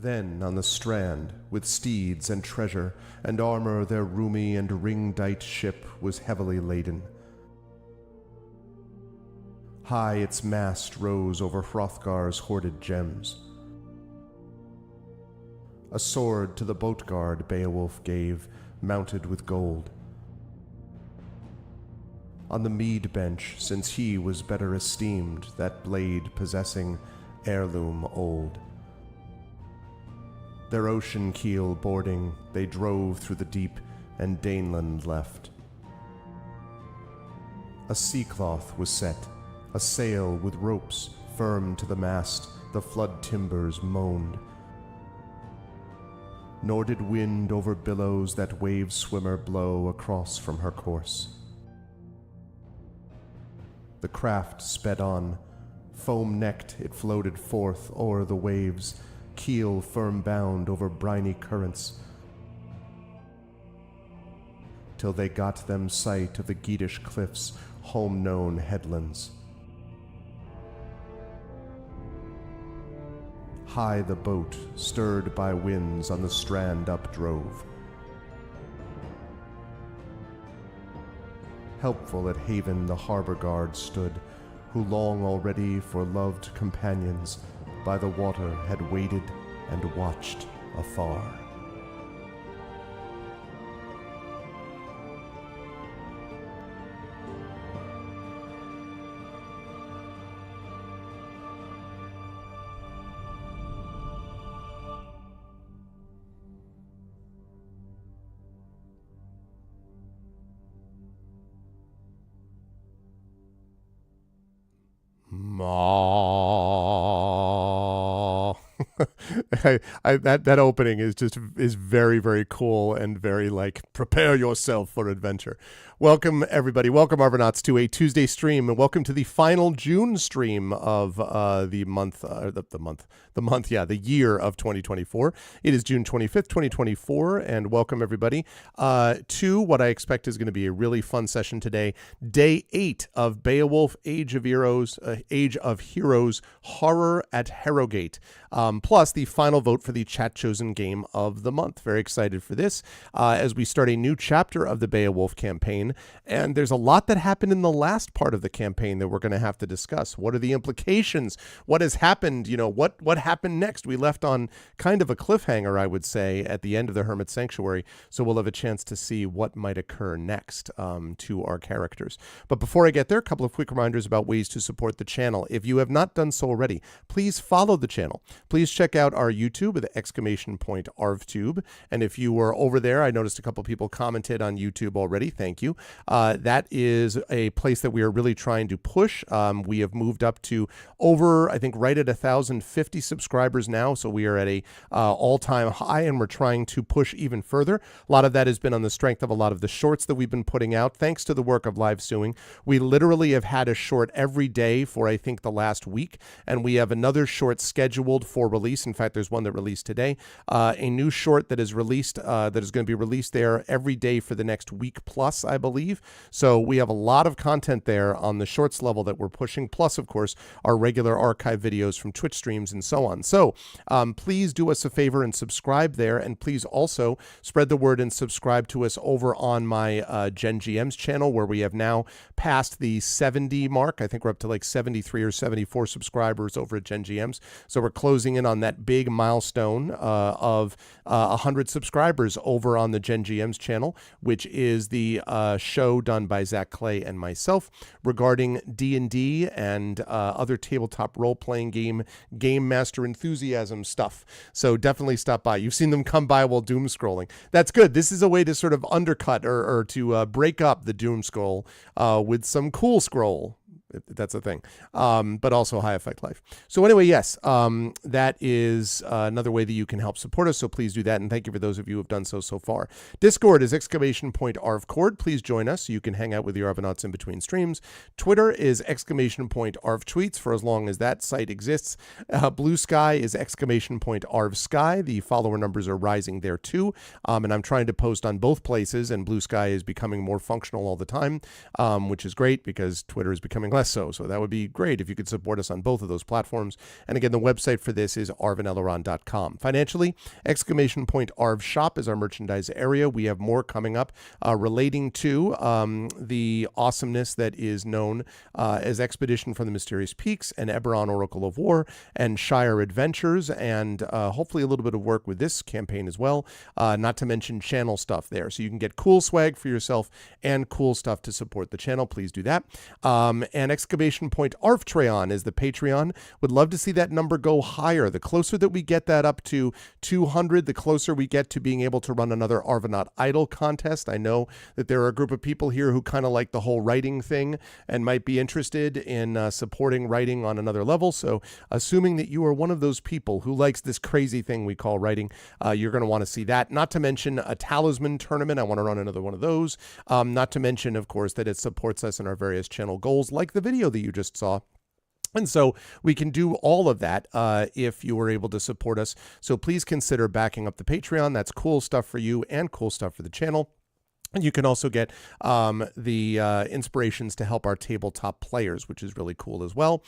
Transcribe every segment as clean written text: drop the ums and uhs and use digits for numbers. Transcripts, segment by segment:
Then on the strand, with steeds and treasure, and armor their roomy and ring-dight ship was heavily laden. High its mast rose over Hrothgar's hoarded gems. A sword to the boat guard Beowulf gave, mounted with gold. On the mead bench, since he was better esteemed, that blade possessing heirloom old. Their ocean keel boarding, they drove through the deep, and Daneland left. A sea-cloth was set, a sail with ropes firm to the mast, the flood timbers moaned. Nor did wind over billows that wave-swimmer blow across from her course. The craft sped on, foam-necked it floated forth o'er the waves, keel firm bound over briny currents, till they got them sight of the Geatish cliffs, home-known headlands. High the boat, stirred by winds, on the strand updrove. Helpful at haven the harbour guard stood, who long already for loved companions by the water had waited and watched afar. That opening is very, very cool and very like, prepare yourself for adventure. Welcome everybody, welcome Argonauts to a Tuesday stream, and welcome to the final June stream of the year of 2024. It is June 25th, 2024, and welcome everybody to what I expect is going to be a really fun session today. Day 8 of Beowulf: Age of Heroes, Horror at Herrogate, plus the final vote for the chat chosen game of the month. Very excited for this as we start a new chapter of the Beowulf campaign. And there's a lot that happened in the last part of the campaign that we're going to have to discuss. What are the implications? What has happened? You know, what happened next? We left on kind of a cliffhanger, I would say, at the end of the Hermit Sanctuary. So we'll have a chance to see what might occur next to our characters. But before I get there, a couple of quick reminders about ways to support the channel. If you have not done so already, please follow the channel. Please check out our YouTube with !ArvTube. And if you were over there, I noticed a couple people commented on YouTube already. Thank you. That is a place that we are really trying to push. We have moved up to over, I think, right at 1,050 subscribers now. So we are at a all-time high, and we're trying to push even further. A lot of that has been on the strength of a lot of the shorts that we've been putting out. Thanks to the work of live suing, we literally have had a short every day for, I think, the last week. And we have another short scheduled for release. In fact, there's one that released today. A new short that is released, that is going to be released there every day for the next week plus, I believe. So we have a lot of content there on the shorts level that we're pushing, plus, of course, our regular archive videos from Twitch streams and so on. So please do us a favor and subscribe there, and please also spread the word and subscribe to us over on my Gen GM's channel, where we have now passed the 70 mark. I think we're up to like 73 or 74 subscribers over at Gen GM's. So we're closing in on that big milestone of 100 subscribers over on the Gen GM's channel, which is the show done by Zach Clay and myself regarding D&D and other tabletop role-playing game master enthusiasm stuff. So definitely stop by. You've seen them come by while doom scrolling. That's good. This is a way to sort of undercut or to break up the doom scroll with some cool scroll. That's a thing, but also high effect life. So anyway, yes, that is another way that you can help support us. So please do that. And thank you for those of you who have done so far. Discord is !ArvCord. Please join us so you can hang out with the Argonauts in between streams. Twitter is !ArvTweets for as long as that site exists. Blue Sky is !ArvSky. The follower numbers are rising there too. And I'm trying to post on both places, and Blue Sky is becoming more functional all the time, which is great because Twitter is becoming less less so. So that would be great if you could support us on both of those platforms. And again, the website for this is arvineleron.com. Financially, exclamation point Arv Shop is our merchandise area. We have more coming up relating to the awesomeness that is known as Expedition from the Mysterious Peaks and Eberron Oracle of War and Shire Adventures, and hopefully a little bit of work with this campaign as well, not to mention channel stuff there. So you can get cool swag for yourself and cool stuff to support the channel. Please do that. And exclamation point Arftreon is the Patreon. Would love to see that number go higher. The closer that we get that up to 200, the closer we get to being able to run another Arvanaut Idol contest. I know that there are a group of people here who kind of like the whole writing thing and might be interested in supporting writing on another level. So assuming that you are one of those people who likes this crazy thing we call writing, you're going to want to see that. Not to mention a talisman tournament. I want to run another one of those. Not to mention, of course, that it supports us in our various channel goals, like the video that you just saw. And so we can do all of that if you were able to support us. So please consider backing up the Patreon. That's cool stuff for you and cool stuff for the channel. And you can also get the inspirations to help our tabletop players, which is really cool as well.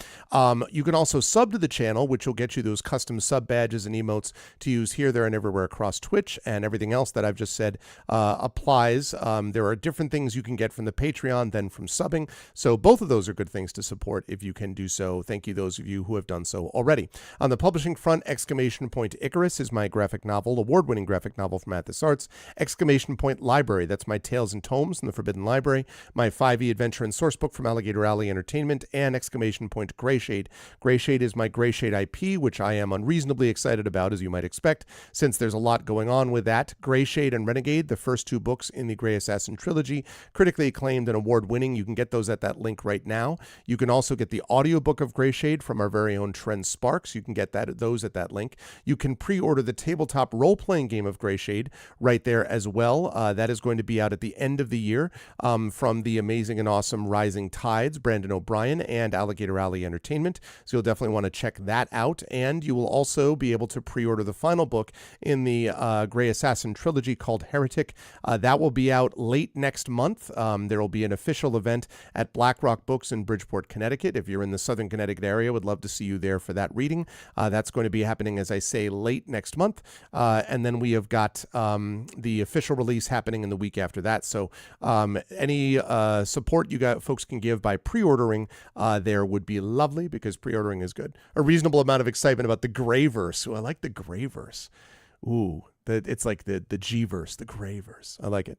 You can also sub to the channel, which will get you those custom sub badges and emotes to use here, there, and everywhere across Twitch, and everything else that I've just said applies. There are different things you can get from the Patreon than from subbing. So both of those are good things to support if you can do so. Thank you, those of you who have done so already. On the publishing front, exclamation point Icarus is my graphic novel, award-winning graphic novel from Athos Arts. Exclamation point Library, that's my Tales and Tomes in the Forbidden Library, my 5e adventure and source book from Alligator Alley Entertainment, and exclamation point Greyshade. Greyshade is my Greyshade IP, which I am unreasonably excited about, as you might expect, since there's a lot going on with that. Greyshade and Renegade, the first two books in the Grey Assassin trilogy, critically acclaimed and award-winning. You can get those at that link right now. You can also get the audiobook of Greyshade from our very own Trent Sparks. You can get those at that link. You can pre-order the tabletop role-playing game of Greyshade right there as well. That is going to be out at the end of the year from the amazing and awesome Rising Tides, Brandon O'Brien, and Alligator Alley Entertainment. So you'll definitely want to check that out. And you will also be able to pre-order the final book in the Grey Assassin trilogy called Heretic. That will be out late next month. There will be an official event at Blackrock Books in Bridgeport, Connecticut. If you're in the Southern Connecticut area, would love to see you there for that reading. That's going to be happening, as I say, late next month. And then we have got the official release happening in the week after that. So any support you got folks can give by pre-ordering there would be lovely, because pre-ordering is good. A reasonable amount of excitement about the Greyverse. Ooh, I like the Greyverse. Ooh. It's like the G-verse, the Greyverse. I like it.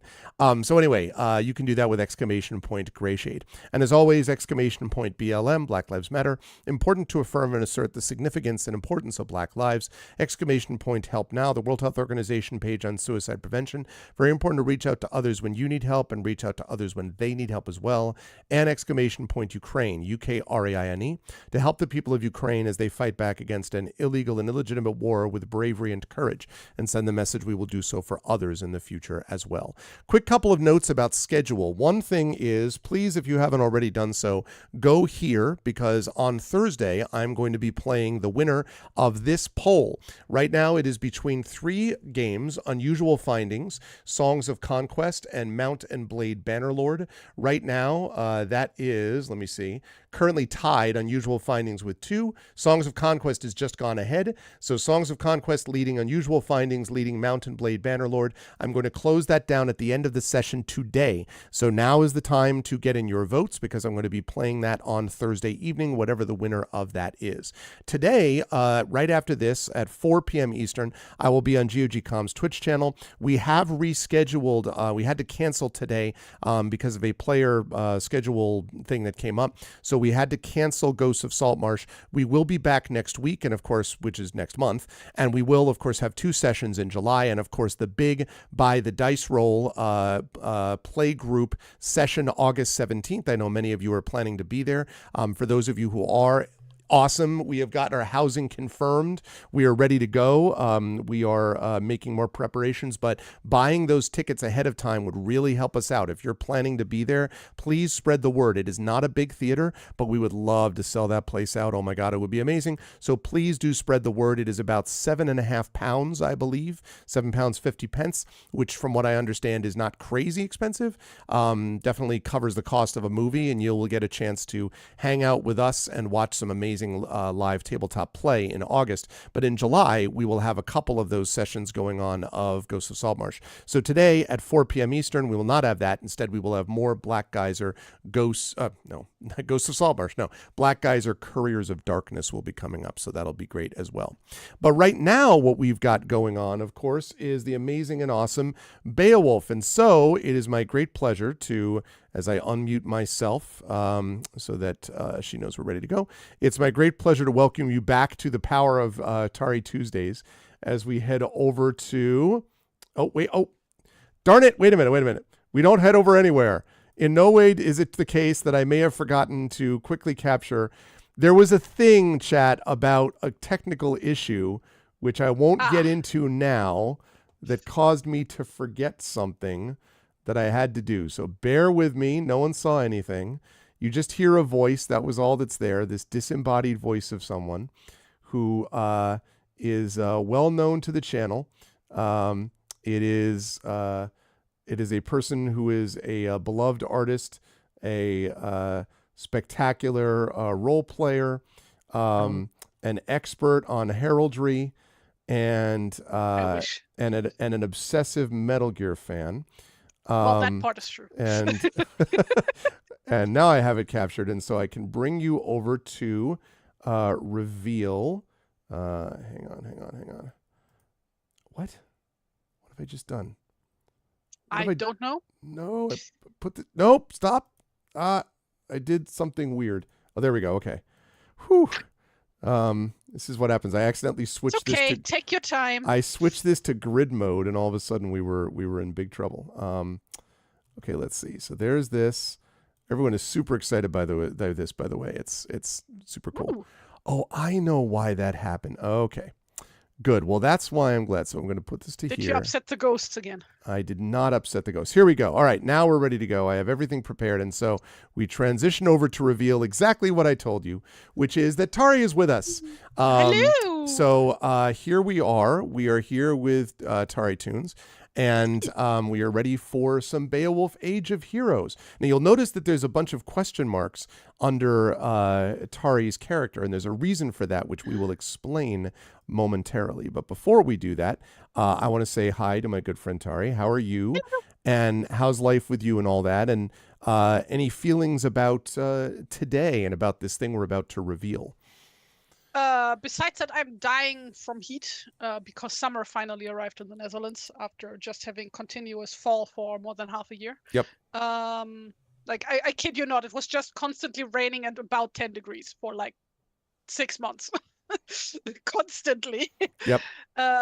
So anyway, you can do that with exclamation point Greyshade. And as always, exclamation point BLM, Black Lives Matter. Important to affirm and assert the significance and importance of Black lives. Exclamation point Help Now, the World Health Organization page on suicide prevention. Very important to reach out to others when you need help and reach out to others when they need help as well. And exclamation point Ukraine, UKRAINE, to help the people of Ukraine as they fight back against an illegal and illegitimate war with bravery and courage, and send them message, we will do so for others in the future as well. Quick couple of notes about schedule. One thing is, please, if you haven't already done so, go here, because on Thursday, I'm going to be playing the winner of this poll. Right now, it is between three games: Unusual Findings, Songs of Conquest, and Mount and Blade Bannerlord. Right now, that is, let me see, currently tied, Unusual Findings with 2. Songs of Conquest has just gone ahead. So Songs of Conquest leading, Unusual Findings leading Mount and Blade Bannerlord. I'm going to close that down at the end of the session today. So now is the time to get in your votes, because I'm going to be playing that on Thursday evening, whatever the winner of that is. Today, right after this at 4 p.m. Eastern, I will be on GOGcom's Twitch channel. We have rescheduled. We had to cancel today because of a player schedule thing that came up. So we had to cancel Ghosts of Saltmarsh. We will be back next week, and of course, which is next month. And we will, of course, have 2 sessions in July, and of course the big By the Dice Roll play group session August 17th. I know many of you are planning to be there. For those of you who are, awesome. We have got our housing confirmed. We are ready to go. We are making more preparations, but buying those tickets ahead of time would really help us out. If you're planning to be there, please spread the word. It is not a big theater, but we would love to sell that place out. Oh my God, it would be amazing. So please do spread the word. It is about £7.50, I believe, £7.50, which from what I understand is not crazy expensive. Definitely covers the cost of a movie, and you'll get a chance to hang out with us and watch some amazing live tabletop play in August. But in July, we will have a couple of those sessions going on of Ghosts of Saltmarsh. So today at 4 p.m. Eastern, we will not have that. Instead, we will have more Black Geyser Ghosts, no, not Ghosts of Saltmarsh, no, Black Geyser Couriers of Darkness will be coming up. So that'll be great as well. But right now, what we've got going on, of course, is the amazing and awesome Beowulf. And so it is my great pleasure to, as I unmute myself so that she knows we're ready to go, it's my great pleasure to welcome you back to the power of Tari Tuesdays as we head over to, darn it, wait a minute. We don't head over anywhere. In no way is it the case that I may have forgotten to quickly capture. There was a thing, chat, about a technical issue, which I won't get into now, that caused me to forget something that I had to do. So bear with me. No one saw anything. You just hear a voice. That was all that's there. This disembodied voice of someone who is well known to the channel. It is a person who is a beloved artist, a spectacular role player, an expert on heraldry, and an obsessive Metal Gear fan. Well, that part is true. And and now I have it captured, and so I can bring you over to reveal. Hang on. What have I just done? I don't know. No, nope. Stop. I did something weird. Oh, there we go. Okay. Whew. This is what happens. I accidentally switched this to, take your time. I switched this to grid mode, and all of a sudden we were in big trouble. Okay, let's see. So there's this. Everyone is super excited by this. By the way, it's super cool. Ooh. Oh, I know why that happened. Okay, good. Well, that's why I'm glad. So I'm going to put this to here. Did you upset the ghosts again? I did not upset the ghost. Here we go. All right, now we're ready to go. I have everything prepared. And so we transition over to reveal exactly what I told you, which is that Tari is with us. Hello. So here we are. We are here with Tari Tunes. And we are ready for some Beowulf Age of Heroes. Now, you'll notice that there's a bunch of question marks under Tari's character, and there's a reason for that, which we will explain momentarily. But before we do that, I want to say hi to my good friend Tari. How are you? And how's life with you and all that? And any feelings about today and about this thing we're about to reveal? Besides that, I'm dying from heat because summer finally arrived in the Netherlands after just having continuous fall for more than half a year. Yep. Like I kid you not, it was just constantly raining at about 10 degrees for like 6 months. Constantly. Yep.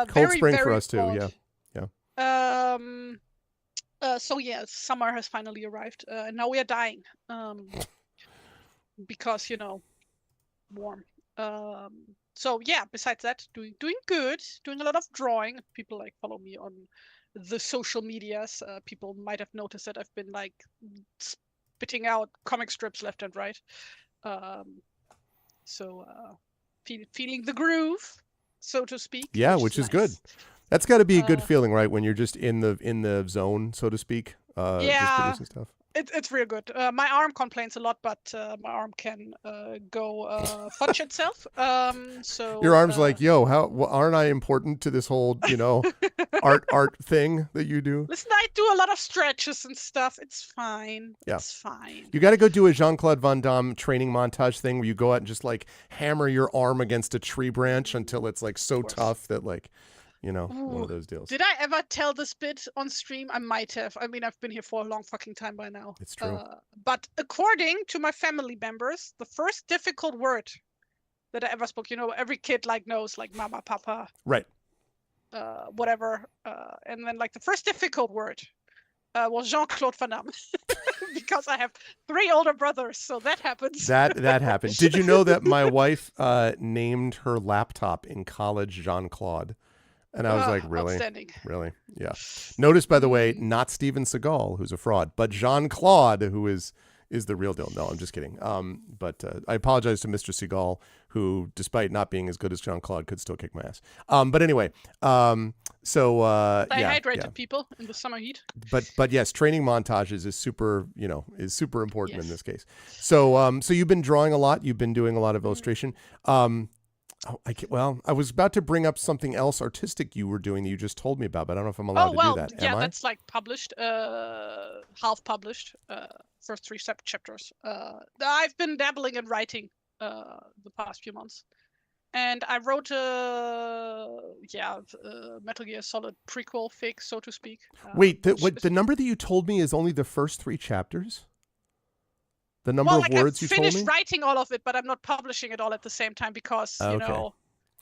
Cold spring for us too. Cold. Yeah. So yeah, summer has finally arrived, and now we are dying because warm. So yeah, besides that, doing good, doing a lot of drawing. People follow me on the social medias. People might have noticed that I've been spitting out comic strips left and right. Feeling the groove, so to speak. Yeah, which is nice. Good. That's got to be a good feeling, right? When you're just in the zone, so to speak. Just producing stuff. It's real good. My arm complains a lot, but my arm can go fudge itself. So your arm's like, yo, aren't I important to this whole art thing that you do? Listen, I do a lot of stretches and stuff. It's fine. Yeah. It's fine. You got to go do a Jean-Claude Van Damme training montage thing where you go out and just hammer your arm against a tree branch until it's so tough that one of those deals. Did I ever tell this bit on stream? I might have. I mean, I've been here for a long fucking time by now. It's true. But according to my family members, the first difficult word that I ever spoke, every kid knows mama, papa. Right. Whatever. And then the first difficult word was Jean-Claude Van Damme. because I have 3 older brothers, so that happens. That happened. Did you know that my wife named her laptop in college Jean-Claude? And I was like, really? Outstanding. Really? Yeah. Notice, by the way, not Steven Seagal, who's a fraud, but Jean-Claude, who is the real deal. No, I'm just kidding. But I apologize to Mr. Seagal, who, despite not being as good as Jean-Claude, could still kick my ass. But anyway, so I yeah, hydrated people in the summer heat. But yes, training montages is super important in this case. So so you've been drawing a lot. You've been doing a lot of illustration. I was about to bring up something else artistic you were doing that you just told me about, but I don't know if I'm allowed to do that. Yeah, that's like published, half published, first 3 chapters. I've been dabbling in writing the past few months, and I wrote a Metal Gear Solid prequel fig, so to speak. Wait, the number that you told me is only the first 3 chapters? The number of words you told me? I've finished writing all of it, but I'm not publishing it all at the same time because, you know.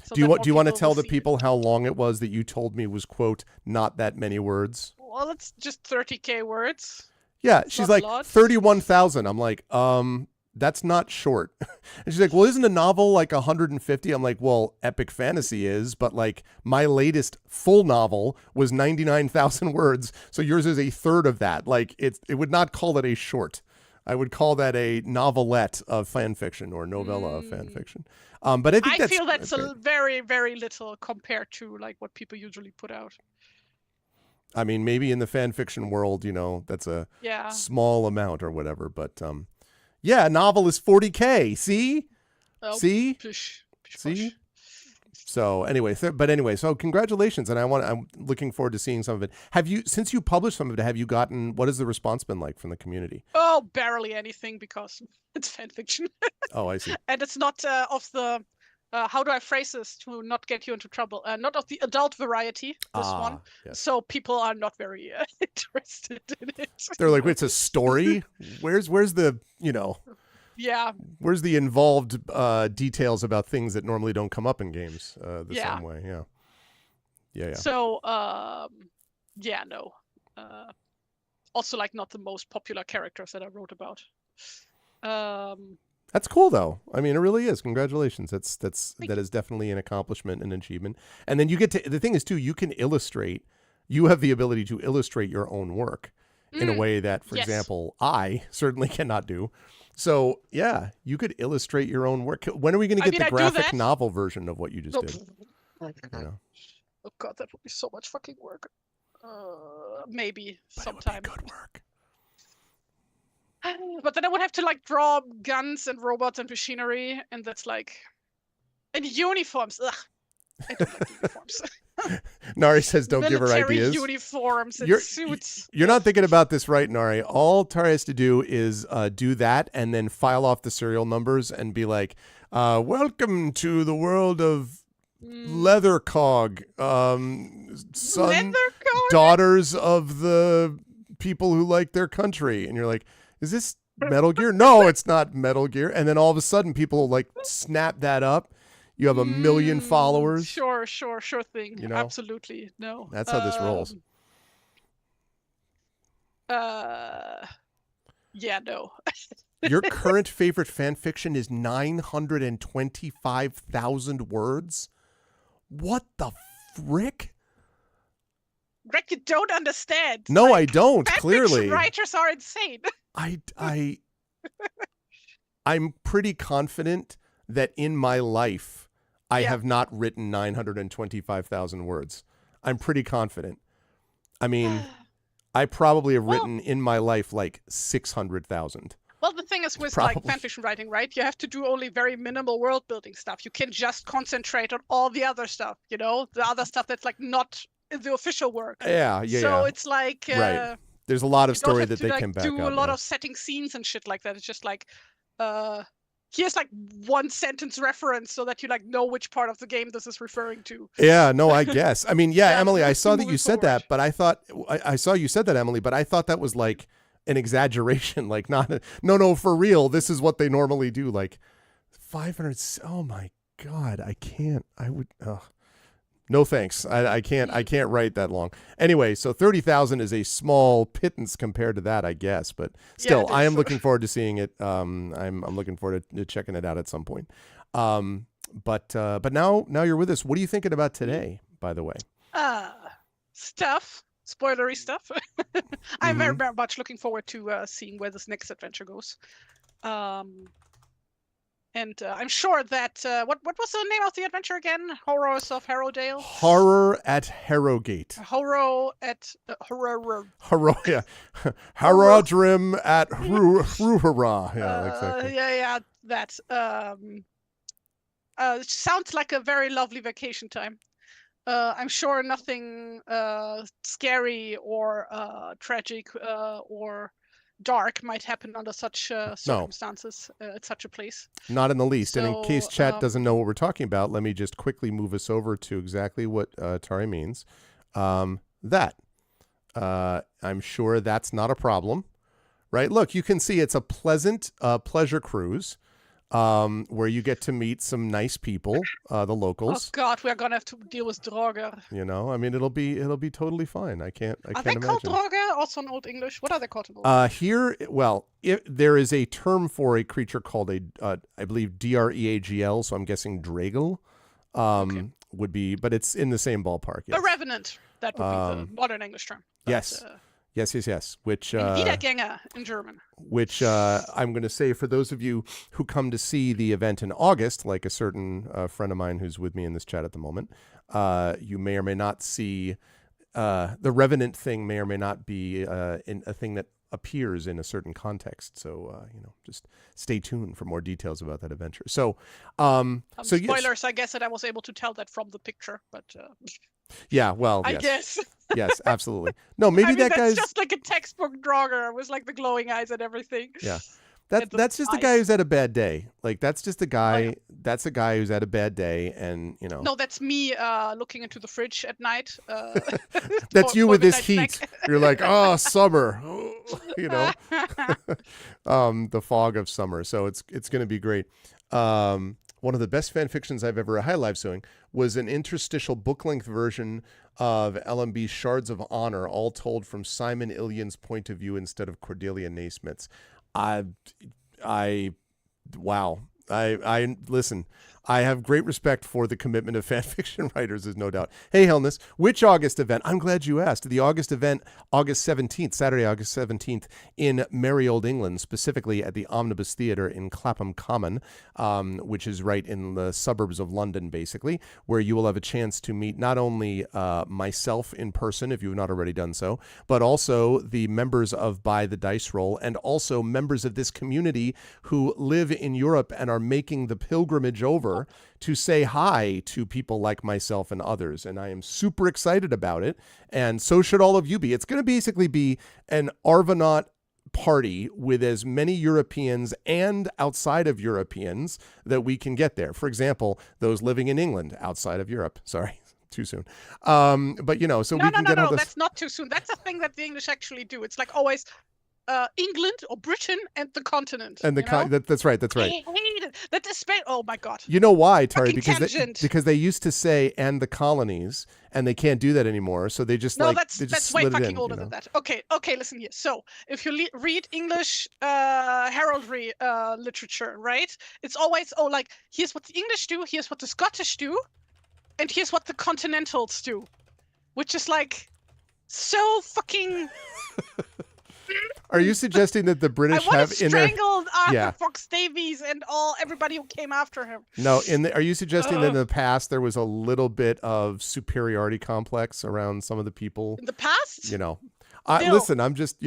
So do you want to tell the people how long it was that you told me was, quote, not that many words? Well, it's just 30K words. Yeah, she's like, 31,000. I'm like, that's not short. And she's like, well, isn't a novel like 150? I'm like, well, epic fantasy is, but like my latest full novel was 99,000 words. So yours is a third of that. Like it would not call it a short. I would call that a novelette of fan fiction or novella of fan fiction. But I feel that's a very, very little compared to like what people usually put out. I mean, maybe in the fan fiction world, you know, that's a small amount or whatever. But yeah, a novel is 40K. See? Oh, see? See? So anyway, so congratulations, and I'm looking forward to seeing some of it. Since you published some of it, have you gotten, what has the response been like from the community? Oh, barely anything because it's fan fiction. Oh, I see. And it's not of the, how do I phrase this to not get you into trouble? Not of the adult variety, this one. Yes. So people are not very interested in it. They're like, wait, it's a story? Where's the, you know... Yeah. Where's the involved details about things that normally don't come up in games same way? Yeah. Yeah. So, no. Also, like, not the most popular characters that I wrote about. That's cool, though. I mean, it really is. Congratulations. That is definitely an accomplishment and achievement. And then you get to, the thing is, too, you can illustrate. You have the ability to illustrate your own work in a way that, for example, I certainly cannot do. So, yeah, you could illustrate your own work. When are we going to get the graphic novel version of what you just did? You know? Oh, God, that would be so much fucking work. Maybe sometime. It would be good work. But then I would have to, like, draw guns and robots and machinery, and that's, like... And uniforms. Ugh. I don't like uniforms. Nari says don't give her ideas. Uniforms and suits. You're not thinking about this right, Nari. All Tari has to do is do that and then file off the serial numbers and be like, welcome to the world of Leathercog, daughters of the people who like their country. And you're like, is this Metal Gear? No, it's not Metal Gear. And then all of a sudden people like snap that up. You have 1 million followers. Sure thing. You know? Absolutely. No. That's how this rolls. Yeah, no. Your current favorite fan fiction is 925,000 words? What the frick? Greg, you don't understand. No, like, I don't, clearly. Writers are insane. I'm pretty confident that in my life, I have not written 925,000 words. I'm pretty confident. I mean, I probably have written in my life like 600,000. Well, the thing is with like fanfiction writing, right? You have to do only very minimal world building stuff. You can just concentrate on all the other stuff, you know, the other stuff that's like not in the official work. Yeah. So it's like right. There's a lot of story that they can back up. Do a lot of setting scenes and shit like that. It's just like here's like one sentence reference so that you like know which part of the game this is referring to. Yeah, no, I guess. I mean, yeah, Emily, I saw that you said that, but I thought I saw you said that, Emily, but I thought that was like an exaggeration, like not no, for real. This is what they normally do. Like 500. Oh my God, I can't. I would. No thanks. I can't write that long. Anyway, so 30,000 is a small pittance compared to that, I guess. But Yeah, still, it I am is. looking forward to seeing it. I'm looking forward to checking it out at some point. But now you're with us. What are you thinking about today, by the way? Stuff. Spoilery stuff. I'm Mhm. very much looking forward to seeing where this next adventure goes. And I'm sure that what was the name of the adventure again? Horrors of Harrowdale. Horror at Herrogate. Horror at Horror. Yeah. Haradrim at Hruhara. Yeah, exactly. Yeah, that. Sounds like a very lovely vacation time. I'm sure nothing scary or tragic or dark might happen under such circumstances at such a place. Not in the least. And in case So, chat doesn't know what we're talking about, let me just quickly move us over to exactly what Tari means. That. I'm sure that's not a problem, right? Look, you can see it's a pleasant pleasure cruise where you get to meet some nice people, the oh locals. God, we're gonna have to deal with Draugr. You know, I mean, it'll be totally fine. I can't Are they called imagine. Draugr? Also in Old English. What are they called in Old English? Here, well, there is a term for a creature called I believe Dreagl, so I'm guessing Dragel, Okay. would be, but it's in the same ballpark. Yes. A revenant. That would be the modern English term. But, Yes. Yes. Which Wiedergänger in German. Which I'm going to say for those of you who come to see the event in August, like a certain friend of mine who's with me in this chat at the moment, you may or may not see the revenant thing may or may not be in a thing that appears in a certain context. So, just stay tuned for more details about that adventure. So, Spoilers, yes. I guess that I was able to tell that from the picture, but Yeah, well, I yes. guess. Yes, absolutely. No, maybe I mean, that that's guy's just like a textbook Draugr with like the glowing eyes and everything. Yeah. And That's just a eyes. guy who's had a bad day. Like that's just a guy. yeah. That's a guy who's had a bad day, and No, that's me looking into the fridge at night. That's for- you for with this midnight heat. snack. You're like, oh, summer. The fog of summer. So it's going to be great. One of the best fan fictions I've ever high live sewing was an interstitial book length version of LMB's Shards of Honor, all told from Simon Illian's point of view instead of Cordelia Naismith's. Wow. I listen. I have great respect for the commitment of fan fiction writers, there's no doubt. Hey, Hellness, which August event? I'm glad you asked. The August event, August 17th, Saturday, August 17th, in merry old England, specifically at the Omnibus Theatre in Clapham Common, which is right in the suburbs of London, basically, where you will have a chance to meet not only myself in person, if you've not already done so, but also the members of Buy the Dice Roll, and also members of this community who live in Europe and are making the pilgrimage over to say hi to people like myself and others. And I am super excited about it. And so should all of you be. It's going to basically be an Arvanaut party with as many Europeans and outside of Europeans that we can get there. For example, those living in England outside of Europe. Sorry. Too soon. But so we can get all this. That's not too soon. That's a thing that the English actually do. It's like always England or Britain and the continent. And that's right. That's right. I hate it. That is oh my God. You know why, Tari? Fucking Because they used to say "and the colonies," and they can't do that anymore. So they just that's way fucking older than that. Okay, listen here. So if you read English heraldry literature, right? It's always here's what the English do, here's what the Scottish do, and here's what the Continentals do, which is like so fucking. Are you suggesting that the British have strangled Arthur Fox Davies and everybody who came after him? No, are you suggesting that in the past there was a little bit of superiority complex around some of the people? In the past? Listen, I'm just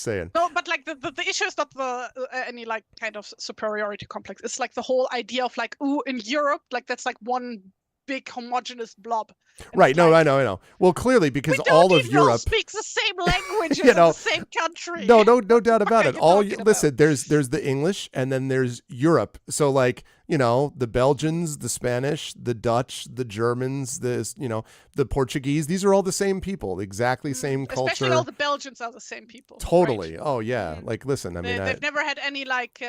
saying. No, but like the issue is not any like kind of superiority complex. It's like the whole idea of like, in Europe, like that's like one big homogenous blob. Right. No, I know. Well, clearly because all of Europe speaks the same language in the same country. No doubt about it. Listen, there's the English and then there's Europe. So like, the Belgians, the Spanish, the Dutch, the Germans, the Portuguese, these are all the same people, exactly same culture. Especially all the Belgians are the same people. Totally. Right? Oh yeah. Like, listen, they've never had any like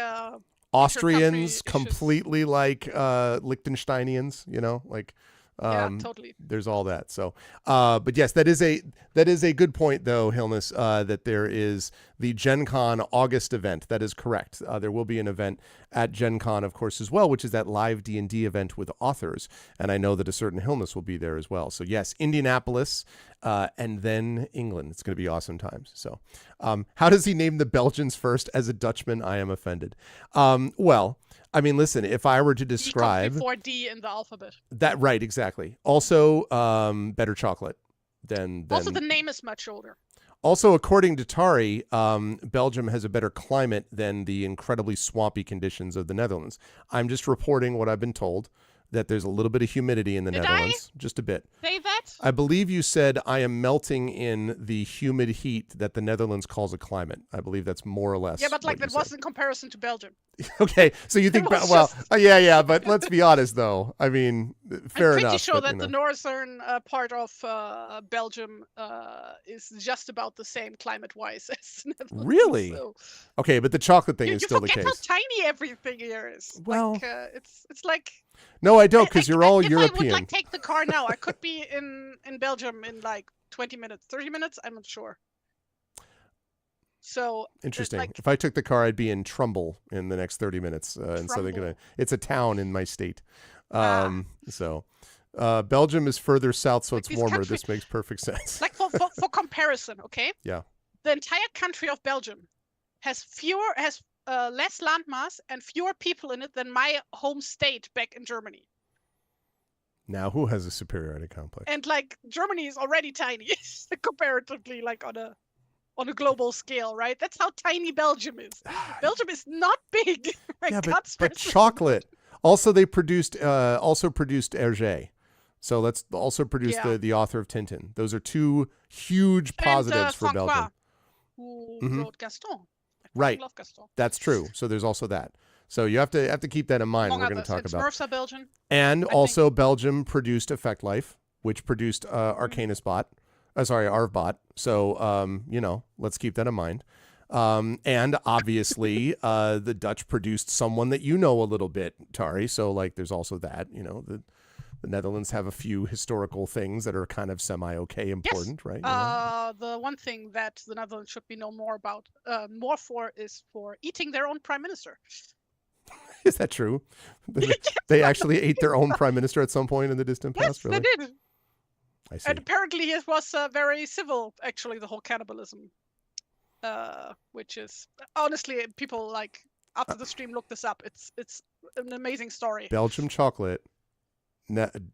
Austrians completely like Liechtensteinians, like Yeah, totally. There's all that. So, but yes, that is a good point, though, Hilness, that there is the Gen Con August event. That is correct. There will be an event at Gen Con, of course, as well, which is that live D&D event with authors. And I know that a certain Hilness will be there as well. So, yes, Indianapolis and then England. It's going to be awesome times. So, how does he name the Belgians first? As a Dutchman, I am offended. Well, I mean, listen, if I were to describe before D in the alphabet. that, right, exactly. Also, better chocolate than Also, the name is much older. Also, according to Tari, Belgium has a better climate than the incredibly swampy conditions of the Netherlands. I'm just reporting what I've been told, that there's a little bit of humidity in the Netherlands. Just a bit. Say that? I believe you said I am melting in the humid heat that the Netherlands calls a climate. I believe that's more or less. Yeah, but like that was in comparison to Belgium. Okay, so you think, yeah, but let's be honest, though. I mean, fair enough. I'm pretty sure but, that the northern part of Belgium is just about the same climate-wise as Netherlands. Really? So. Okay, but the chocolate thing is still the case. You forget how tiny everything here is. Well, like, it's like. No, I don't, because you're all European. If I would like take the car now, I could be in Belgium in like 20 minutes, 30 minutes. I'm not sure. So interesting. Like, if I took the car, I'd be in Trumbull in the next 30 minutes. And so they're gonna. It's a town in my state. So Belgium is further south, so it's warmer. This makes perfect sense. Like for comparison, okay? Yeah. The entire country of Belgium has less landmass and fewer people in it than my home state back in Germany. Now, who has a superiority complex? And like Germany is already tiny comparatively, like on a global scale, right? That's how tiny Belgium is. Belgium is not big. Yeah, but chocolate. Also, they produced Hergé. So let's also produce the author of Tintin. Those are two huge positives for Belgium. Who wrote Gaston. Right. Love Gaston. That's true. So there's also that. So you have to keep that in mind. We're going to talk about. Smurfs are Belgian. And also Belgium produced Effect Life, which produced Arcanus Bot. Arvbot. So let's keep that in mind. And obviously the Dutch produced someone that you know a little bit, Tari. So like there's also that, the Netherlands have a few historical things that are kind of semi-okay important, yes. right? The one thing that the Netherlands should be known more about, is for eating their own prime minister. Is that true? They actually ate their own prime minister at some point in the distant past? Yes, really? They did. I see. And apparently it was very civil, actually, the whole cannibalism. Which is, honestly, people like, after the stream, look this up. It's an amazing story. Belgium chocolate.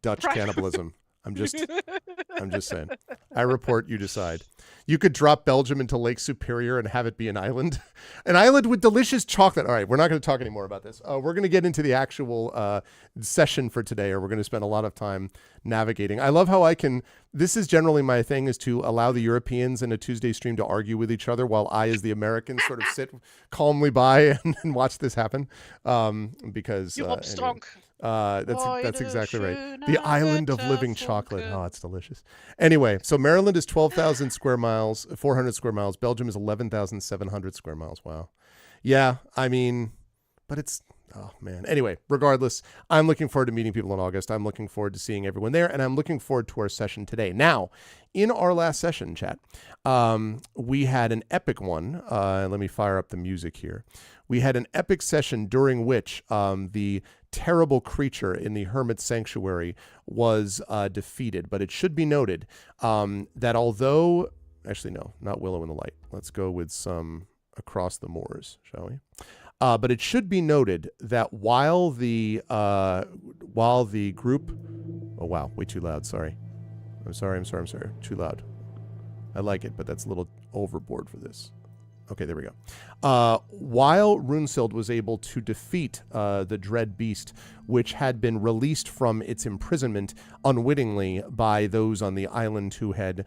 Dutch cannibalism. I'm just saying. I report, you decide. You could drop Belgium into Lake Superior and have it be an island. An island with delicious chocolate. All right, we're not going to talk anymore about this. We're going to get into the actual session for today, or we're going to spend a lot of time navigating. I love how this is generally my thing, is to allow the Europeans in a Tuesday stream to argue with each other while I, as the American, sort of sit calmly by and watch this happen. Because you hope strong. That's exactly right. The island of living chocolate. Oh, it's delicious. Anyway, so Maryland is 12,000 square miles, 400 square miles. Belgium is 11,700 square miles. Wow. Yeah, I mean, but it's, oh man. Anyway, regardless, I'm looking forward to meeting people in August. I'm looking forward to seeing everyone there, and I'm looking forward to our session today. Now, in our last session, chat, we had an epic one. Let me fire up the music here. We had an epic session during which the terrible creature in the Hermit Sanctuary was defeated. But it should be noted that although, actually no, not Willow in the Light. Let's go with some Across the Moors, shall we? But it should be noted that while the group, oh wow, way too loud. Sorry. I'm sorry. Too loud. I like it, but that's a little overboard for this. Okay, there we go. While Runesild was able to defeat the dread beast, which had been released from its imprisonment unwittingly by those on the island who had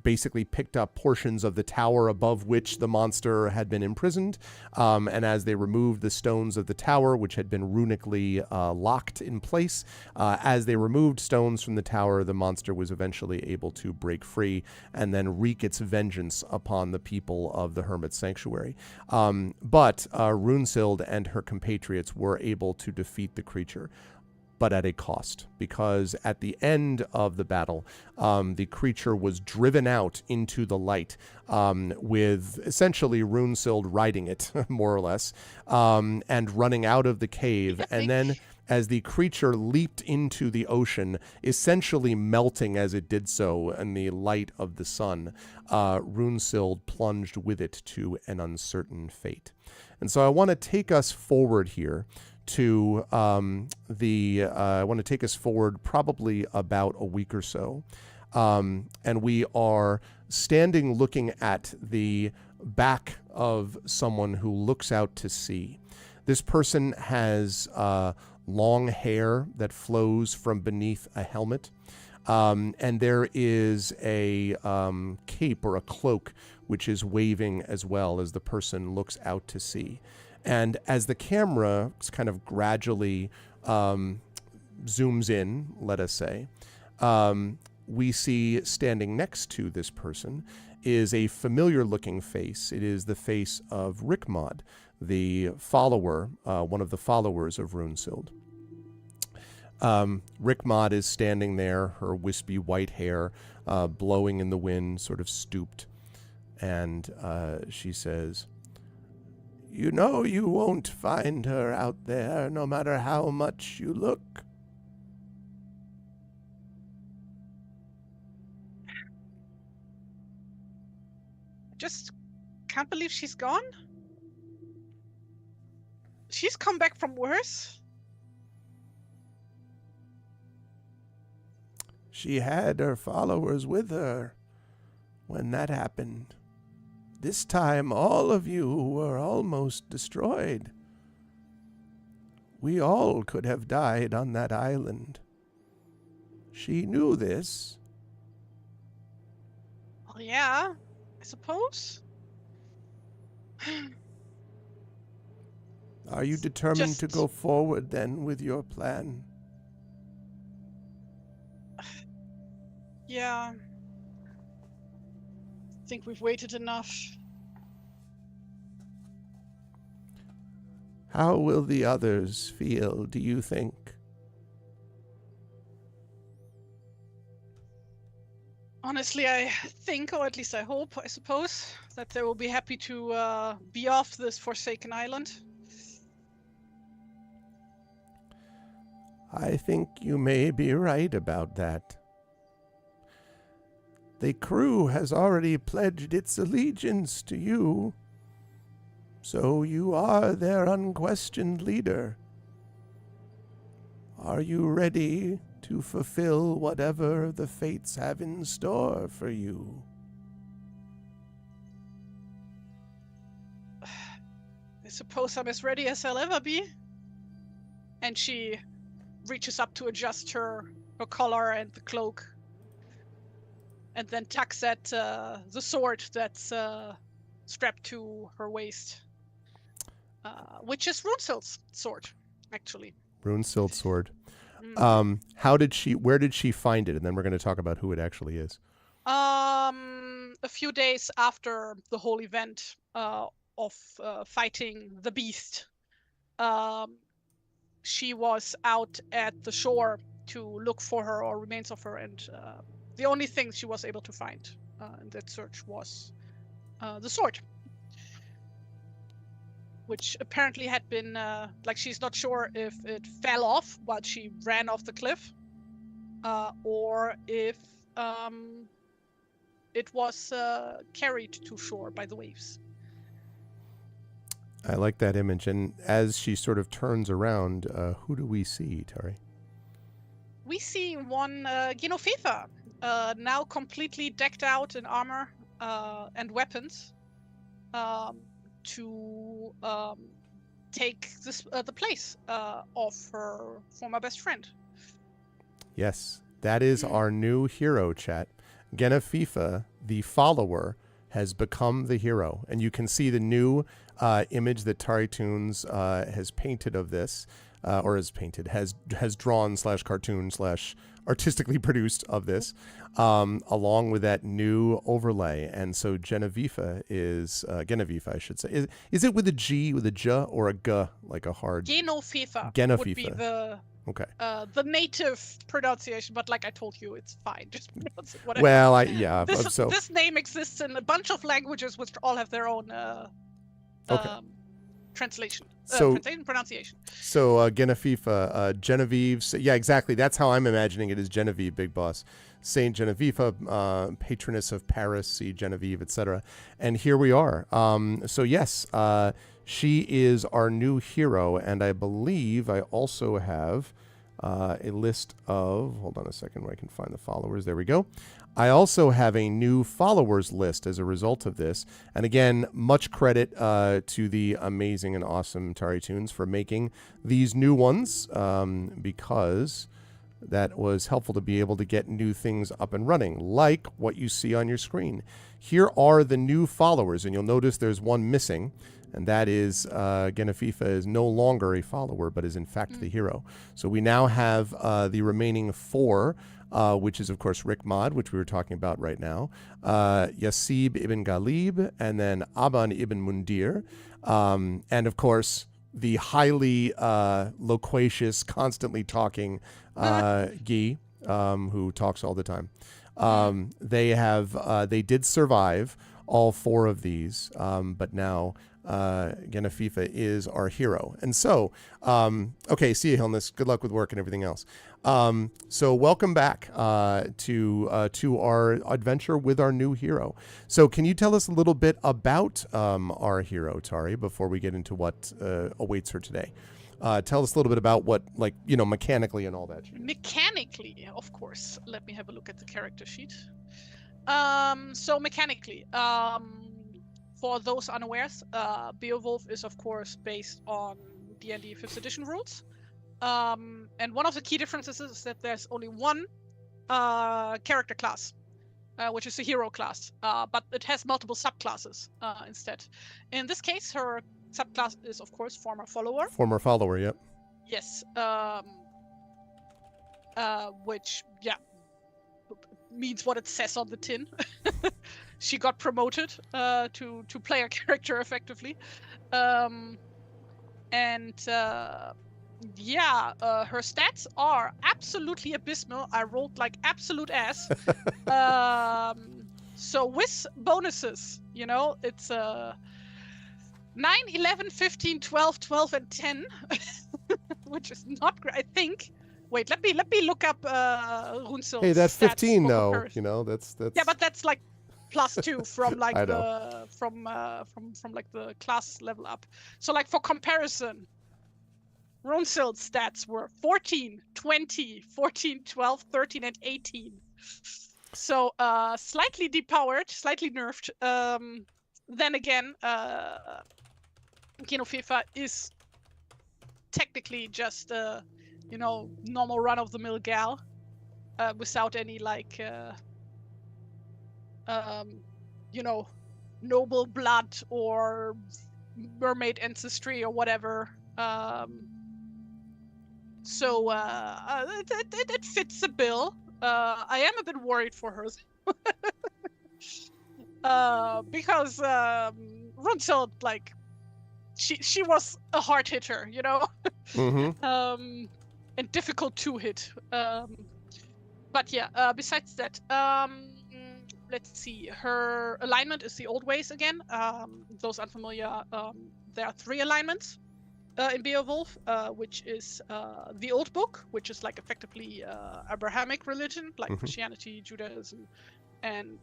basically picked up portions of the tower above which the monster had been imprisoned. And as they removed the stones of the tower, which had been runically locked in place, as they removed stones from the tower, the monster was eventually able to break free and then wreak its vengeance upon the people of the Hermit Sanctuary. But Runesild and her compatriots were able to defeat the creature. but at a cost, because at the end of the battle, the creature was driven out into the light, with essentially Runesild riding it, more or less, and running out of the cave. And then as the creature leaped into the ocean, essentially melting as it did so in the light of the sun, Runesild plunged with it to an uncertain fate. And so I want to take us forward here to I want to take us forward probably about a week or so. And we are standing looking at the back of someone who looks out to sea. This person has long hair that flows from beneath a helmet. And there is a cape or a cloak which is waving as well as the person looks out to sea. And as the camera kind of gradually zooms in, let us say, we see standing next to this person is a familiar-looking face. It is the face of Rickmod, the follower, one of the followers of Runesild. Rickmod is standing there, her wispy white hair blowing in the wind, sort of stooped. And she says, "You know you won't find her out there, no matter how much you look." Just can't believe she's gone. She's come back from worse. She had her followers with her when that happened. This time all of you were almost destroyed. We all could have died on that island. She knew this. Well, yeah, I suppose. Are you determined to go forward then with your plan? Yeah. I think we've waited enough. How will the others feel, do you think? Honestly, I think, or at least I hope, I suppose, that they will be happy to be off this forsaken island. I think you may be right about that. The crew has already pledged its allegiance to you, so you are their unquestioned leader. Are you ready to fulfill whatever the fates have in store for you? I suppose I'm as ready as I'll ever be. And she reaches up to adjust her collar and the cloak, and then tucks at the sword that's strapped to her waist, which is Runesild's sword, actually. Runesild's sword. Mm. Where did she find it? And then we're going to talk about who it actually is. A few days after the whole event of fighting the beast, she was out at the shore to look for her or remains of her, and the only thing she was able to find in that search was the sword, which apparently had been, she's not sure if it fell off while she ran off the cliff, or if it was carried to shore by the waves. I like that image. And as she sort of turns around, who do we see, Tari? We see one Genoveva, now completely decked out in armor and weapons, to take the place of her former best friend. Yes, that is our new hero, chat. Genoveva, the follower, has become the hero. And you can see the new image that Tari Toons has painted of this, or has drawn / cartoon / artistically produced of this, along with that new overlay. And so Genoveva, I should say. Is it with a G, with a J, or a G, like a hard? Genoveva. Genoveva. Would be the Okay. The native pronunciation, but like I told you, it's fine. Just pronounce it whatever. Well, This name exists in a bunch of languages which all have their own okay. translation, So pronunciation. So Genevieve, Genevieve, yeah, exactly. That's how I'm imagining it, is Genevieve, big boss. Saint Genevieve, patroness of Paris, see Genevieve, etc. And here we are. So yes, she is our new hero, and I believe I also have a list of. Hold on a second, where I can find the followers. There we go. I also have a new followers list as a result of this. And again, much credit to the amazing and awesome Tari Tunes for making these new ones, because that was helpful to be able to get new things up and running, like what you see on your screen. Here are the new followers, and you'll notice there's one missing, and that is Genevieve is no longer a follower, but is in fact the hero. So we now have the remaining 4, which is, of course, Rick Mod, which we were talking about right now, Yasib ibn Ghalib, and then Aban ibn Mundir, and, of course, the highly loquacious, constantly talking Guy, who talks all the time. They did survive all 4 of these, but now Genevieve is our hero. And so, okay, see you, Hilness. Good luck with work and everything else. So welcome back to our adventure with our new hero. So can you tell us a little bit about our hero, Tari, before we get into what awaits her today? Tell us a little bit about what, like, mechanically and all that. Mechanically, of course. Let me have a look at the character sheet. So mechanically, for those unawares, Beowulf is, of course, based on D&D 5th edition rules. And one of the key differences is that there's only one character class, which is the hero class, but it has multiple subclasses instead. In this case, her subclass is, of course, former follower. Former follower, yep. Yes. Which, yeah, means what it says on the tin. She got promoted to player character effectively. Her stats are absolutely abysmal. I rolled like absolute ass. So with bonuses, it's 9, 11, 15, 12, 12, and 10, which is not great, I think. Wait, let me look up Runsel's Hey, that's 15 though. comparison. That's Yeah, but that's like +2 from like I from like the class level up. So like for comparison, Runsel's stats were 14, 20, 14, 12, 13, and 18. So slightly depowered, slightly nerfed. Then again, Genevieve is technically just normal run-of-the-mill gal, without any like noble blood or mermaid ancestry or whatever. So it fits the bill. I am a bit worried for her. Because Runsel, like, she was a hard hitter, Mm-hmm. and difficult to hit. But yeah, besides that, let's see. Her alignment is the old ways again. Those unfamiliar, there are 3 alignments in Beowulf, which is the old book, which is like effectively Abrahamic religion, like Christianity, Judaism, and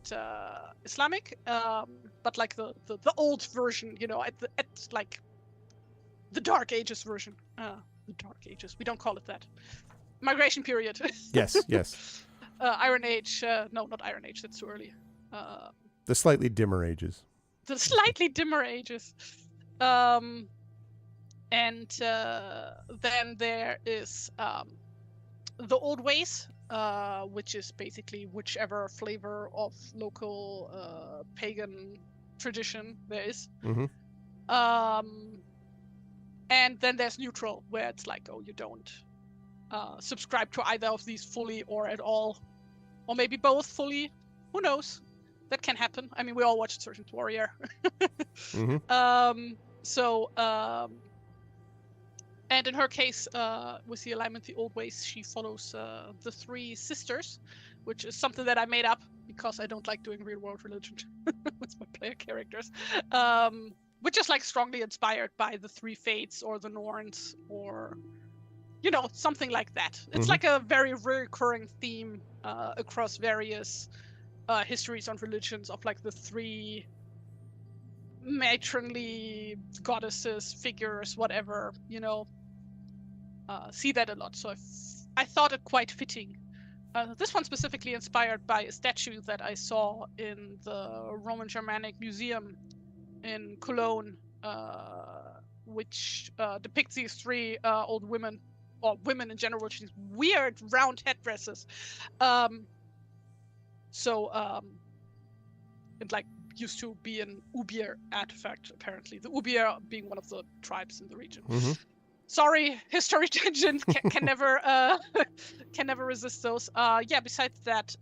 Islamic, but like the old version, at like the Dark Ages version. The Dark Ages. We don't call it that. Migration period. Yes. Iron Age. No, not Iron Age. That's too early. The slightly dimmer ages. The slightly dimmer ages. And then there is the old ways, which is basically whichever flavor of local pagan tradition there is. Mm-hmm. And then there's neutral, where it's like, oh, you don't subscribe to either of these fully or at all, or maybe both fully. Who knows? That can happen. I mean, we all watched Sergeant Warrior. Mm-hmm. And in her case, with the alignment the old ways, she follows the three sisters, which is something that I made up because I don't like doing real world religion with my player characters. Which is like strongly inspired by the three fates or the Norns or, something like that. It's like a very recurring theme across various histories on religions of like the three matronly goddesses, figures, whatever, see that a lot. So I thought it quite fitting. This one specifically inspired by a statue that I saw in the Roman Germanic Museum in Cologne, which depicts these three old women, or women in general, with these weird round headdresses. It like used to be an Ubier artifact, apparently. The Ubier being one of the tribes in the region. Sorry, history tangent can never can never resist those. Besides that,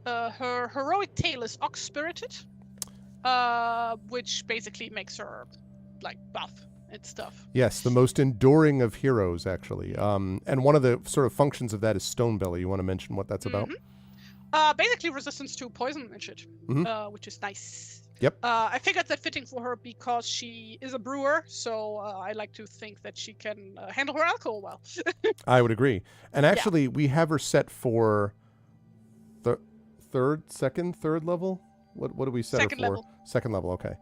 her heroic tale is ox-spirited, which basically makes her like buff and stuff. Yes, the most enduring of heroes, actually. And one of the sort of functions of that is Stonebelly. You want to mention what that's about? Basically resistance to poison and shit, which is nice. Yep. I figured that fitting for her because she is a brewer, so I like to think that she can handle her alcohol well. I would agree. And actually, we have her set for third level? What do we set Second her for? level. Second level, okay.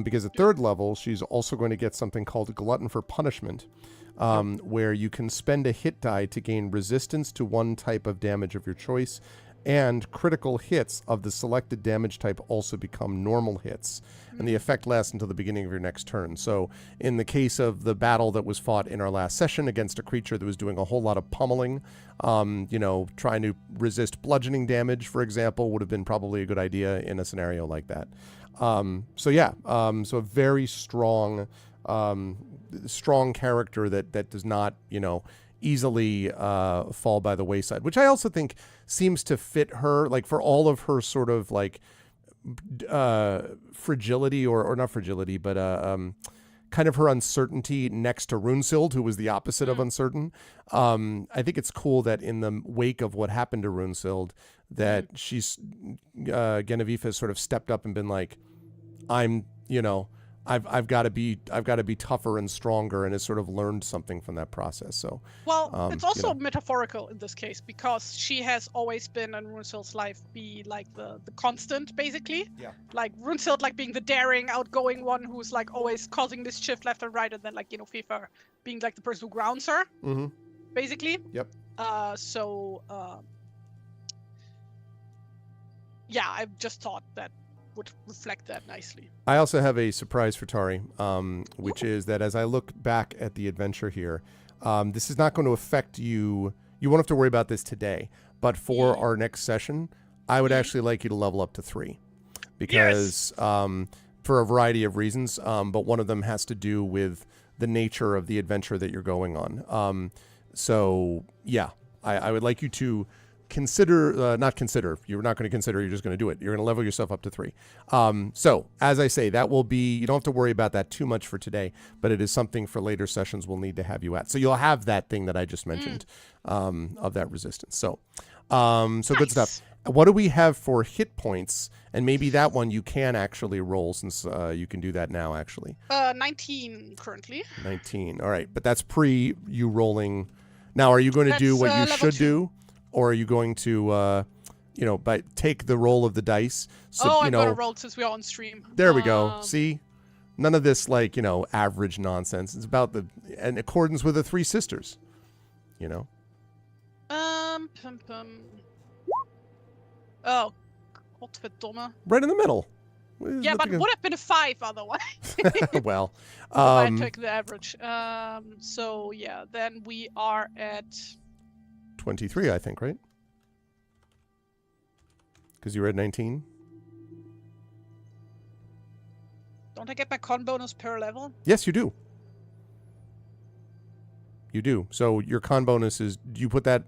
Because at third level, she's also going to get something called Glutton for Punishment, where you can spend a hit die to gain resistance to one type of damage of your choice, and critical hits of the selected damage type also become normal hits, and the effect lasts until the beginning of your next turn. So in the case of the battle that was fought in our last session against a creature that was doing a whole lot of pummeling, trying to resist bludgeoning damage, for example, would have been probably a good idea in a scenario like that. So a very strong character that does not, easily fall by the wayside, which I also think seems to fit her, like for all of her sort of like fragility or not fragility, but kind of her uncertainty next to Runesild, who was the opposite of uncertain. I think it's cool that in the wake of what happened to Runesild, that she's Genevieve has sort of stepped up and been like, I've got to be tougher and stronger, and has sort of learned something from that process. So it's also metaphorical in this case, because she has always been in Runesild's life be like the constant, basically. Yeah. Like Runesild like being the daring, outgoing one who's like always causing mischief left and right, and then like Fifa being like the person who grounds her. Basically. Yep. I just thought that would reflect that nicely. I also have a surprise for Tari, which is that as I look back at the adventure here, this is not going to affect you. You won't have to worry about this today, but for our next session, I would actually like you to level up to 3 because for a variety of reasons, but one of them has to do with the nature of the adventure that you're going on. I would like you to you're not going to consider, you're just going to do it. You're going to level yourself up to 3. So as I say, that will be, you don't have to worry about that too much for today, but it is something for later sessions we'll need to have you at. So you'll have that thing that I just mentioned, of that resistance. So nice. Good stuff. What do we have for hit points? And maybe that one you can actually roll, since you can do that now, actually. 19 currently. 19. All right. But that's pre you rolling. Now, are you going to do what you should do? Or are you going to, take the roll of the dice? So, I'm going to roll since we are on stream. There we go. See? None of this, average nonsense. It's about in accordance with the 3 sisters, Oh, godverdomme. Right in the middle. Yeah, but it would have been a 5 otherwise. Well. If I took the average. Then we are at 23, I think, right? Because you were at 19. Don't I get my con bonus per level? Yes, you do. You do. So your con bonus is, you put that,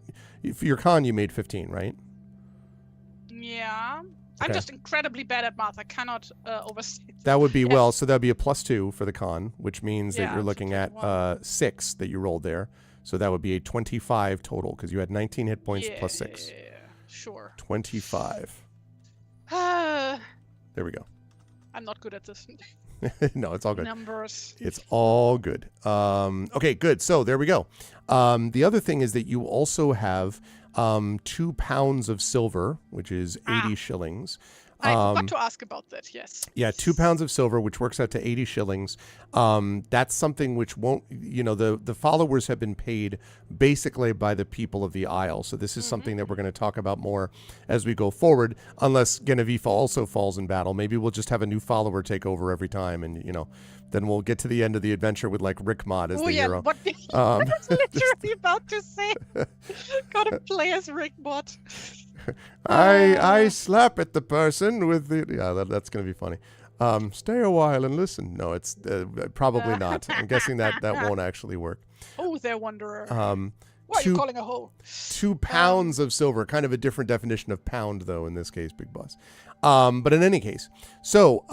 for your con you made 15, right? Yeah. I'm just incredibly bad at math. I cannot overstate That would be, well, so that would be a +2 for the con, which means that you're so looking at 6 that you rolled there. So that would be a 25 total because you had 19 hit points plus 6. Yeah, sure. 25. There we go. I'm not good at this. No, it's all good. Numbers. It's all good. Okay, good. So there we go. The other thing is that you also have 2 pounds of silver, which is 80 shillings. I forgot to ask about that, yes. Yeah, 2 pounds of silver, which works out to 80 shillings. That's something which won't, the followers have been paid basically by the people of the Isle. So this is something that we're going to talk about more as we go forward, unless Genevieve also falls in battle. Maybe we'll just have a new follower take over every time, and, then we'll get to the end of the adventure with, like, Rickmod as the hero. What I was literally about to say. Gotta play as Rickmod. I slap at the person with the... Yeah, that's going to be funny. Stay a while and listen. No, it's probably not. I'm guessing that won't actually work. Oh, there, Wanderer. What are you calling a hoe? 2 pounds of silver. Kind of a different definition of pound, though, in this case, Big Boss. But in any case, so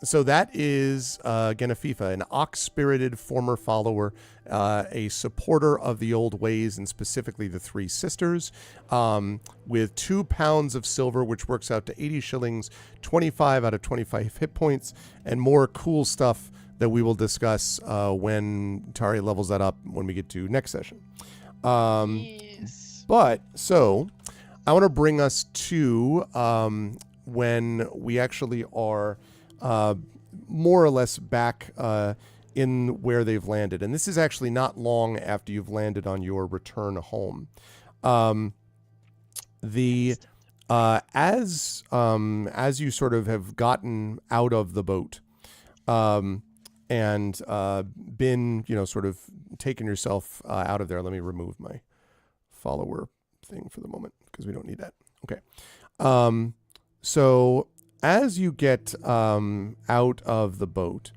that is Genevieve, an ox-spirited former follower, a supporter of the old ways, and specifically the 3 sisters, with 2 pounds of silver, which works out to 80 shillings, 25 out of 25 hit points, and more cool stuff that we will discuss when Tari levels that up when we get to next session. Yes. But, so, I want to bring us to when we actually are more or less back in where they've landed. And this is actually not long after you've landed on your return home. As you sort of have gotten out of the boat and been, sort of taken yourself out of there. Let me remove my follower thing for the moment because we don't need that. Okay. So as you get out of the boat,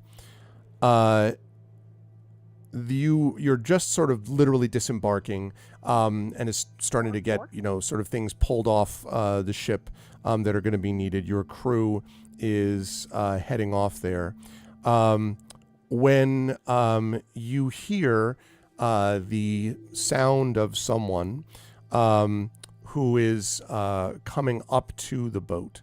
you're just sort of literally disembarking, and it's starting to get, sort of things pulled off the ship that are going to be needed. Your crew is heading off there. When you hear the sound of someone who is coming up to the boat.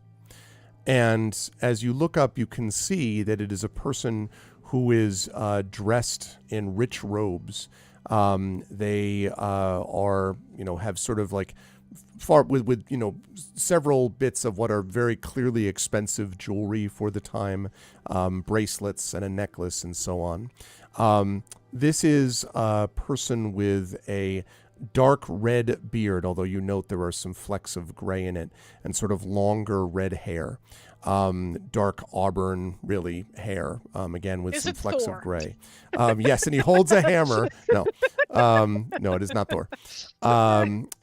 And as you look up, you can see that it is a person who is dressed in rich robes. They are, have sort of like with several bits of what are very clearly expensive jewelry for the time, bracelets and a necklace and so on. This is a person with a dark red beard, although you note there are some flecks of gray in it, and sort of longer red hair. Dark auburn, really, hair, again, with some flecks of gray. Yes, and he holds a hammer. No, it is not Thor.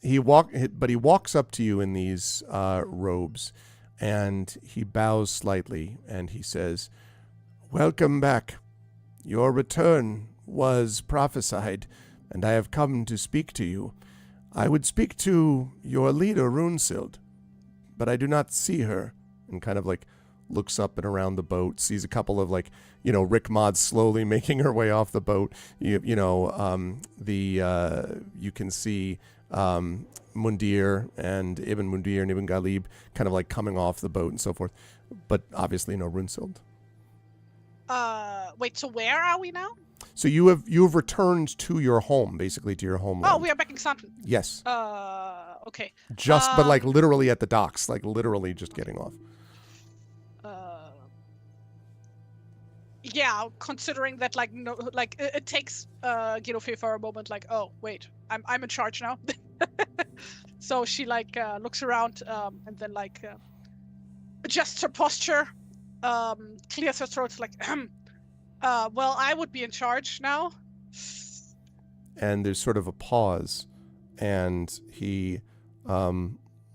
He walks up to you in these robes, and he bows slightly, and he says, "Welcome back. Your return was prophesied, and I have come to speak to you. I would speak to your leader, Runesild, but I do not see her." And kind of like looks up and around the boat, sees a couple of Rickmod slowly making her way off the boat. You can see Mundir and Ibn Mundir and Ibn Ghalib kind of like coming off the boat and so forth, but obviously no Runesild. Wait, so where are we now? So you have returned to your home, basically to your homeland. Oh, we are back in Xanten. Yes. Okay. But like literally at the docks, like literally just getting off. Yeah, considering that it takes Genevieve for a moment, like, oh wait, I'm in charge now. So she looks around and then adjusts her posture, clears her throat, like, well, I would be in charge now. And there's sort of a pause, and he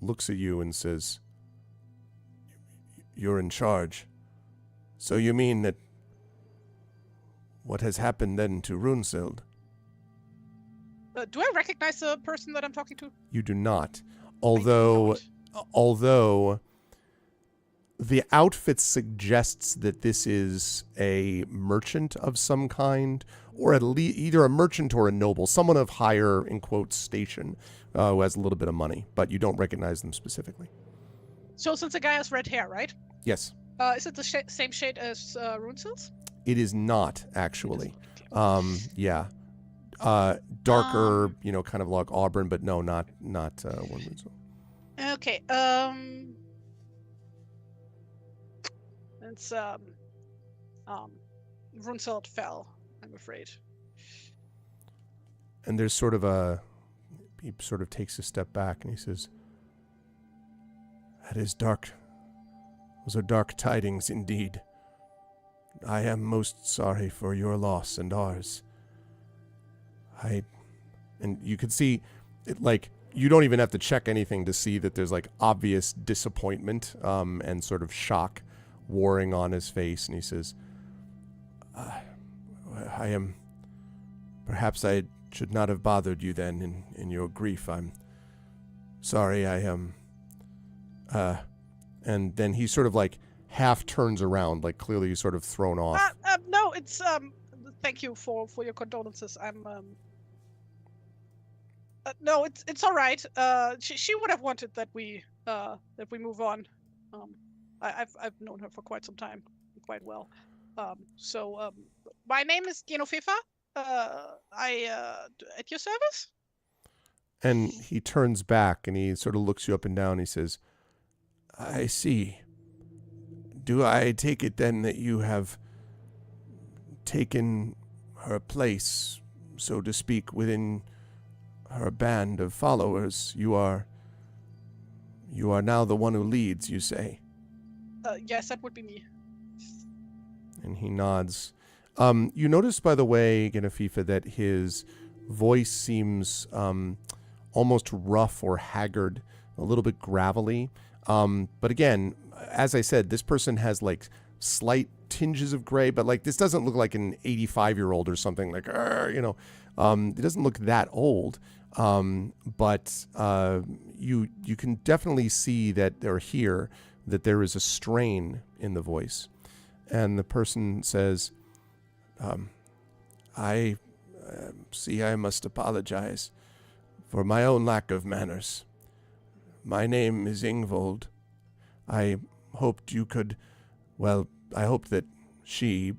looks at you and says, "You're in charge. So you mean that what has happened then to Runesild?" Do I recognize the person that I'm talking to? You do not. Although The outfit suggests that this is a merchant of some kind, or at least either a merchant or a noble, someone of higher, in quotes, station, who has a little bit of money, but you don't recognize them specifically. So since the guy has red hair, right? Yes. Is it the same shade as Runesil's? It is not, actually. Yeah. Darker, kind of like auburn, but no, not one. Okay. It's Runselt fell, I'm afraid. And there's he sort of takes a step back and he says, "That is dark. Those are dark tidings indeed. I am most sorry for your loss and ours. And you can see it, like, you don't even have to check anything to see that there's like obvious disappointment and sort of shock warring on his face. And he says, perhaps I should not have bothered you then in your grief. I'm sorry. And then he sort of like half turns around, like clearly he's sort of thrown off. No, it's thank you for your condolences. I'm no, it's all right. She would have wanted that we move on. I've known her for quite some time, quite well. So my name is Genofifa. I at your service. And he turns back and he sort of looks you up and down. He says, "I see. Do I take it then that you have taken her place, so to speak, within her band of followers? You are now the one who leads, you say?" Yes, that would be me. And he nods. You notice, by the way, Genefifa, that his voice seems almost rough or haggard, a little bit gravelly. But again, as I said, this person has like slight tinges of gray, but like this doesn't look like an 85-year-old or something like, it doesn't look that old. But you can definitely see that that there is a strain in the voice. And the person says, I see I must apologize for my own lack of manners. My name is Ingvold. I hoped you could, I hope that he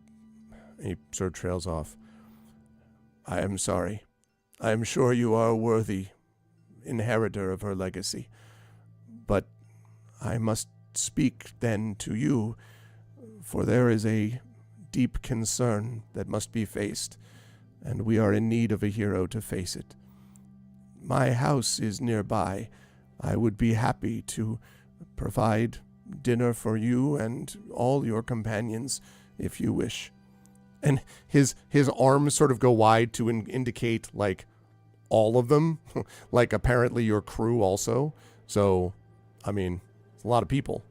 sort of trails off. I am sorry. I am sure you are a worthy inheritor of her legacy. But I must speak then to you, for there is a deep concern that must be faced, and we are in need of a hero to face it. My house is nearby. I would be happy to provide dinner for you and all your companions if you wish. And his arms sort of go wide to indicate like all of them, like apparently your crew also. So, I mean, it's a lot of people.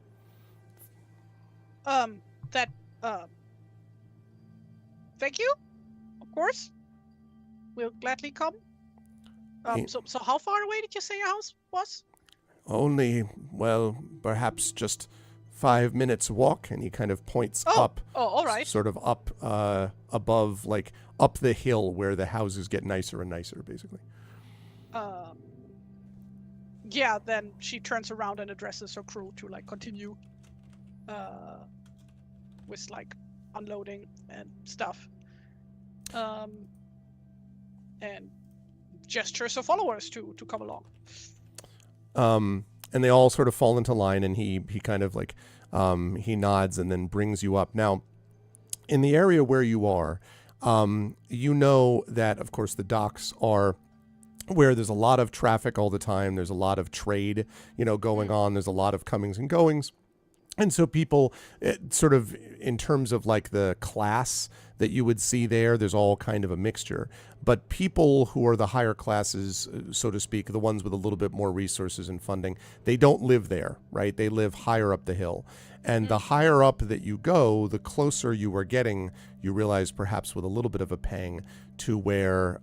Thank you. Of course. We'll gladly come. So how far away did you say your house was? Only, perhaps just 5 minutes walk, and he kind of points up. Oh, all right. Sort of up above, like up the hill where the houses get nicer and nicer, basically. Yeah, then she turns around and addresses her crew to like continue with like unloading and stuff. And gestures her followers to come along. And they all sort of fall into line, and he kind of like he nods and then brings you up. Now, in the area where you are, you know that of course the docks are where there's a lot of traffic all the time. There's a lot of trade, going on. There's a lot of comings and goings. And so people sort of in terms of like the class that you would see there's all kind of a mixture. But people who are the higher classes, so to speak, the ones with a little bit more resources and funding, they don't live there, right? They live higher up the hill. And the higher up that you go, the closer you are getting, you realize perhaps with a little bit of a pang, to where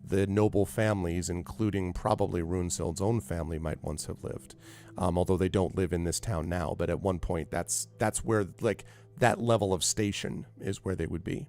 the noble families, including probably Runesild's own family, might once have lived. Although they don't live in this town now, but at one point that's where, like, that level of station is where they would be.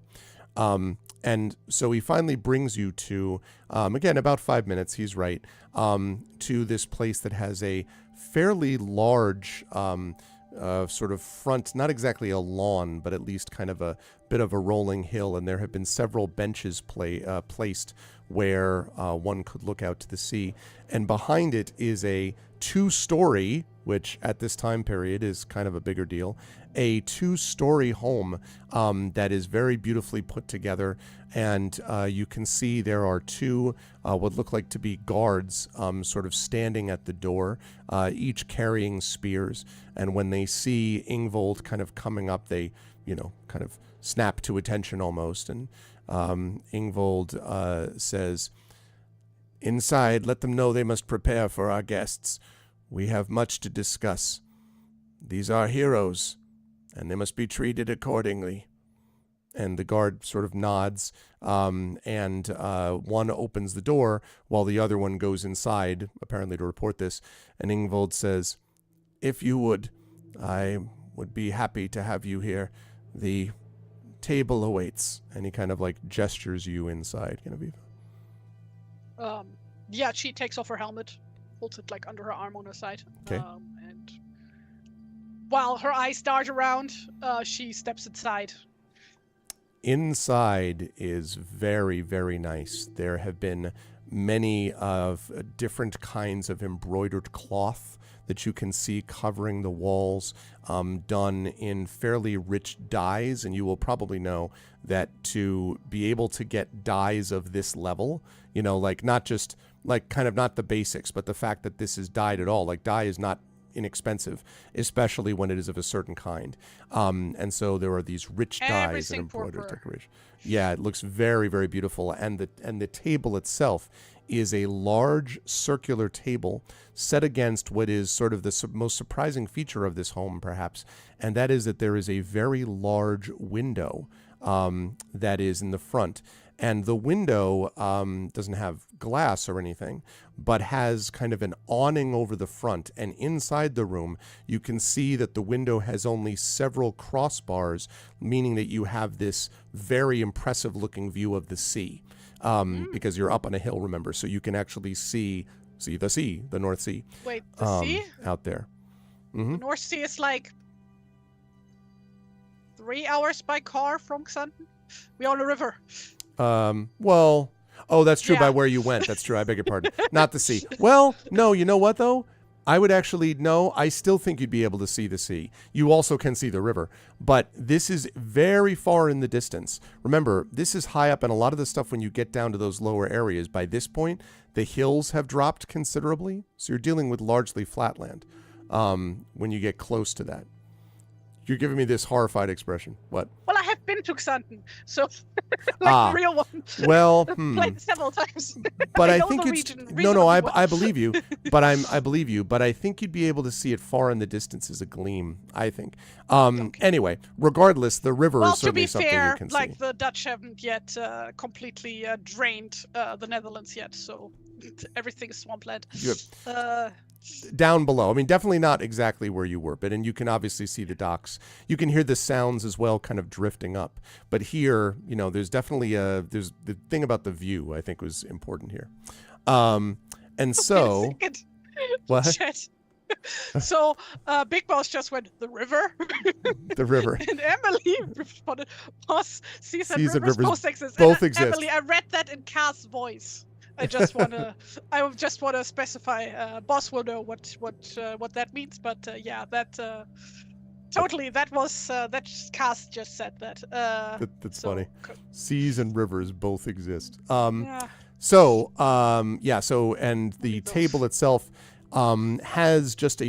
And so he finally brings you to, again, about 5 minutes, he's right, to this place that has a fairly large sort of front, not exactly a lawn, but at least kind of a bit of a rolling hill. And there have been several benches placed where one could look out to the sea. And behind it is a 2-story, which at this time period is kind of a bigger deal, a 2-story home that is very beautifully put together. And you can see there are 2 what look like to be guards sort of standing at the door, each carrying spears. And when they see Ingvold kind of coming up, they, kind of snap to attention almost. And Ingvold says, "Inside, let them know they must prepare for our guests. We have much to discuss. These are heroes, and they must be treated accordingly." And the guard sort of nods, and one opens the door while the other one goes inside, apparently to report this. And Ingvold says, "If you would, I would be happy to have you here. The table awaits." And he kind of like gestures you inside, Genevieve. Yeah, she takes off her helmet, holds it like under her arm on her side. Okay. And while her eyes dart around, she steps inside. Inside is very, very nice. There have been many of different kinds of embroidered cloth that you can see covering the walls, done in fairly rich dyes. And you will probably know that to be able to get dyes of this level, like not just like kind of not the basics, but the fact that this is dyed at all, like dye is not inexpensive, especially when it is of a certain kind. And so there are these rich dyes and embroidered decoration. Yeah, it looks very, very beautiful. And the table itself is a large circular table set against what is sort of the most surprising feature of this home, perhaps, and that is that there is a very large window that is in the front. And the window doesn't have glass or anything, but has kind of an awning over the front. And inside the room, you can see that the window has only several crossbars, meaning that you have this very impressive looking view of the sea. Because you're up on a hill, remember, so you can actually see the sea, the North Sea. Wait, the sea? Out there. Mm-hmm. The North Sea is like 3 hours by car from Xanten. We're on a river. That's true. Yeah. By where you went. That's true. I beg your pardon. Not the sea. Well, no, you know what though? I would actually, no, I still think you'd be able to see the sea. You also can see the river, but this is very far in the distance. Remember, this is high up, and a lot of the stuff when you get down to those lower areas, by this point, the hills have dropped considerably. So you're dealing with largely flatland when you get close to that. You're giving me this horrified expression. What? Well, I have been to Xanten, so like the real one. Well, played several times. But I think it's no. I believe you, but I believe you. But I think you'd be able to see it far in the distance as a gleam. I think. Okay. Anyway, regardless, the river is certainly something you can see. Like the Dutch haven't yet completely drained the Netherlands yet, so everything's swampland. Down below. I mean, definitely not exactly where you were, and you can obviously see the docks. You can hear the sounds as well, kind of drifting up. But here, there's definitely there's the thing about the view, I think, was important here. And so, what? Shit. So, Big Boss just went, the river? The river. And Emily responded, Boss, seas and rivers exist. Both exist. Emily, I read that in Cass' voice. I just wanna specify. Boss will know what that means, but totally. That was that Cass just said that. That's funny. Seas and rivers both exist. Yeah. So and the table itself has just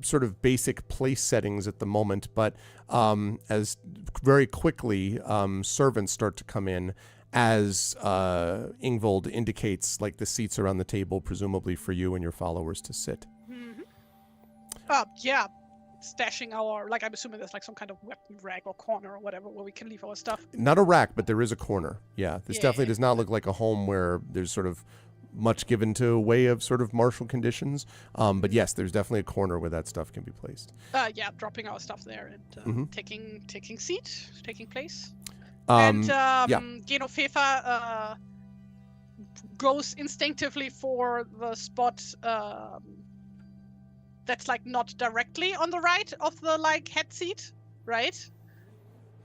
sort of basic place settings at the moment, but as very quickly servants start to come in. As Ingvold indicates, like the seats around the table, presumably for you and your followers to sit. Mm-hmm. Yeah. stashing our, like, I'm assuming there's like some kind of weapon rack or corner or whatever where we can leave our stuff. Not a rack, but there is a corner. Yeah, this Yeah. definitely does not look like a home where there's sort of much given to way of sort of martial conditions. But yes, there's definitely a corner where that stuff can be placed. Yeah, dropping our stuff there and taking place. Yeah. Genofefa goes instinctively for the spot that's like not directly on the right of the like head seat, right?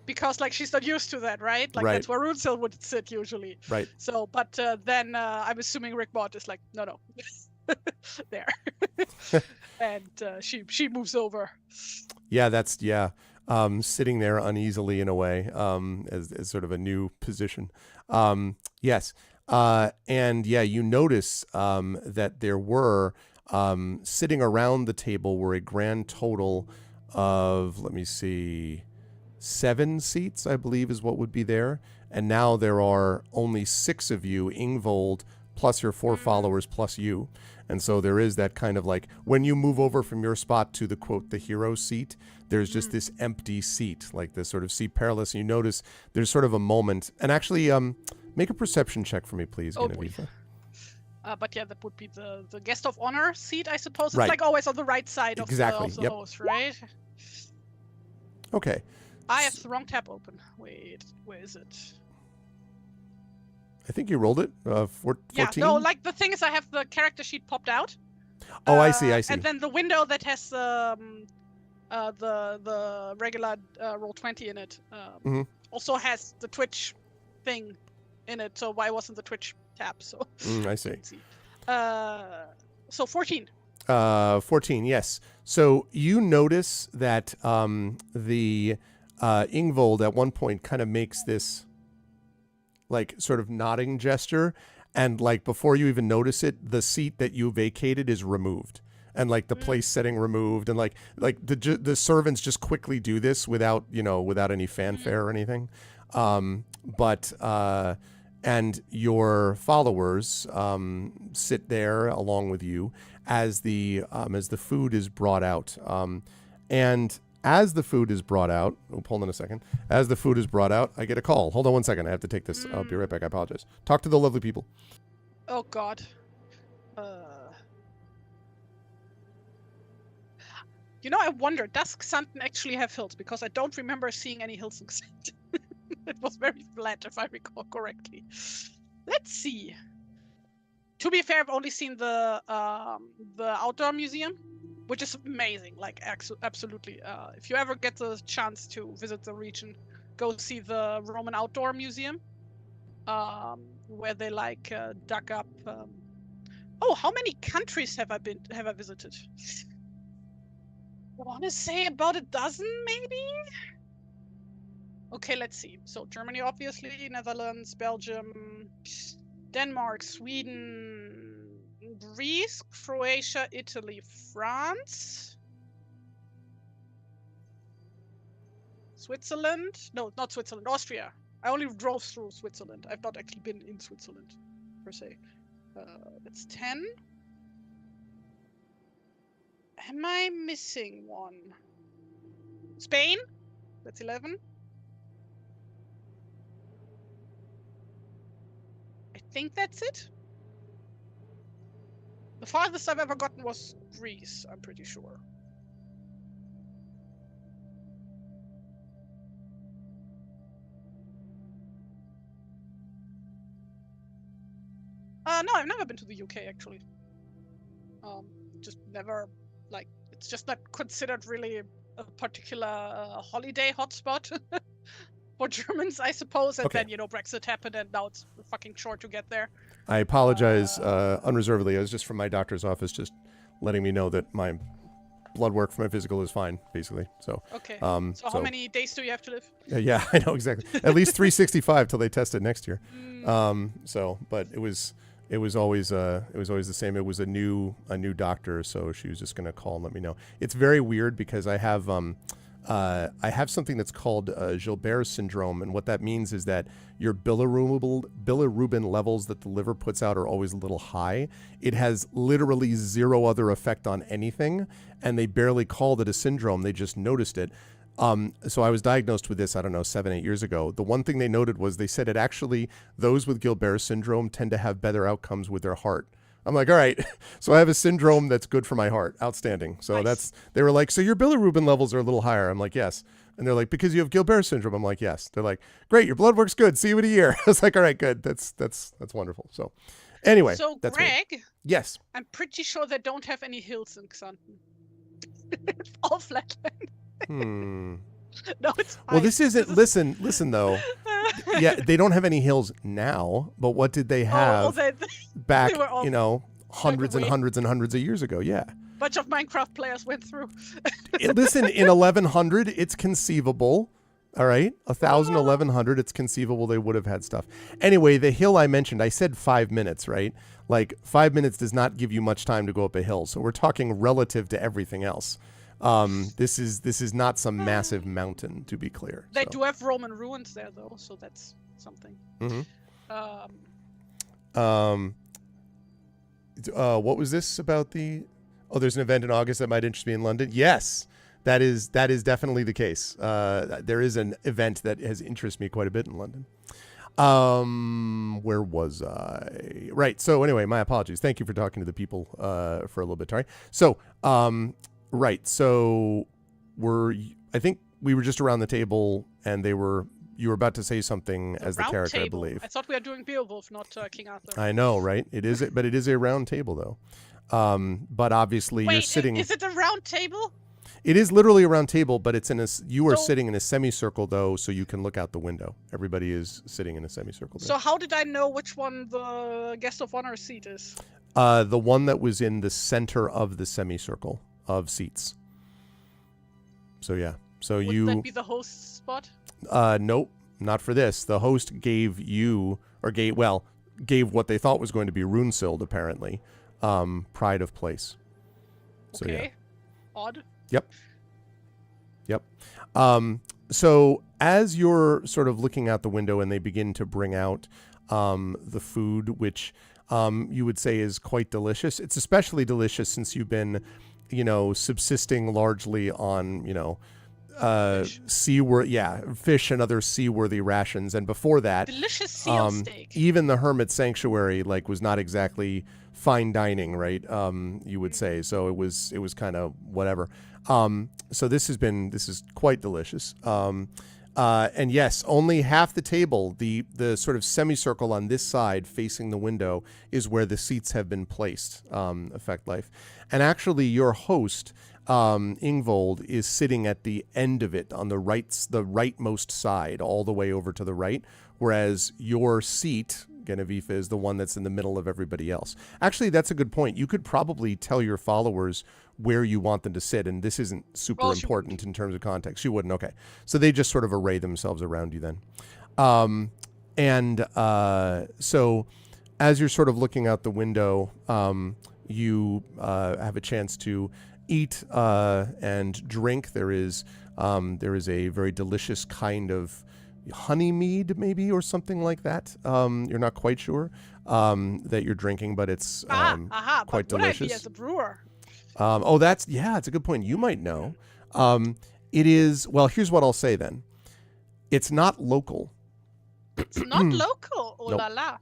Because like she's not used to that, right? Like that's where Runesil would sit usually. Right. So, but then I'm assuming Rickbot is like, no, there, and she moves over. Yeah, that's sitting there uneasily in a way, as sort of a new position. Yes. And yeah, you notice that there were sitting around the table were a grand total of, let me see, 7 seats, I believe is what would be there. And now there are only 6 of you, Ingvold, plus your 4 followers, plus you. And so there is that kind of like, when you move over from your spot to the, quote, the hero seat, there's just this empty seat, like this sort of seat perilous. And you notice there's sort of a moment. And actually, make a perception check for me, please, Genevieve. But yeah, that would be the guest of honor seat, I suppose. It's Right. like always on the right side of the host, right? Okay. I have the wrong tab open. Wait, where is it? I think you rolled it. 14? Yeah, no, like the thing is I have the character sheet popped out. Oh, I see. And then the window that has the regular Roll20 in it also has the Twitch thing in it. So why wasn't the Twitch tab? So I see. So 14. 14, yes. So you notice that the Ingvold at one point kind of makes this like sort of nodding gesture, and like before you even notice it, the seat that you vacated is removed, and like the place setting removed, and like the servants just quickly do this without any fanfare or anything. And your followers sit there along with you as the food is brought out. And as the food is brought out, hold on a second. As the food is brought out, I get a call. Hold on one second. I have to take this. I'll be right back. I apologize. Talk to the lovely people. Oh, God. I wonder, does Xanten actually have hills? Because I don't remember seeing any hills in Xanten. It was very flat, if I recall correctly. Let's see. To be fair, I've only seen the outdoor museum, which is amazing. Like, absolutely. If you ever get the chance to visit the region, go see the Roman Outdoor Museum, where they dug up. How many countries have I visited? I want to say about a dozen, maybe. Okay, let's see. So Germany, obviously, Netherlands, Belgium, Denmark, Sweden, Greece, Croatia, Italy, France, Switzerland. No, not Switzerland, Austria. I only drove through Switzerland. I've not actually been in Switzerland, per se. That's 10. Am I missing one? Spain? That's 11. I think that's it. The farthest I've ever gotten was Greece, I'm pretty sure. No, I've never been to the UK, actually. Just never, it's just not considered really a particular holiday hotspot for Germans, I suppose. And then, Brexit happened, and now it's a fucking chore to get there. I apologize unreservedly. I was just from my doctor's office, just letting me know that my blood work for my physical is fine, basically. So okay. So how many days do you have to live? Yeah, I know exactly. At least 365 till they test it next year. But it was always the same. It was a new doctor, so she was just gonna call and let me know. It's very weird because I have I have something that's called Gilbert's syndrome, and what that means is that your bilirubin levels that the liver puts out are always a little high. It has literally zero other effect on anything, and they barely called it a syndrome. They just noticed it. So I was diagnosed with this, I don't know, 7-8 years ago. The one thing they noted was they said it actually, those with Gilbert's syndrome tend to have better outcomes with their heart. I'm like, all right, so I have a syndrome that's good for my heart. Outstanding. So Nice. they were like, so your bilirubin levels are a little higher. I'm like, yes. And they're like, because you have Gilbert's syndrome. I'm like, yes. They're like, great, your blood work's good. See you in a year. I was like, all right, good. That's wonderful. So anyway, So, that's me. Greg, Yes. I'm pretty sure they don't have any hills in Xanten. It's all flatland. No, it's fine. Well, this isn't, listen though. Yeah, they don't have any hills now, but what did they have back, they were all hundreds and away. hundreds and hundreds of years ago? Yeah. bunch of Minecraft players went through. Listen, in 1100, it's conceivable. All right. 1000, 1100, it's conceivable they would have had stuff. Anyway, the hill I mentioned, I said 5 minutes, right? Like 5 minutes does not give you much time to go up a hill. So we're talking relative to everything else. This is not some massive mountain, to be clear. They do have Roman ruins there, though, so that's something. What was this about the... Oh, there's an event in August that might interest me in London. Yes, that is definitely the case. There is an event that has interested me quite a bit in London. Where was I? Right. So anyway, my apologies. Thank you for talking to the people for a little bit, Tari. So, right. So I think we were just around the table, and you were about to say something as the character, table. I believe. I thought we were doing Beowulf, not King Arthur. I know, right? It is a round table, though. But obviously you're sitting. Is it a round table? It is literally a round table, but it's you are sitting in a semicircle, though, so you can look out the window. Everybody is sitting in a semicircle. So how did I know which one the guest of honor seat is? The one that was in the center of the semicircle of seats. So yeah. So Would that be the host's spot? Nope, not for this. The host gave what they thought was going to be Runesild, apparently. Pride of place. So okay. yeah. Odd. Yep. So as you're sort of looking out the window and they begin to bring out the food, which you would say is quite delicious. It's especially delicious since you've been, subsisting largely on, fish and other seaworthy rations. And before that, delicious seal steak. Even the Hermit Sanctuary was not exactly fine dining, right? You would say. So it was kind of whatever. So this is quite delicious. And yes, only half the table, the sort of semicircle on this side facing the window, is where the seats have been placed. Effect Life, and actually your host, Ingvold, is sitting at the end of it on the rightmost side, all the way over to the right, whereas your seat, Genevieve, is the one that's in the middle of everybody else. Actually, that's a good point. You could probably tell your followers where you want them to sit, and this isn't super important in terms of context. You wouldn't, okay. So they just sort of array themselves around you then. So as you're sort of looking out the window, you have a chance to eat and drink. There is a very delicious kind of honey mead, maybe, or something like that. You're not quite sure that you're drinking, but it's quite delicious. Would I be as a brewer? It's a good point. You might know. It is, well, here's what I'll say then. It's not local. It's not local? Oh nope. la la.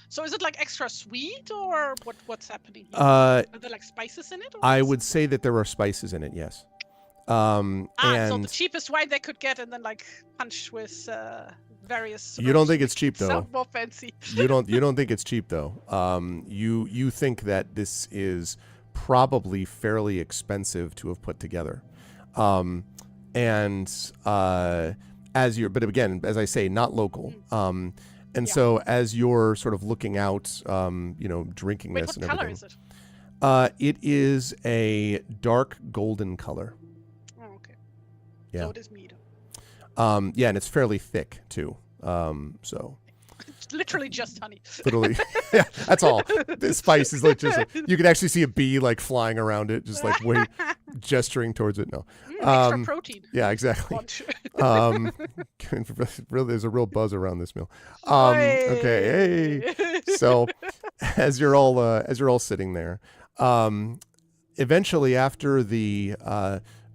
So is it like extra sweet, or what's happening here? Are there like spices in it? I would say that there are spices in it, yes. So the cheapest wine they could get, and then like punch with various. You don't think it's cheap though? Sound more fancy. You don't think it's cheap though. You think that this is probably fairly expensive to have put together, but again, as I say, not local. So as you're sort of looking out, drinking this and everything. What color is it? It is a dark golden color. Yeah. So it is mead. And it's fairly thick too. So it's literally just honey. Literally, yeah, that's all. The spice is you can actually see a bee flying around it, just gesturing towards it. No. Extra protein. Yeah, exactly. Lunch. Really, there's a real buzz around this meal. Okay. Hey. Oi. So, as you're all sitting there, eventually after the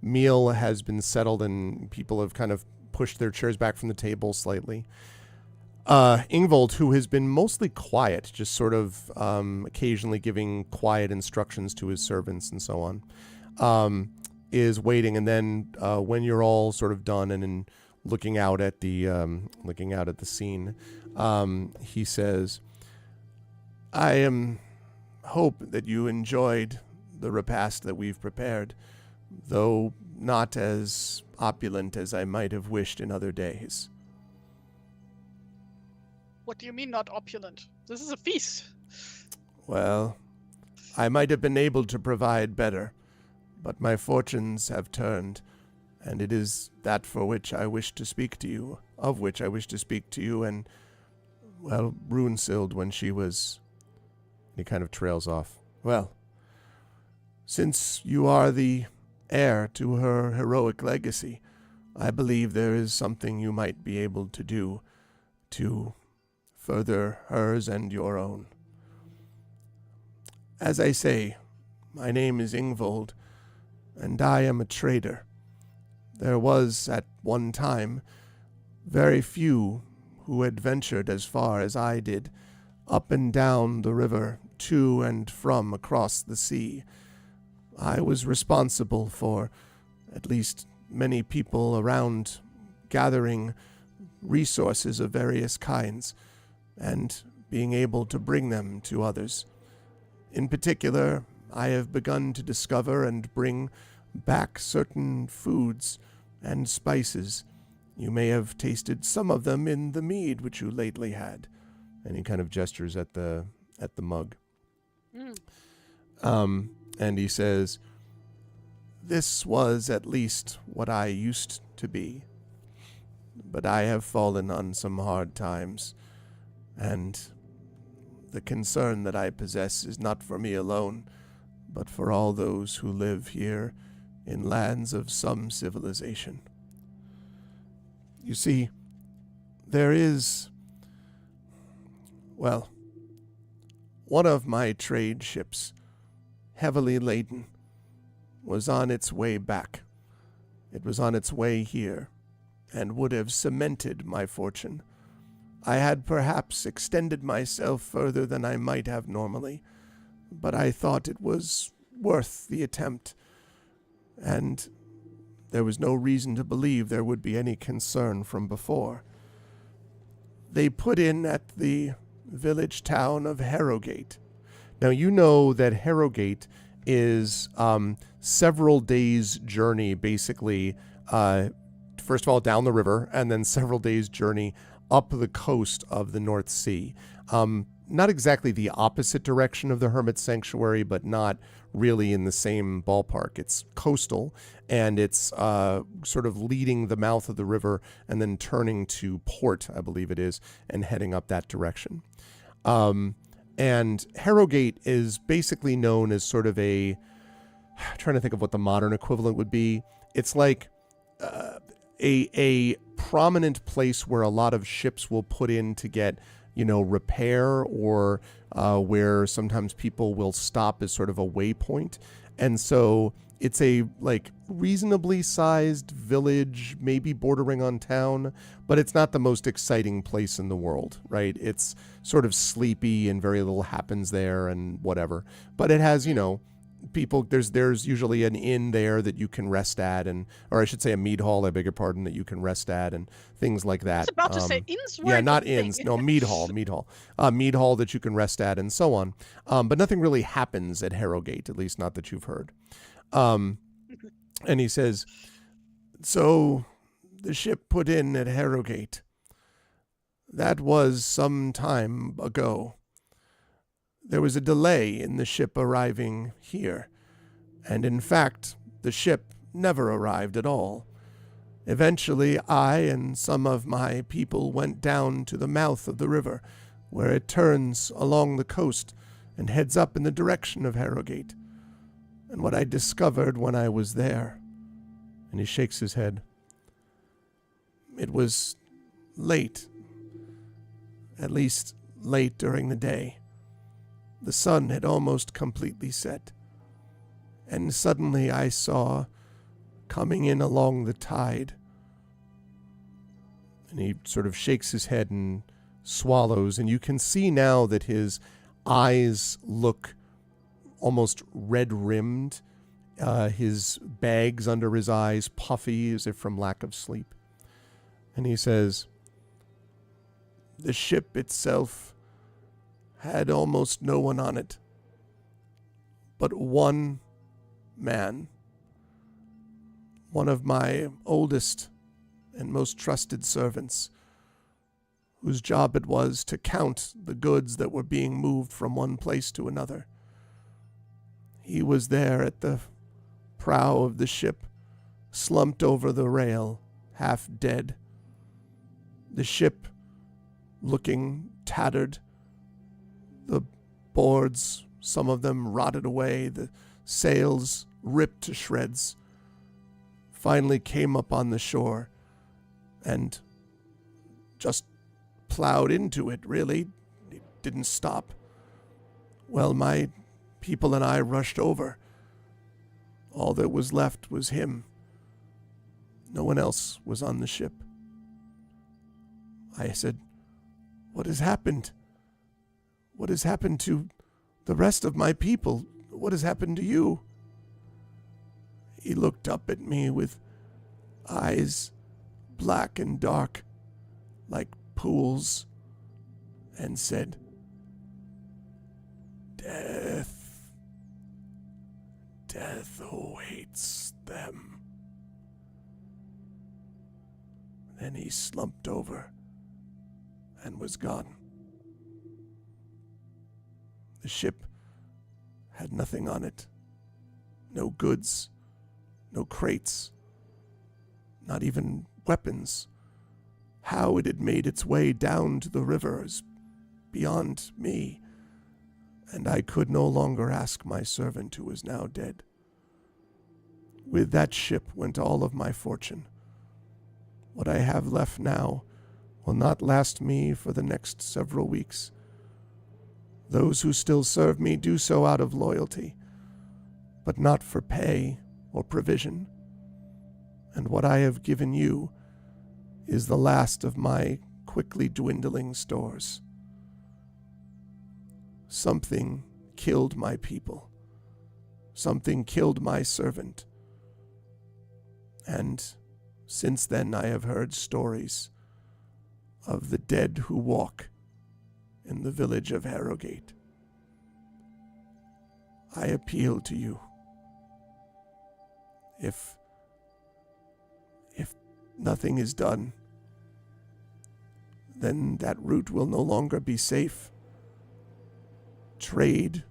meal has been settled and people have kind of pushed their chairs back from the table slightly, Ingvold, who has been mostly quiet, just sort of occasionally giving quiet instructions to his servants and so on, is waiting. And then when you're all sort of done and looking out at the scene, he says, "I hope that you enjoyed the repast that we've prepared, though not as opulent as I might have wished in other days." What do you mean not opulent? This is a feast. Well, I might have been able to provide better, but my fortunes have turned, and it is that for which I wish to speak to you, and, well, Runesild when she was... He kind of trails off. Well, since you are the heir to her heroic legacy, I believe there is something you might be able to do to further hers and your own. As I say, my name is Ingvold, and I am a trader. There was, at one time, very few who had ventured as far as I did, up and down the river, to and from across the sea. I was responsible for, at least many people around, gathering resources of various kinds, and being able to bring them to others. In particular, I have begun to discover and bring back certain foods and spices. You may have tasted some of them in the mead which you lately had. And he kind of gestures at the mug. And he says, "This was at least what I used to be. But I have fallen on some hard times, and the concern that I possess is not for me alone, but for all those who live here in lands of some civilization. You see, there is, well, one of my trade ships, heavily laden, was on its way back. It was on its way here, and would have cemented my fortune. I had perhaps extended myself further than I might have normally, but I thought it was worth the attempt, and there was no reason to believe there would be any concern from before. They put in at the village town of Herrogate." Now, you know that Herrogate is several days' journey, basically, first of all, down the river, and then several days' journey up the coast of the North Sea. Not exactly the opposite direction of the Hermit Sanctuary, but not really in the same ballpark. It's coastal, and it's sort of leading the mouth of the river and then turning to port, I believe it is, and heading up that direction. And Herrogate is basically known as sort of I'm trying to think of what the modern equivalent would be. It's like a prominent place where a lot of ships will put in to get, repair, or where sometimes people will stop as sort of a waypoint. And so it's a reasonably sized village, maybe bordering on town, but it's not the most exciting place in the world, right? It's sort of sleepy and very little happens there and whatever. But it has, people, there's usually an inn there that you can rest at, or I should say a mead hall, I beg your pardon, that you can rest at, and things like that. I was about to say inns. Yeah, not inns. No, mead hall. Mead hall that you can rest at, and so on. But nothing really happens at Herrogate, at least not that you've heard. And he says, "So the ship put in at Herrogate. That was some time ago. There was a delay in the ship arriving here, and in fact, the ship never arrived at all. Eventually, I and some of my people went down to the mouth of the river, where it turns along the coast and heads up in the direction of Herrogate. And what I discovered when I was there," and he shakes his head, "it was late, at least late during the day. The sun had almost completely set, and suddenly I saw, coming in along the tide," and he sort of shakes his head and swallows, and you can see now that his eyes look almost red-rimmed, his bags under his eyes puffy as if from lack of sleep. And he says, "The ship itself had almost no one on it, but one man, one of my oldest and most trusted servants, whose job it was to count the goods that were being moved from one place to another. He was there at the prow of the ship, slumped over the rail, half dead. The ship looking tattered, the boards, some of them rotted away, the sails ripped to shreds, finally came up on the shore and just plowed into it, really. It didn't stop. Well, my people and I rushed over. All that was left was him. No one else was on the ship. I said, 'What has happened? What has happened to the rest of my people? What has happened to you?' He looked up at me with eyes black and dark, like pools, and said, 'Death. Death awaits them.' Then he slumped over and was gone. The ship had nothing on it. No goods, no crates, not even weapons. How it had made its way down to the river is beyond me, and I could no longer ask my servant who is now dead. With that ship went all of my fortune. What I have left now will not last me for the next several weeks. Those who still serve me do so out of loyalty, but not for pay or provision. And what I have given you is the last of my quickly dwindling stores. Something killed my people. Something killed my servant. And since then I have heard stories of the dead who walk in the village of Herrogate. I appeal to you. If nothing is done, then that route will no longer be safe. Trade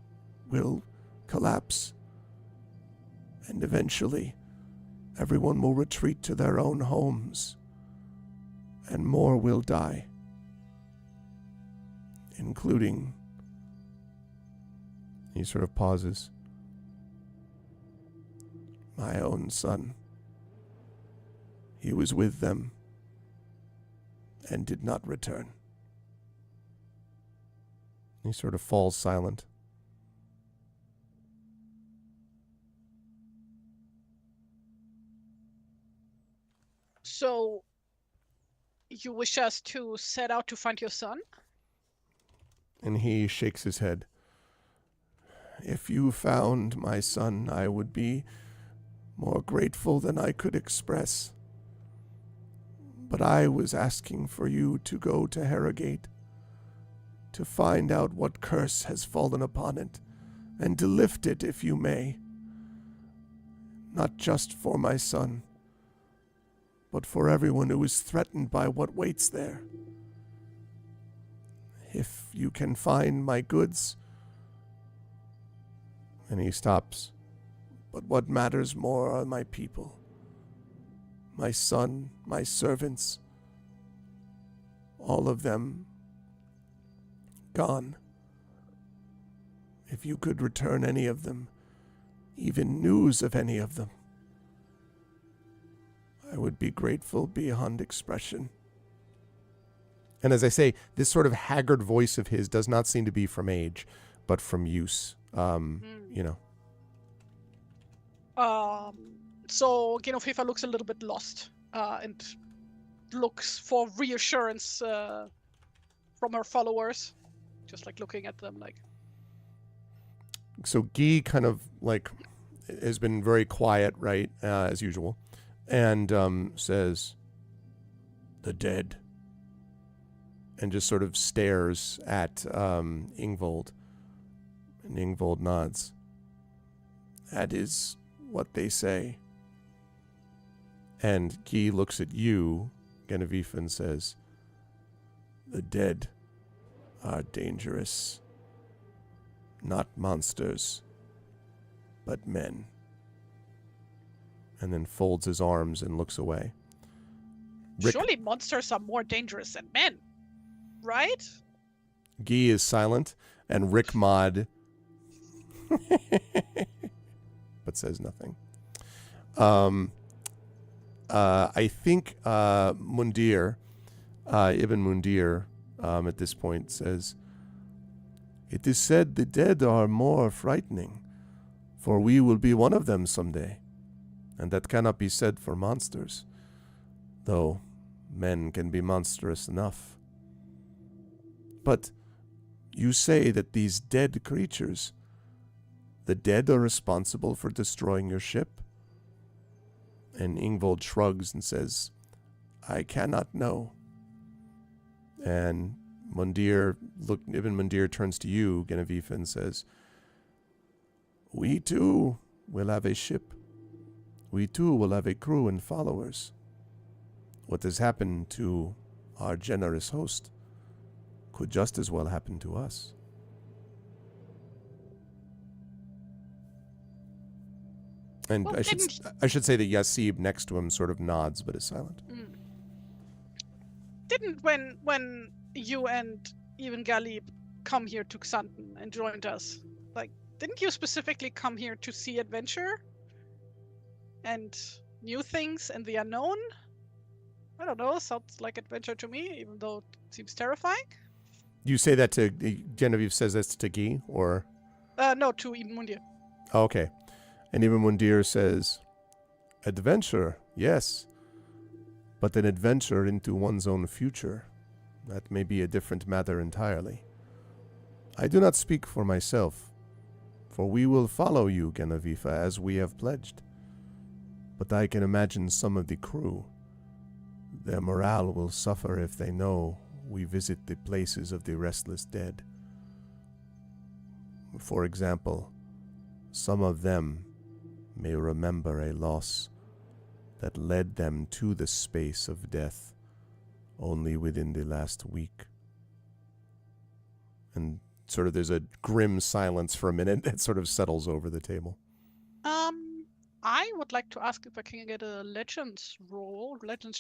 will collapse, and eventually everyone will retreat to their own homes, and more will die, including," he sort of pauses, "my own son. He was with them and did not return." He sort of falls silent. So, you wish us to set out to find your son? And he shakes his head. "If you found my son, I would be more grateful than I could express. But I was asking for you to go to Herrogate, to find out what curse has fallen upon it, and to lift it if you may. Not just for my son, but for everyone who is threatened by what waits there. If you can find my goods," and he stops, "but what matters more are my people. My son, my servants, all of them gone. If you could return any of them, even news of any of them. I would be grateful beyond expression. And as I say, this sort of haggard voice of his does not seem to be from age, but from use. You know. So Genovefa looks a little bit lost and looks for reassurance from her followers, just like looking at them like. So Guy kind of like has been very quiet, right, as usual, and says, "The dead," and just sort of stares at Ingvold, and Ingvold nods. "That is what they say." And Guy looks at you, Genevieve, and says, "The dead are dangerous. Not monsters, but men." And then folds his arms and looks away. Rick, Surely monsters are more dangerous than men, right? Guy is silent, and Rick Mod but says nothing. I think Mundir, Ibn Mundir, at this point says, "It is said the dead are more frightening, for we will be one of them someday, and that cannot be said for monsters, though men can be monstrous enough. But you say that these dead creatures, the dead are responsible for destroying your ship?" And Ingvold shrugs and says, "I cannot know." And Ibn Mundir turns to you, Genevieve, and says, "We too will have a ship. We too will have a crew and followers. What has happened to our generous host could just as well happen to us." And Well, I should say that Yasib next to him sort of nods but is silent. Didn't when you and even Galib come here to Xanten and joined us, like, didn't you specifically come here to see adventure and new things and the unknown? I don't know, sounds like adventure to me, even though it seems terrifying. You say that to Genevieve says this to Guy, or? No, to Ibn Mundir. Oh, okay. And Ibn Mundir says, "Adventure, yes, but an adventure into one's own future. That may be a different matter entirely. I do not speak for myself, for we will follow you, Genevieve, as we have pledged. But I can imagine some of the crew. Their morale will suffer if they know we visit the places of the restless dead. For example, some of them may remember a loss that led them to the space of death only within the last week." And sort of there's a grim silence for a minute that sort of settles over the table. I would like to ask if I can get a legends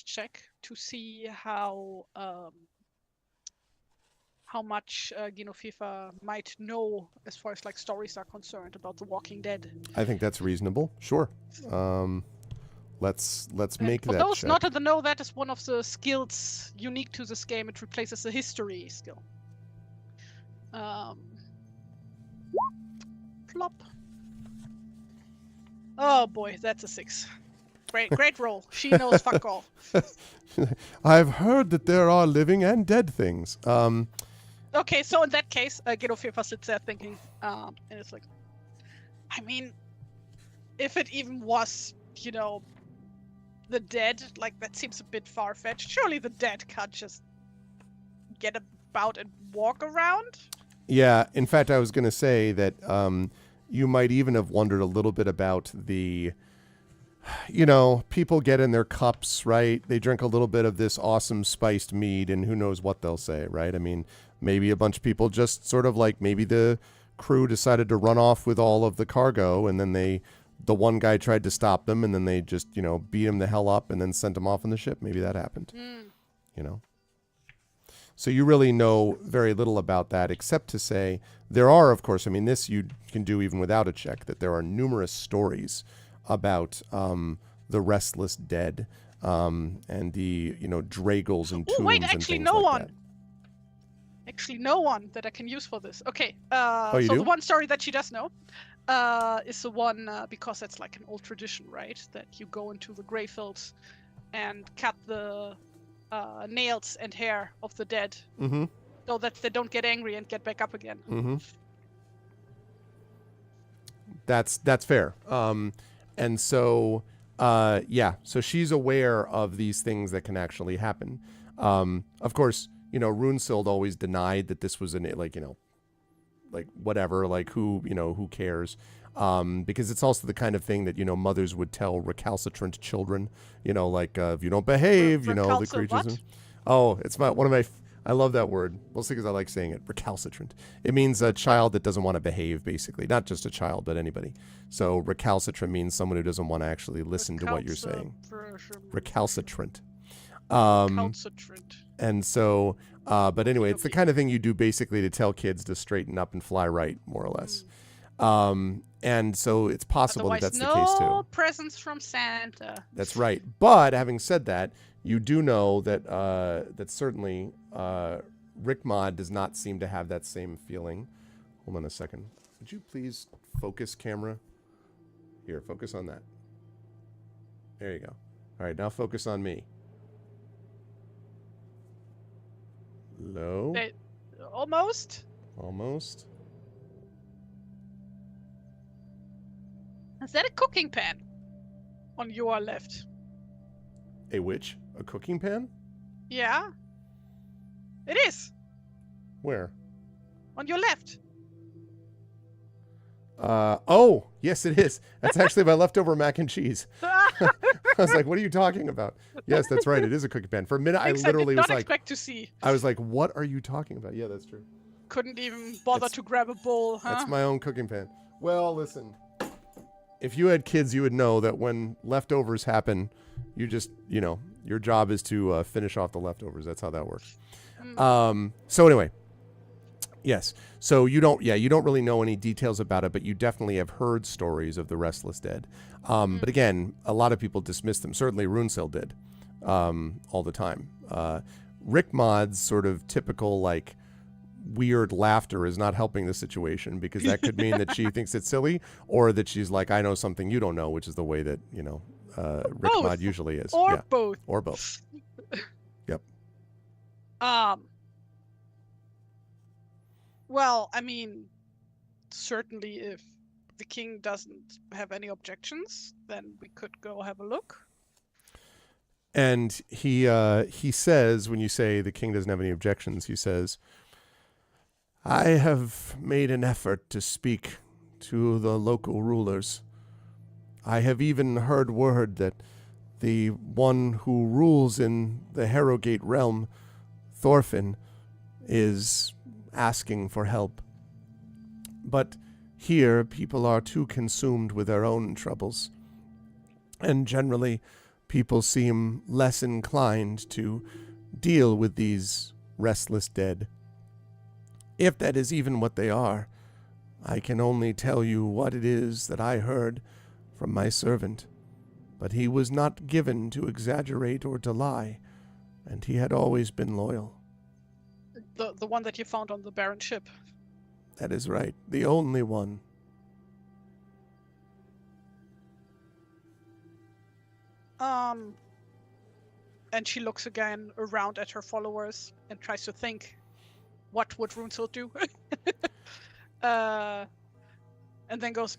check to see how much Genovefa might know as far as like stories are concerned about the Walking Dead. I think that's reasonable. Sure. Let's make for that those check. not in the know, that is one of the skills unique to this game. It replaces the history skill. Plop. Oh boy, that's a 6. Great roll. She knows fuck all. I've heard that there are living and dead things. Okay, so in that case, Genovefa sits there thinking, and it's like, I mean, if it even was, the dead, like, that seems a bit far-fetched. Surely the dead can't just get about and walk around? Yeah, in fact, I was going to say that you might even have wondered a little bit about the, people get in their cups, right? They drink a little bit of this awesome spiced mead, and who knows what they'll say, right? I mean, maybe a bunch of people just sort of like, maybe the crew decided to run off with all of the cargo, and then the one guy tried to stop them, and then they just, beat him the hell up and then sent him off on the ship. Maybe that happened, So you really know very little about that, except to say there are, of course, I mean, this you can do even without a check, that there are numerous stories about the restless dead and the, dragles and tombs wait, and actually things no like one. that. Actually, no one that I can use for this. Okay. You So do? the one story that she does know is the one because that's like an old tradition, right? That you go into the grayfields and cut the nails and hair of the dead, so that they don't get angry and get back up again. That's fair. And so so she's aware of these things that can actually happen. Of course, Runesild always denied that this was whatever, who cares? Because it's also the kind of thing that, mothers would tell recalcitrant children, if you don't behave, the creatures. It's one of my, I love that word. Mostly because I like saying it, recalcitrant. It means a child that doesn't want to behave, basically. Not just a child, but anybody. So recalcitrant means someone who doesn't want to actually listen to what you're saying. Recalcitrant. Recalcitrant. And so, but anyway, it's the kind of thing you do basically to tell kids to straighten up and fly right, more or less. And so it's possible that that's the case too. No presents from Santa. That's right. But having said that, you do know that that certainly Rickmod does not seem to have that same feeling. Hold on a second. Would you please focus, camera? Here, focus on that. There you go. All right, now focus on me. Low. Almost. Almost. Is that a cooking pan on your left? A which? A cooking pan? Yeah. It is. Where? On your left. Oh, yes, it is. That's actually my leftover mac and cheese. I was like, what are you talking about? Yes, that's right. It is a cooking pan. For a minute, I literally was like, expect to see. I was like, what are you talking about? Yeah, that's true. Couldn't even bother to grab a bowl, huh? That's my own cooking pan. Well, listen, if you had kids, you would know that when leftovers happen, you just, your job is to finish off the leftovers. That's how that works. So anyway, yes. So you don't really know any details about it, but you definitely have heard stories of the restless dead. But again, a lot of people dismiss them. Certainly Runesild did, all the time. Rickmod's sort of typical, weird laughter is not helping the situation, because that could mean that she thinks it's silly, or that she's like, I know something you don't know, which is the way that, Rickmod usually is. Or both. Or both. Yep. Well, I mean, certainly if the king doesn't have any objections, then we could go have a look. And he says, when you say the king doesn't have any objections, he says, I have made an effort to speak to the local rulers. I have even heard word that the one who rules in the Herrogate realm, Thorfinn, is asking for help. But here, people are too consumed with their own troubles. And generally, people seem less inclined to deal with these restless dead. If that is even what they are, I can only tell you what it is that I heard from my servant. But he was not given to exaggerate or to lie, and he had always been loyal. The one that you found on the barren ship. That is right. The only one. And she looks again around at her followers and tries to think, what would Runesild do? And then goes,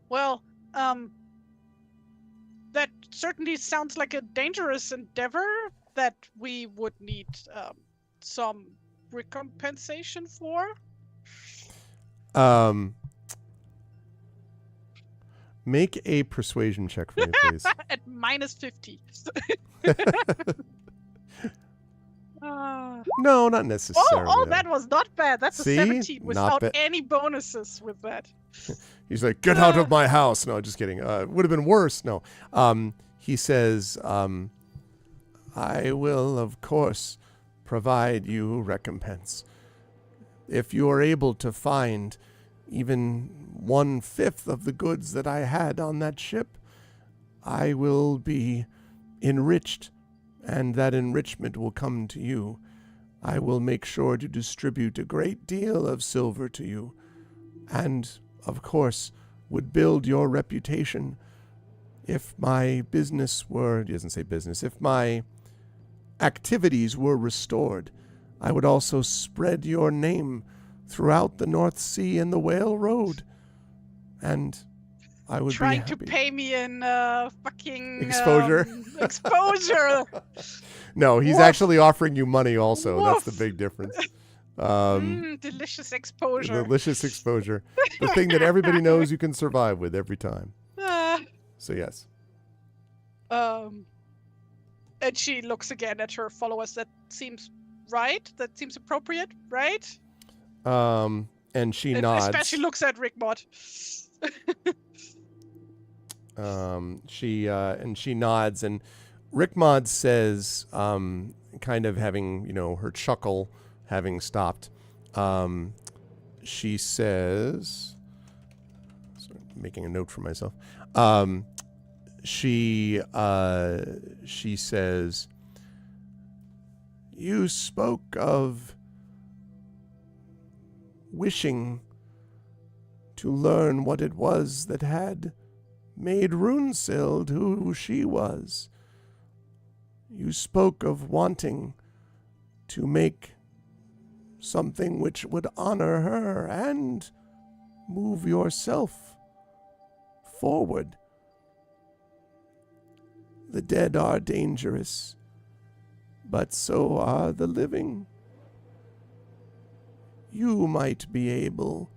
well, that certainly sounds like a dangerous endeavor that we would need some recompensation for. Make a persuasion check for me, please. At -50. No, not necessarily. Oh, that was not bad. That's See? a 17 without Not any bonuses with that. He's like, get out of my house. No, just kidding. It would have been worse. No. He says, I will, of course, provide you recompense. If you are able to find even 1/5 of the goods that I had on that ship, I will be enriched, and that enrichment will come to you. I will make sure to distribute a great deal of silver to you, and, of course, would build your reputation. If my business were, he doesn't say business, if my activities were restored, I would also spread your name throughout the North Sea and the Whale Road. And I would Trying be to happy. pay me in fucking Exposure? exposure. No, he's Woof. actually offering you money also. That's the Woof. big difference. Delicious exposure. Delicious exposure. The thing that everybody knows you can survive with every time. So yes. And she looks again at her followers. That seems right. That seems appropriate, right? And she nods. Especially looks at Rickmod. She nods, and Rickmod says, kind of having, her chuckle having stopped, she says, sorry, making a note for myself, she says, you spoke of wishing to learn what it was that had made Runesild who she was. You spoke of wanting to make something which would honor her and move yourself forward. The dead are dangerous, but so are the living. You might be able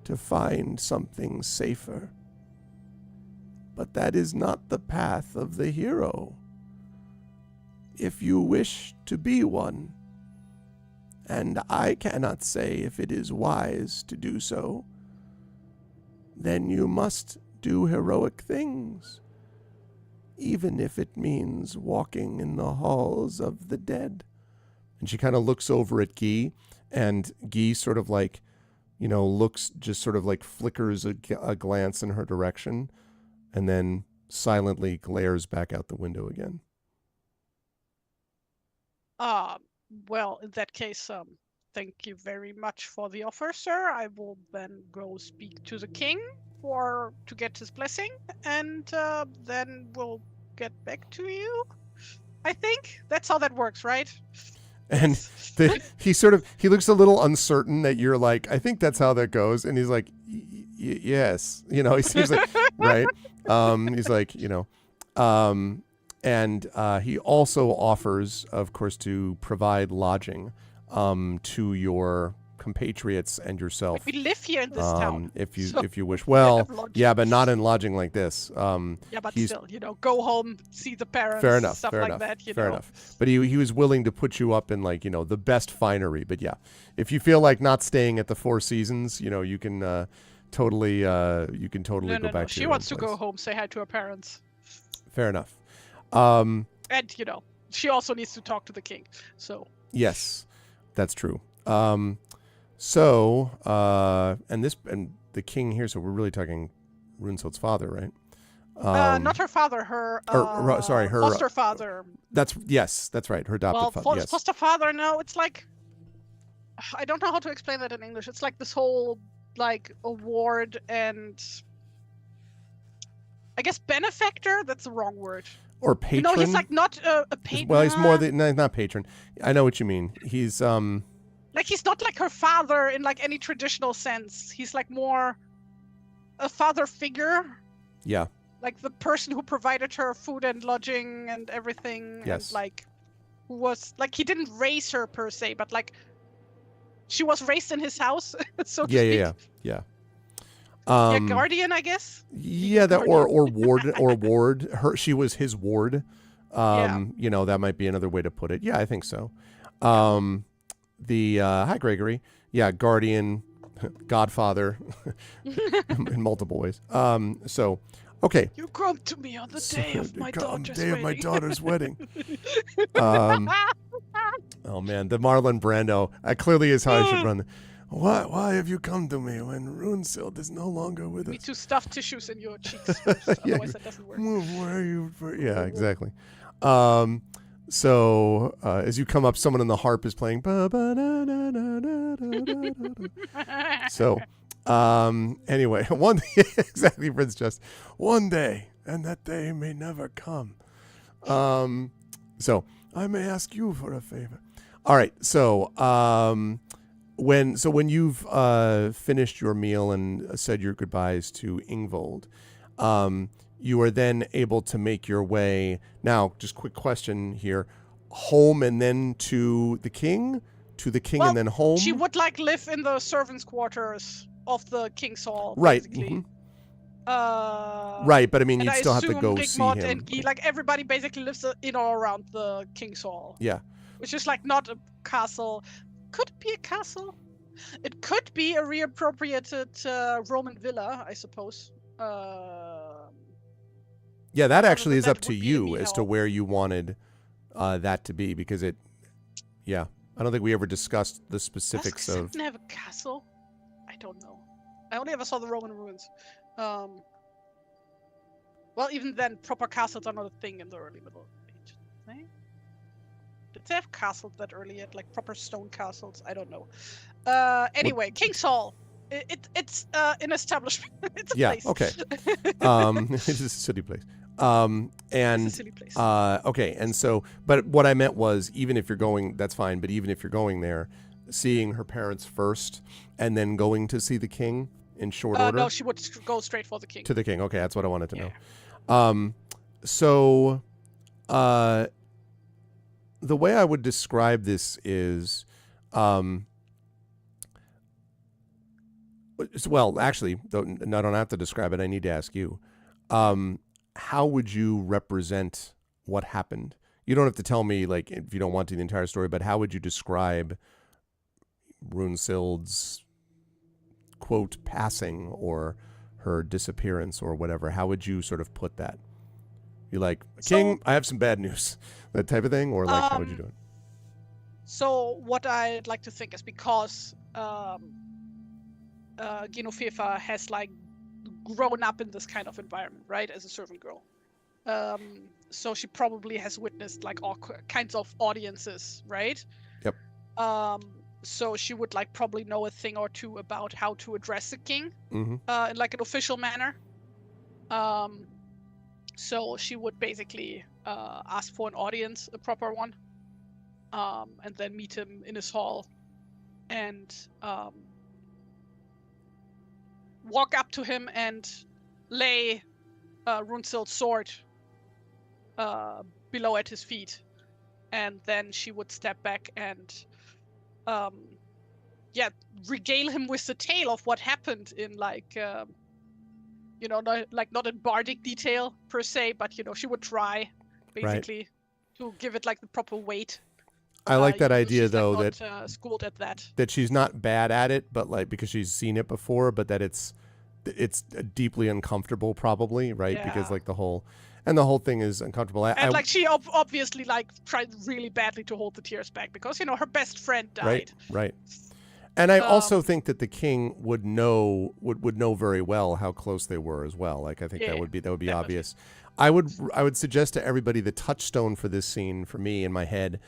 to find something safer, but that is not the path of the hero. If you wish to be one, and I cannot say if it is wise to do so, then you must do heroic things, even if it means walking in the halls of the dead. And she kind of looks over at Guy, and Guy sort of like, looks, just sort of like flickers a glance in her direction, and then silently glares back out the window again. Well, in that case, thank you very much for the offer, sir. I will then go speak to the king to get his blessing, and then we'll get back to you. I think that's how that works, right? And he looks a little uncertain that you're like, I think that's how that goes. And he's like, yes. He seems like, right. He's like, and he also offers, of course, to provide lodging to your compatriots and yourself. We live here in this town. If you wish. Well, yeah, but not in lodging like this. Yeah, but still, go home, see the parents, fair enough, stuff fair like enough, that. Fair enough. But he was willing to put you up in the best finery. But yeah, if you feel like not staying at the Four Seasons, you can totally go back to She your wants own to go place. home, say hi to her parents. Fair enough. And she also needs to talk to the king. So yes, that's true. And the king here. So we're really talking Runesild's father, right? Not her father. Her her foster father. That's right. Her adopted father. Yes. Foster father. No, it's like, I don't know how to explain that in English. It's like this whole award and, I guess, benefactor. That's the wrong word. Or patron. No, he's not a patron. Well, he's more than not patron. I know what you mean. He's he's not like her father in any traditional sense. He's more a father figure. Yeah. Like the person who provided her food and lodging and everything. Yes. And who was he didn't raise her per se, but she was raised in his house, so to speak. Yeah. Guardian, I guess. Yeah, that or ward. She was his ward. That might be another way to put it. Yeah, I think so. Hi Gregory. Yeah, guardian, godfather, in multiple ways. Okay. You come to me on the day of my daughter's wedding. Of my daughter's wedding. Oh man, the Marlon Brando. Clearly is how I should run. Why have you come to me when Runesild is no longer with You us? need to stuff tissues in your cheeks first, otherwise that doesn't work. Where are you? Yeah, exactly. So as you come up, someone on the harp is playing. So anyway, one exactly, Prince Just one day, and that day may never come. So I may ask you for a favor. All right. So when you've finished your meal and said your goodbyes to Ingvold, you are then able to make your way. Now, just quick question here: home and then to the king, Well, and then home. She would like live in the servants' quarters of the king's hall, Right. basically. Right, but I mean, and you'd I still have to go see Rigmod him. and Guy, like everybody basically lives in or around the king's hall. Yeah. Which is like not a castle. Could it be a castle? It could be a reappropriated Roman villa, I suppose. Yeah, that actually is that up to would be you me as help. to where you wanted that to be, because it. Yeah, I don't think we ever discussed the specifics Does of. Xanten have a castle? I don't know. I only ever saw the Roman ruins. Well, even then, proper castles are not a thing in the early Middle Ages. Did they have castles that early yet, like proper stone castles? I don't know. Anyway, King's Hall. It's an establishment. It's a place. Okay. It's a city place. And It's a silly place. okay, and so, but what I meant was, even if you're going, that's fine. But even if you're going there, seeing her parents first, and then going to see the king in short order. No, she would go straight for the king. To the king. Okay, that's what I wanted to know. Yeah. The way I would describe this is, well, actually, I don't have to describe it. I need to ask you. How would you represent what happened? You don't have to tell me, like, if you don't want to, the entire story, but how would you describe Runesild's, quote, passing or her disappearance or whatever? How would you sort of put that? You like, King, I have some bad news, that type of thing? Or like, how would you do it? So what I'd like to think is because Genoveva has like grown up in this kind of environment, right, as a servant girl. So she probably has witnessed like all kinds of audiences, right? Yep. So she would like probably know a thing or two about how to address the king in like an official manner. So she would basically ask for an audience, a proper one, and then meet him in his hall and walk up to him and lay Runesild's sword below at his feet. And then she would step back and regale him with the tale of what happened in like not in bardic detail per se, but she would try basically to give it like the proper weight. I like that idea, though, like, not, schooled at that she's not bad at it, but like because she's seen it before, but that it's deeply uncomfortable, probably, right? Yeah. Because like the whole thing is uncomfortable. And she obviously like tried really badly to hold the tears back because her best friend died. Right. And I also think that the king would know very well how close they were as well. Like I think that would be definitely obvious. I would suggest to everybody the touchstone for this scene for me in my head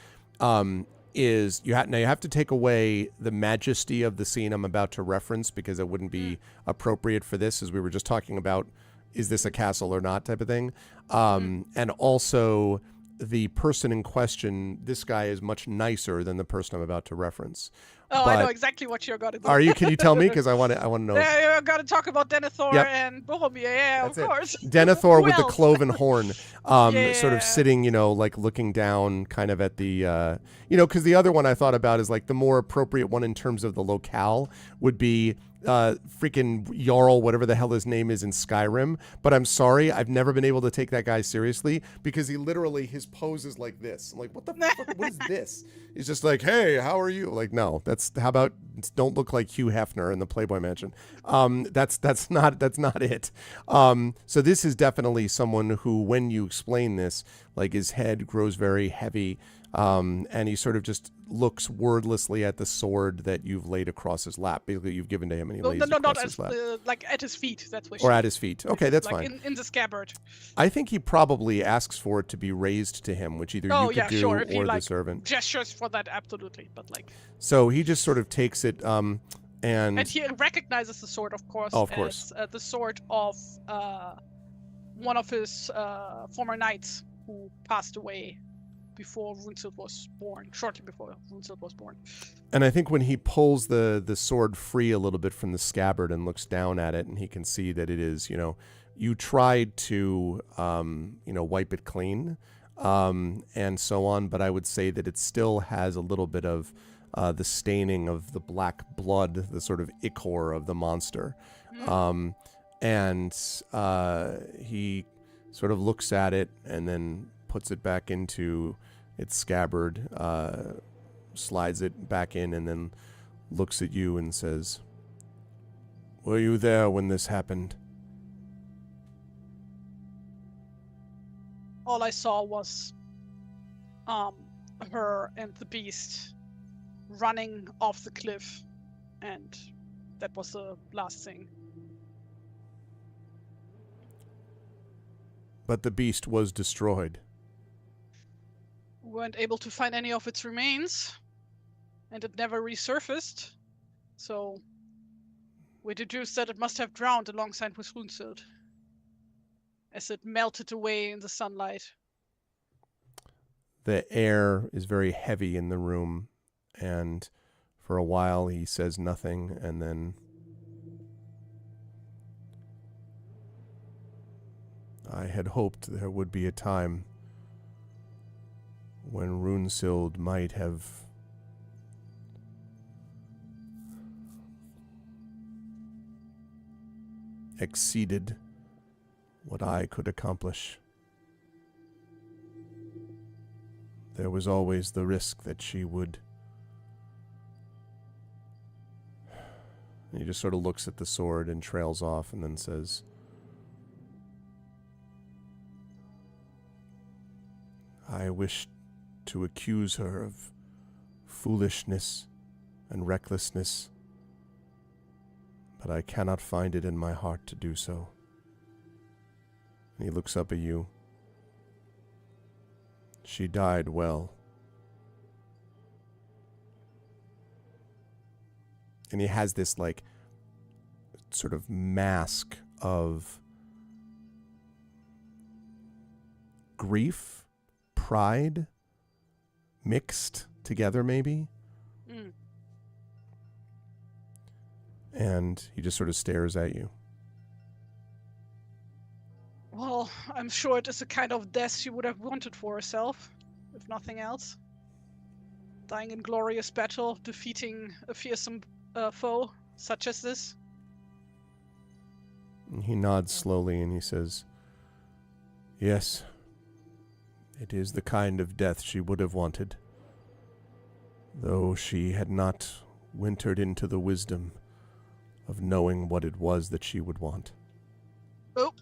is you have to take away the majesty of the scene I'm about to reference because it wouldn't be appropriate for this, as we were just talking about, is this a castle or not type of thing. And also the person in question, this guy is much nicer than the person I'm about to reference. Oh, I know exactly what you're gonna do. Are you? Can you tell me? Because I want to know. Yeah, you're gonna talk about Denethor and Bohemia. Yeah, That's of course. Denethor with the cloven horn, Yeah. sort of sitting, like looking down, kind of at the, because the other one I thought about is like the more appropriate one in terms of the locale would be freaking Jarl, whatever the hell his name is in Skyrim. But I'm sorry, I've never been able to take that guy seriously because his pose is like this. I'm like, what the fuck? What is this? He's just like, hey, how are you? Like, no, how about don't look like Hugh Hefner in the Playboy Mansion. That's not it. So this is definitely someone who, when you explain this, like his head grows very heavy, And he sort of just looks wordlessly at the sword that you've laid across his lap. Basically, you've given to him, and he lays it not across as his lap. like at his feet. That's what. Or at his feet. Okay, that's like fine. in the scabbard. I think he probably asks for it to be raised to him, which either you could do sure. If or he, the servant. gestures for that, absolutely. But like. So he just sort of takes it, and he recognizes the sword, of course. Oh, of course. As the sword of one of his former knights who passed away before Runesild was born, shortly before Runesild was born. And I think when he pulls the sword free a little bit from the scabbard and looks down at it, and he can see that it is, you tried to, wipe it clean, and so on, but I would say that it still has a little bit of the staining of the black blood, the sort of ichor of the monster. And he sort of looks at it and then puts it back into its scabbard, slides it back in, and then looks at you and says, "Were you there when this happened?" All I saw was her and the beast running off the cliff, and that was the last thing. But the beast was destroyed. We weren't able to find any of its remains, and it never resurfaced, so we deduced that it must have drowned alongside with Runesild, as it melted away in the sunlight. The air is very heavy in the room, and for a while he says nothing, and then I had hoped there would be a time when Runesild might have exceeded what I could accomplish. There was always the risk that she would. And he just sort of looks at the sword and trails off and then says, "I wish to accuse her of foolishness and recklessness, but I cannot find it in my heart to do so." And he looks up at you. "She died well." And he has this, sort of mask of grief, pride, mixed together, maybe. And he just sort of stares at you. Well, I'm sure it is the kind of death she would have wanted for herself, if nothing else. Dying in glorious battle, defeating a fearsome foe such as this. And he nods slowly and he says, "Yes, it is the kind of death she would have wanted, though she had not wintered into the wisdom of knowing what it was that she would want." Oh,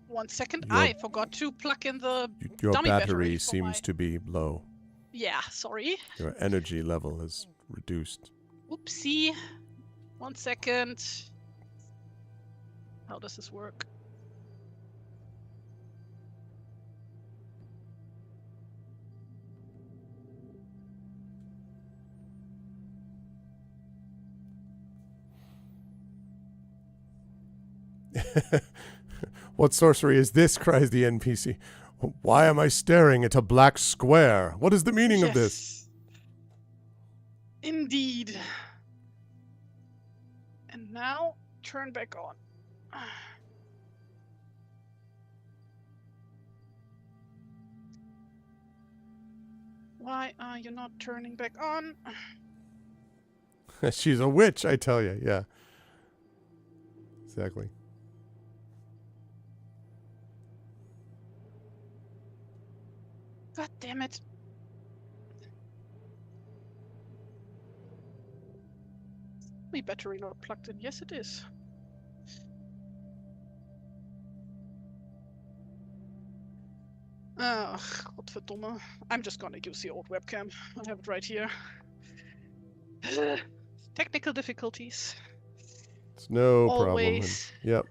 1 second. I forgot to plug in the Your dummy battery seems to be low. Yeah, sorry. Your energy level is reduced. Oopsie. 1 second. How does this work? "What sorcery is this?" cries the NPC. "Why am I staring at a black square? What is the meaning of this?" Indeed. And now, turn back on. Why are you not turning back on? She's a witch, I tell you. Yeah. Exactly. God damn it. My battery not plugged in. Yes, it is. Ugh, verdomme. I'm just gonna use the old webcam. I have it right here. Technical difficulties. It's no problem. Always. Yep.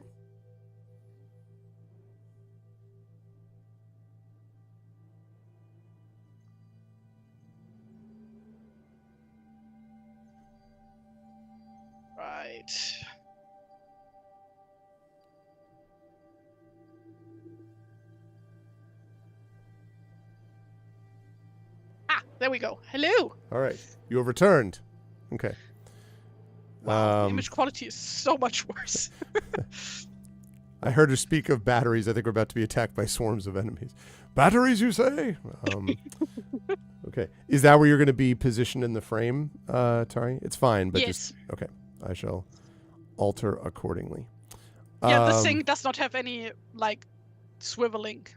Right. Ah, there we go. Hello. All right. You have returned. Okay. Wow, the image quality is so much worse. I heard her speak of batteries. I think we're about to be attacked by swarms of enemies. Batteries, you say? Okay. Is that where you're going to be positioned in the frame, Tari? It's fine, but yes. just... Okay. I shall alter accordingly. Yeah, this thing does not have any, like, swiveling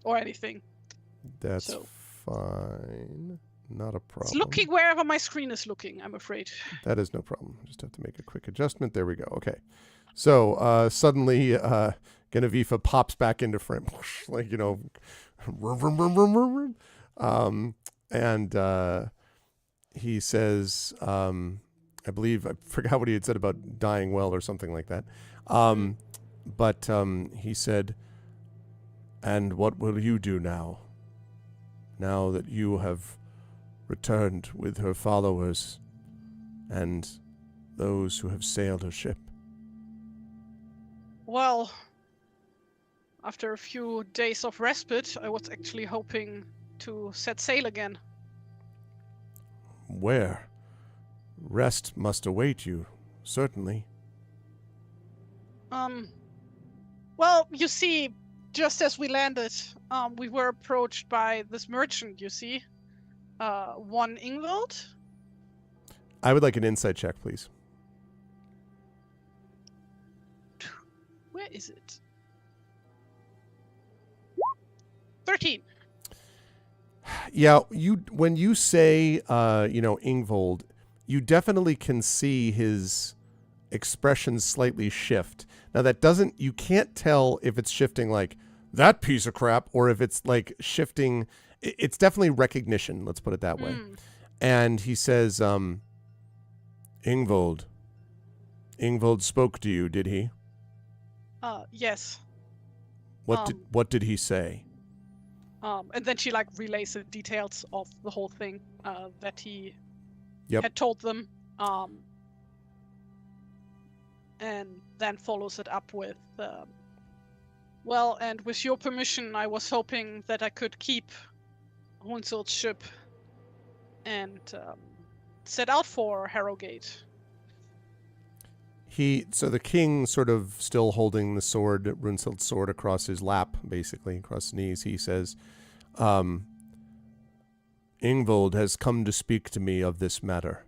or anything. That's fine. Not a problem. It's looking wherever my screen is looking, I'm afraid. That is no problem. Just have to make a quick adjustment. There we go. Okay. So suddenly Genevieve pops back into frame. Like, you know. And he says, I believe, I forgot what he had said about dying well or something like that. But he said, and what will you do now? Now that you have returned with her followers and those who have sailed her ship? Well, after a few days of respite, I was actually hoping to set sail again. Where? Rest must await you, certainly. Well, you see, just as we landed, we were approached by this merchant, you see. One Ingvald. I would like an insight check, please. Where is it? 13. Yeah, when you say, Ingvold, you definitely can see his expressions slightly shift. Now you can't tell if it's shifting like that piece of crap or if it's like shifting. It's definitely recognition. Let's put it that way. And he says, Ingvold spoke to you, did he? Yes. What did he say? And then she like relays the details of the whole thing that he Yep. had told them, and then follows it up with, well, and with your permission, I was hoping that I could keep Hunsild's ship and set out for Herrogate. So the king, sort of still holding the sword, Runsild's sword, across his lap, basically, across his knees, he says, Ingvold has come to speak to me of this matter.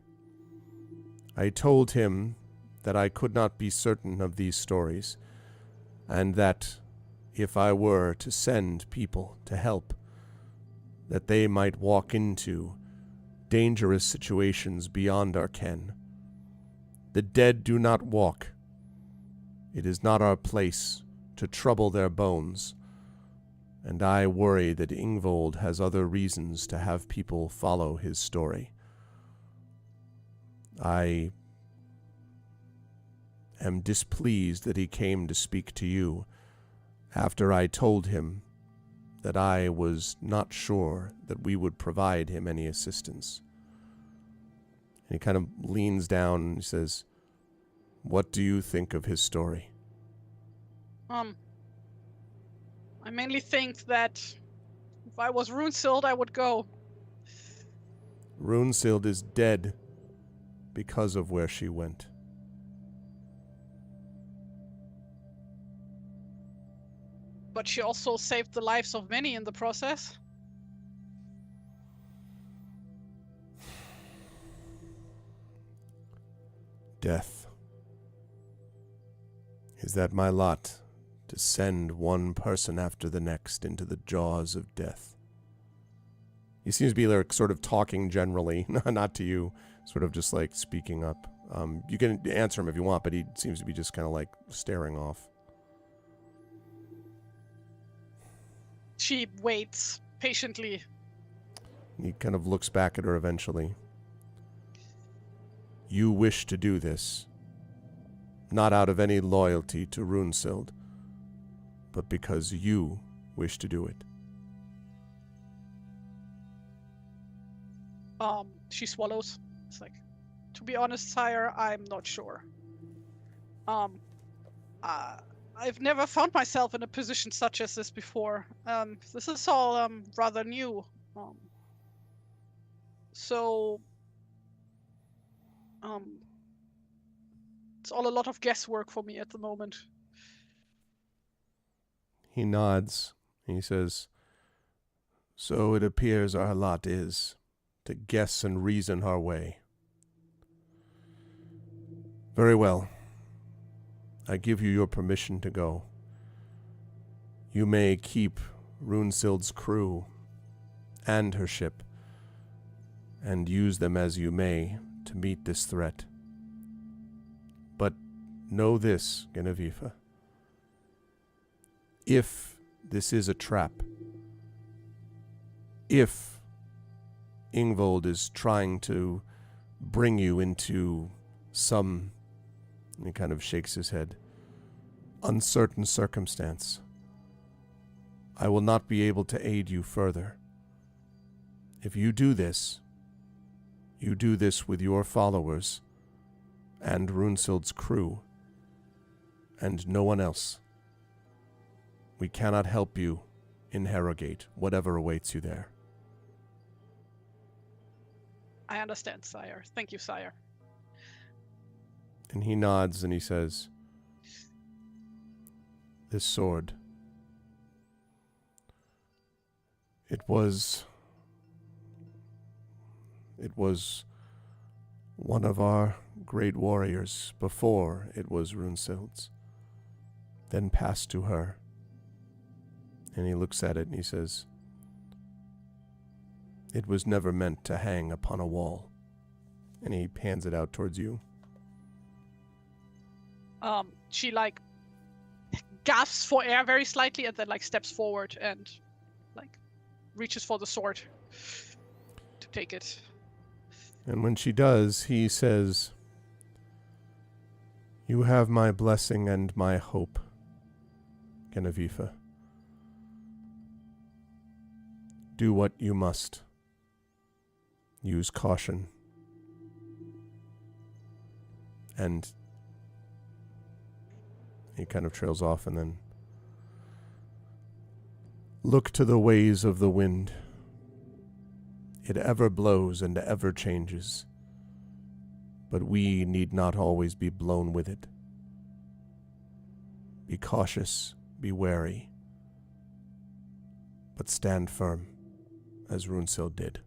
I told him that I could not be certain of these stories, and that if I were to send people to help, that they might walk into dangerous situations beyond our ken. The dead do not walk. It is not our place to trouble their bones, and I worry that Ingvold has other reasons to have people follow his story. I am displeased that he came to speak to you after I told him that I was not sure that we would provide him any assistance. And he kind of leans down and says, what do you think of his story? I mainly think that if I was Runesild, I would go. Runesild is dead because of where she went. But she also saved the lives of many in the process. Death. Is that my lot, to send one person after the next into the jaws of death? He seems to be like sort of talking generally, not to you, sort of just like speaking up. You can answer him if you want, but he seems to be just kind of like staring off. She waits patiently. He kind of looks back at her eventually. You wish to do this, not out of any loyalty to Runesild, but because you wish to do it. She swallows. It's like, to be honest, sire, I'm not sure. I've never found myself in a position such as this before. This is all rather new. So it's all a lot of guesswork for me at the moment. He nods. He says, so it appears our lot is to guess and reason our way. Very well. I give you your permission to go. You may keep Runesild's crew and her ship, and use them as you may to meet this threat. But know this, Genevieve. If this is a trap, if Ingvold is trying to bring you into some, and he kind of shakes his head, uncertain circumstance, I will not be able to aid you further. If you do this with your followers and Runesild's crew, and no one else. We cannot help you in Herrogate, whatever awaits you there. I understand, sire. Thank you, sire. And he nods and he says, this sword, it was one of our great warriors before it was Runesild's, then passed to her. And he looks at it and he says, it was never meant to hang upon a wall. And he hands it out towards you. She like gasps for air very slightly and then like steps forward and like reaches for the sword to take it. And when she does, he says, you have my blessing and my hope, Genevieve. Do what you must. Use caution. And he kind of trails off and then look to the ways of the wind. It ever blows and ever changes, but we need not always be blown with it. Be cautious, be wary, but stand firm, as Runesild did.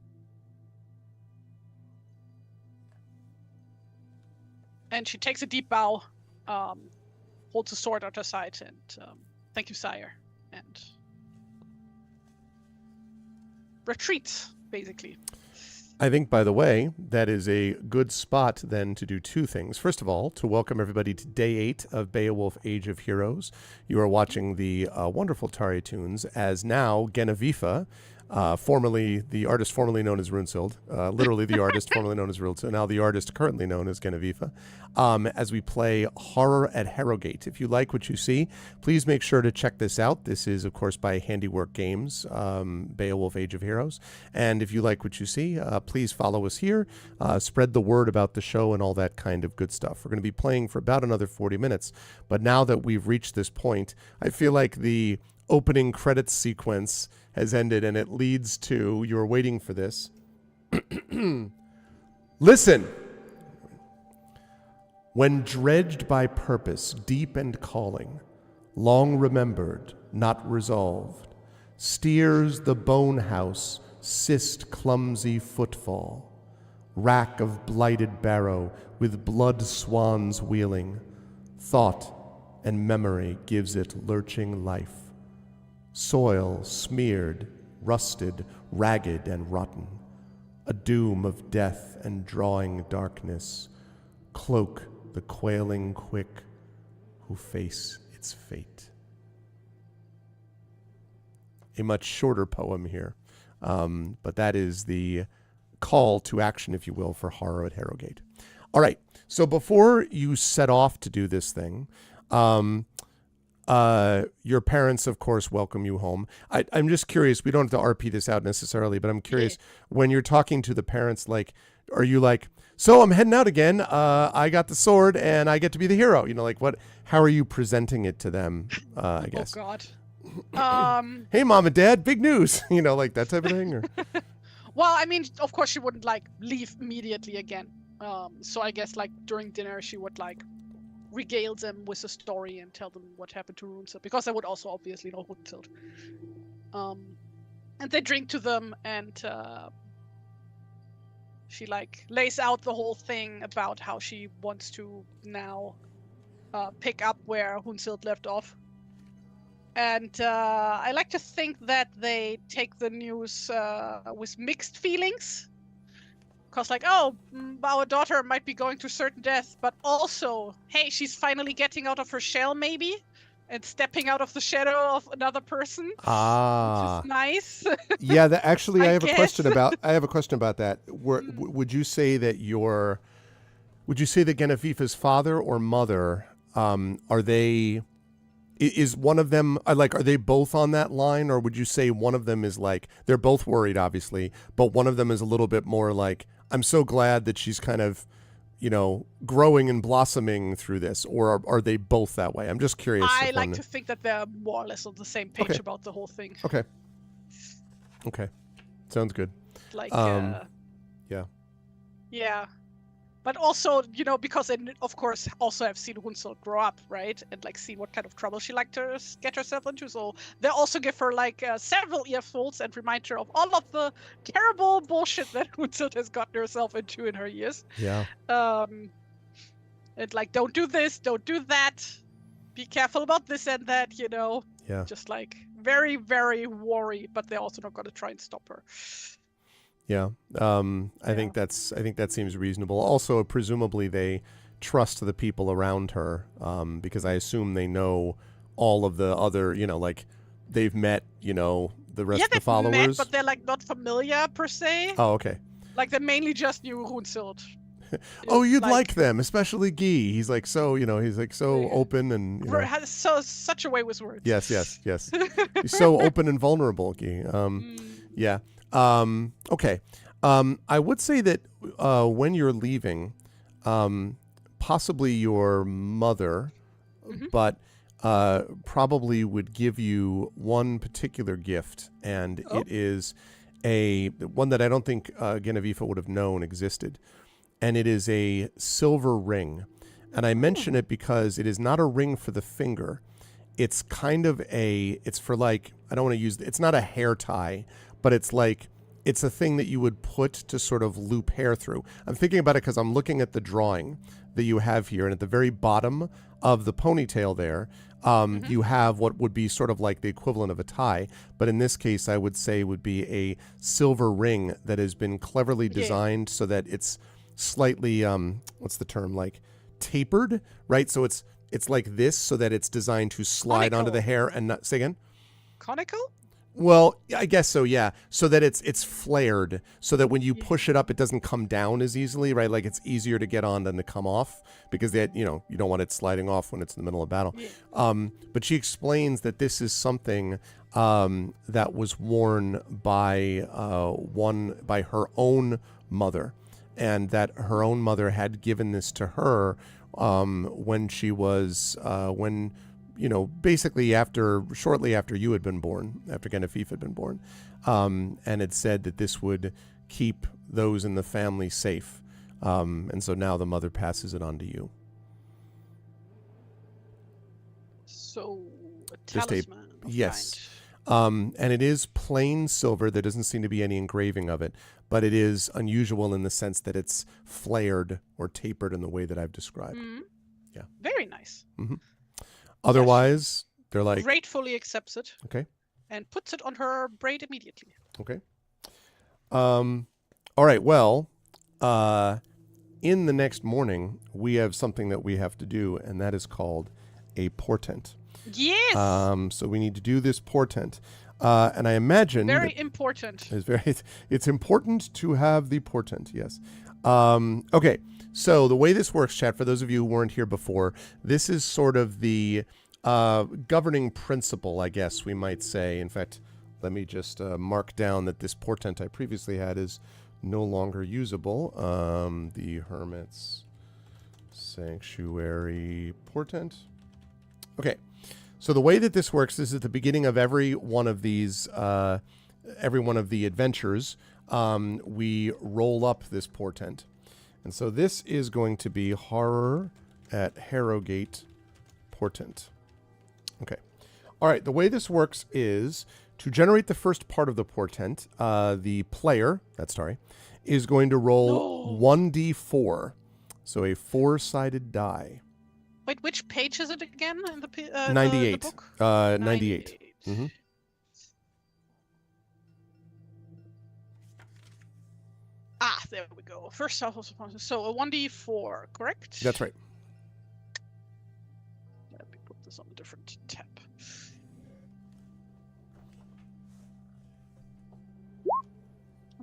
And she takes a deep bow, holds the sword at her side, and thank you, sire, and retreats, basically. I think, by the way, that is a good spot then to do two things. First of all, to welcome everybody to Day 8 of Beowulf Age of Heroes. You are watching the wonderful Tari Tunes as now Genevieve, formerly the artist formerly known as Runesild, literally the artist formerly known as Runesild, now the artist currently known as Genevieve, as we play Horror at Herrogate. If you like what you see, please make sure to check this out. This is, of course, by Handiwork Games, Beowulf Age of Heroes. And if you like what you see, please follow us here, spread the word about the show and all that kind of good stuff. We're going to be playing for about another 40 minutes. But now that we've reached this point, I feel like the opening credits sequence has ended, and it leads to, you were waiting for this. Listen. When dredged by purpose, deep and calling, long remembered, not resolved, steers the bone house, cyst clumsy footfall, rack of blighted barrow with blood swans wheeling, thought and memory gives it lurching life. Soil smeared, rusted, ragged and rotten, a doom of death and drawing darkness, cloak the quailing quick who face its fate. A much shorter poem here. But that is the call to action, if you will, for horror at Herrogate. All right. So before you set off to do this thing, your parents, of course, welcome you home. I'm just curious. We don't have to RP this out necessarily, but I'm curious when you're talking to the parents, like, are you like, so I'm heading out again. I got the sword and I get to be the hero. Like what? How are you presenting it to them? I guess. Oh God. Hey, mom and dad, big news. Like that type of thing. Or? Well, I mean, of course, she wouldn't like leave immediately again. So I guess like during dinner, she would like regale them with a story and tell them what happened to Runesild, because I would also obviously know Runesild. And they drink to them, and she like lays out the whole thing about how she wants to now pick up where Runesild left off. And I like to think that they take the news with mixed feelings. Because like, oh, our daughter might be going through certain death, but also, hey, she's finally getting out of her shell, maybe, and stepping out of the shadow of another person. Ah, which is nice. Yeah, I have guess. a question about. I have a question about that. Would you say that Geneviefe's father or mother, are they? Is one of them like? Are they both on that line, or would you say one of them is like they're both worried, obviously, but one of them is a little bit more like, I'm so glad that she's kind of, growing and blossoming through this, or are they both that way? I'm just curious. I like to think that they're more or less on the same page about the whole thing. Okay. Sounds good. Like, yeah. Yeah. But also, because they, of course, also have seen Runesild grow up, right? And, like, seen what kind of trouble she liked to get herself into. So they also give her, like, several earfuls and remind her of all of the terrible bullshit that Runesild has gotten herself into in her years. Yeah. And, like, don't do this, don't do that. Be careful about this and that, Yeah. Just, like, very, very worried, but they're also not going to try and stop her. Yeah. I think that seems reasonable. Also, presumably they trust the people around her, because I assume they know all of the other, like they've met, the rest of the followers. Met, but they're like not familiar per se. Oh, okay. Like they mainly just knew Runesild. Oh, you'd like them, especially Guy. He's like so, open and has such a way with words. Yes. He's so open and vulnerable, Guy. Yeah. Okay. I would say that when you're leaving, possibly your mother, but probably would give you one particular gift, and it is one that I don't think Genevieve would have known existed, and it is a silver ring. And I mention it because it is not a ring for the finger. It's kind of it's for like, I don't want to use, it's not a hair tie, but it's like, it's a thing that you would put to sort of loop hair through. I'm thinking about it because I'm looking at the drawing that you have here, and at the very bottom of the ponytail there, you have what would be sort of like the equivalent of a tie, but in this case, I would say would be a silver ring that has been cleverly designed so that it's slightly, what's the term, like tapered, right? So it's like this, so that it's designed to slide onto the hair and not, say again? Conical? Well, I guess so, yeah. So that it's flared, so that when you push it up, it doesn't come down as easily, right? Like it's easier to get on than to come off, because you don't want it sliding off when it's in the middle of battle. Yeah. But she explains that this is something that was worn by her own mother, and that her own mother had given this to her when she was basically shortly after you had been born, after Genevieve had been born, and it said that this would keep those in the family safe. And so now the mother passes it on to you. So, a talisman. Yes. And it is plain silver. There doesn't seem to be any engraving of it, but it is unusual in the sense that it's flared or tapered in the way that I've described. Mm-hmm. Yeah. Very nice. Mm-hmm. Otherwise, they're like... Gratefully accepts it. Okay. And puts it on her braid immediately. Okay. All right. Well, in the next morning, we have something that we have to do, and that is called a portent. Yes. So we need to do this portent. And I imagine Very important. it's important to have the portent, yes. Okay, so the way this works, chat, for those of you who weren't here before, this is sort of the governing principle, I guess we might say. In fact, let me just mark down that this portent I previously had is no longer usable. The Hermit's Sanctuary portent. Okay. So the way that this works is at the beginning of every one of these, every one of the adventures, we roll up this portent. And so this is going to be Horror at Herrogate portent. Okay. All right. The way this works is to generate the first part of the portent, the player, is going to roll 1d4. So a 4-sided die. Wait, which page is it again in the 98. the book? 98. Mm-hmm. Ah, there we go. First off, so a 1d4, correct? That's right. Let me put this on a different tab.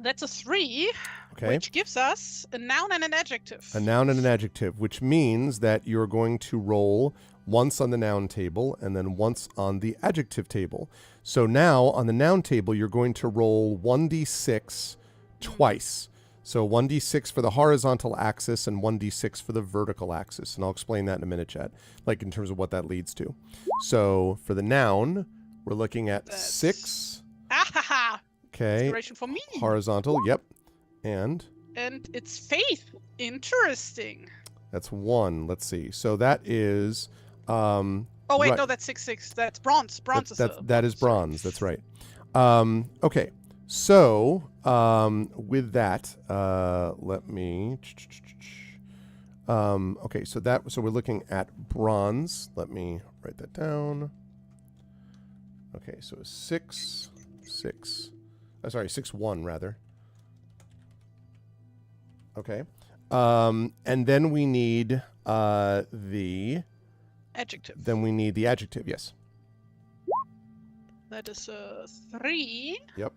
That's a 3, Okay. which gives us a noun and an adjective. A noun and an adjective, which means that you're going to roll once on the noun table and then once on the adjective table. So now on the noun table, you're going to roll 1d6 twice. So 1d6 for the horizontal axis and 1d6 for the vertical axis. And I'll explain that in a minute, chat, like in terms of what that leads to. So for the noun, we're looking at 6. Ah-ha-ha! Okay. Inspiration for me. Horizontal, yep. And it's faith. Interesting. that's 1. Let's see. So that is Oh wait, right. no, that's 6-6. That's bronze. Bronze that is bronze. That's right. Okay. So with that, let me. Okay. So we're looking at bronze. Let me write that down. Okay. So 6, 6. Sorry, 6-1 rather. Okay. And then we need the adjective. Then we need the adjective, yes. That is 3. Yep.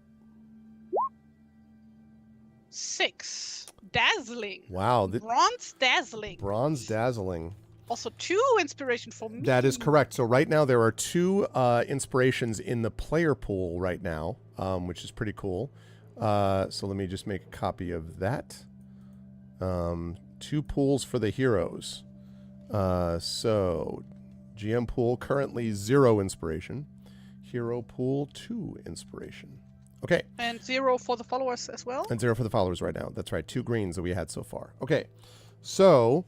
6. Dazzling. Wow. Bronze dazzling. Bronze dazzling. Also 2 inspiration for me. That is correct. So right now there are 2 inspirations in the player pool right now, which is pretty cool. So let me just make a copy of that. 2 pools for the heroes. So GM pool currently 0 inspiration. Hero pool 2 inspiration. Okay. And 0 for the followers as well. And 0 for the followers right now. That's right. 2 greens that we had so far. Okay. So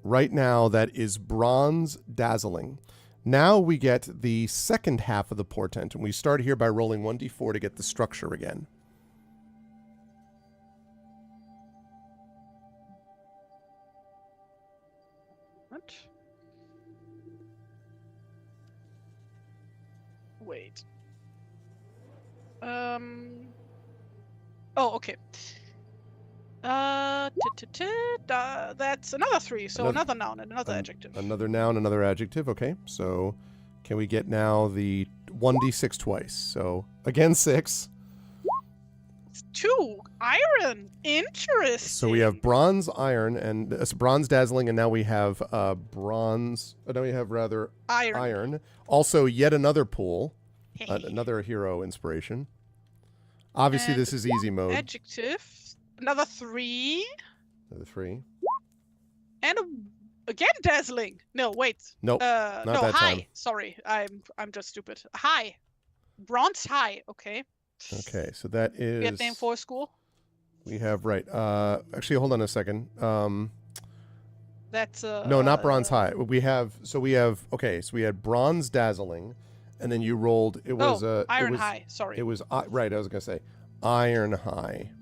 right now that is bronze dazzling. Now we get the second half of the portent, and we start here by rolling 1d4 to get the structure again. What? Wait. Oh, okay. That's another 3, so another noun and another adjective. Another noun, another adjective. Okay, so can we get now the 1d6 twice? So again 6. 2 iron. Interesting. So we have bronze, iron, and bronze dazzling, and now we have bronze. Now we have rather iron. Also, yet another pool, another hero inspiration. Obviously, this is easy mode. Adjective. Another 3. Another 3. And again dazzling. No, wait. Nope. Not that high. time. Sorry, I'm just stupid. High. Bronze high. Okay. Okay, so that is. We have name for a school. We have right. Actually, hold on a second. That's no, not bronze high. We have. Okay, so we had bronze dazzling, and then you rolled. It was iron high. Sorry. It was right. I was gonna say iron high.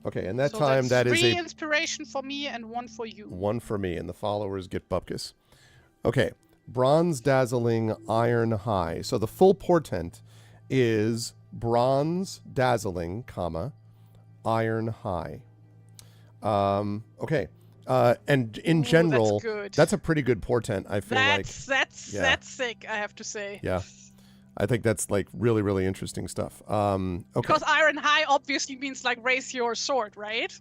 Okay, and that so time that is 3 inspiration for me and 1 for you. 1 for me, and the followers get bupkis. Okay, bronze dazzling, iron high. So the full portent is bronze dazzling, comma, iron high. Okay, and in general, that's a pretty good portent. I feel that's sick. I have to say. Yeah. I think that's like really, really interesting stuff. Okay. Because Iron High obviously means like raise your sword, right?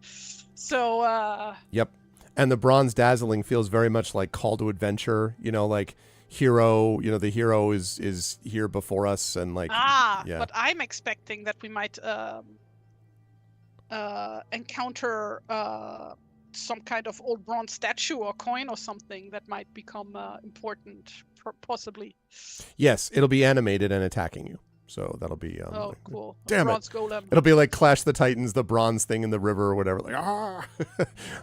So, Yep. And the bronze dazzling feels very much like call to adventure, like hero, the hero is here before us and like yeah. but I'm expecting that we might encounter some kind of old bronze statue or coin or something that might become important, possibly. Yes, it'll be animated and attacking you. So that'll be oh, cool. Damn bronze it. golem. It'll be like Clash the Titans, the bronze thing in the river or whatever. Like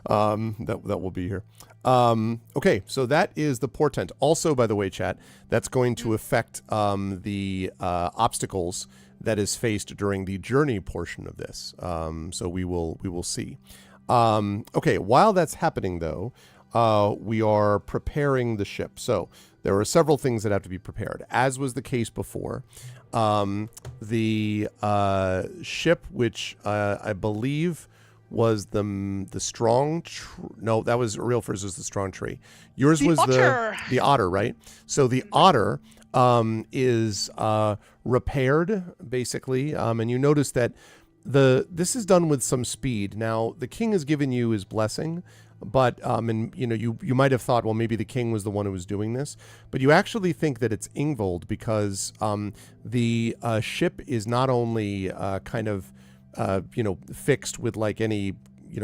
that will be here. Okay, so that is the portent. Also, by the way, chat, that's going to affect the obstacles that is faced during the journey portion of this. So we will see. Okay, while that's happening though, we are preparing the ship. So there are several things that have to be prepared, as was the case before. The ship, which I believe was the strong. No, that was Realfur's was the strong tree. Yours was otter. the otter, right? So the otter is repaired basically, and you notice that this is done with some speed. Now the king has given you his blessing. But and you might have thought, well, maybe the king was the one who was doing this, but you actually think that it's Ingvold because the ship is not only kind of fixed with like any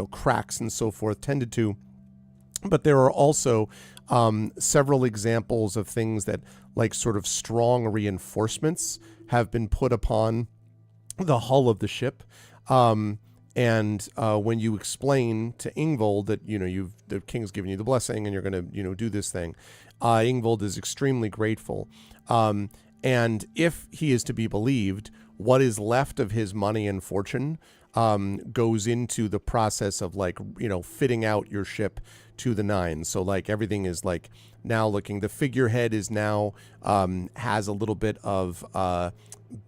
cracks and so forth tended to, but there are also several examples of things that like sort of strong reinforcements have been put upon the hull of the ship. And when you explain to Ingvold that the king's given you the blessing and you're going to do this thing, Ingvold is extremely grateful. And if he is to be believed, what is left of his money and fortune goes into the process of like fitting out your ship to the nines. So like everything is like now looking. The figurehead is now has a little bit of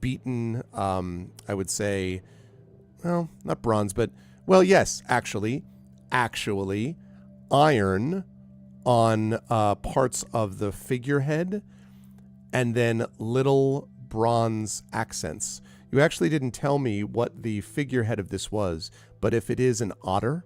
beaten. I would say. Well, not bronze, but, well, yes, actually, iron on parts of the figurehead and then little bronze accents. You actually didn't tell me what the figurehead of this was, but if it is an otter,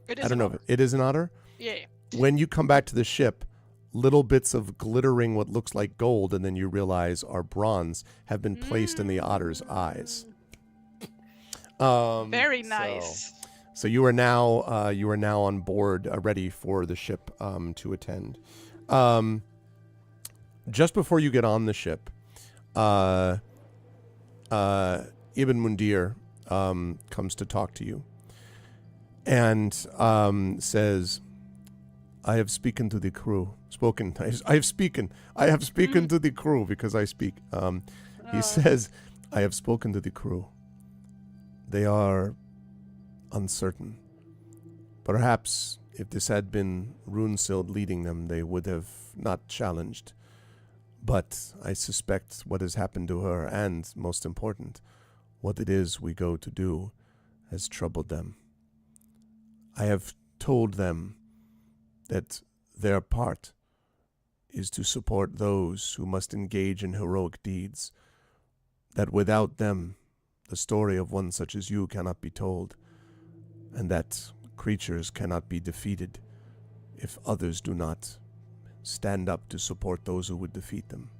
it is I don't know if it is an otter. Yeah. When you come back to the ship, little bits of glittering what looks like gold, and then you realize are bronze, have been placed in the otter's eyes. Very nice. So you are now on board, ready for the ship to attend. Just before you get on the ship, Ibn Mundir comes to talk to you and says, "I have spoken to the crew. I have spoken to the crew because I speak." He says, "I have spoken to the crew. They are uncertain. Perhaps if this had been Runesild leading them, they would have not challenged. But I suspect what has happened to her, and, most important, what it is we go to do, has troubled them. I have told them that their part is to support those who must engage in heroic deeds, that without them, the story of one such as you cannot be told, and that creatures cannot be defeated if others do not stand up to support those who would defeat them.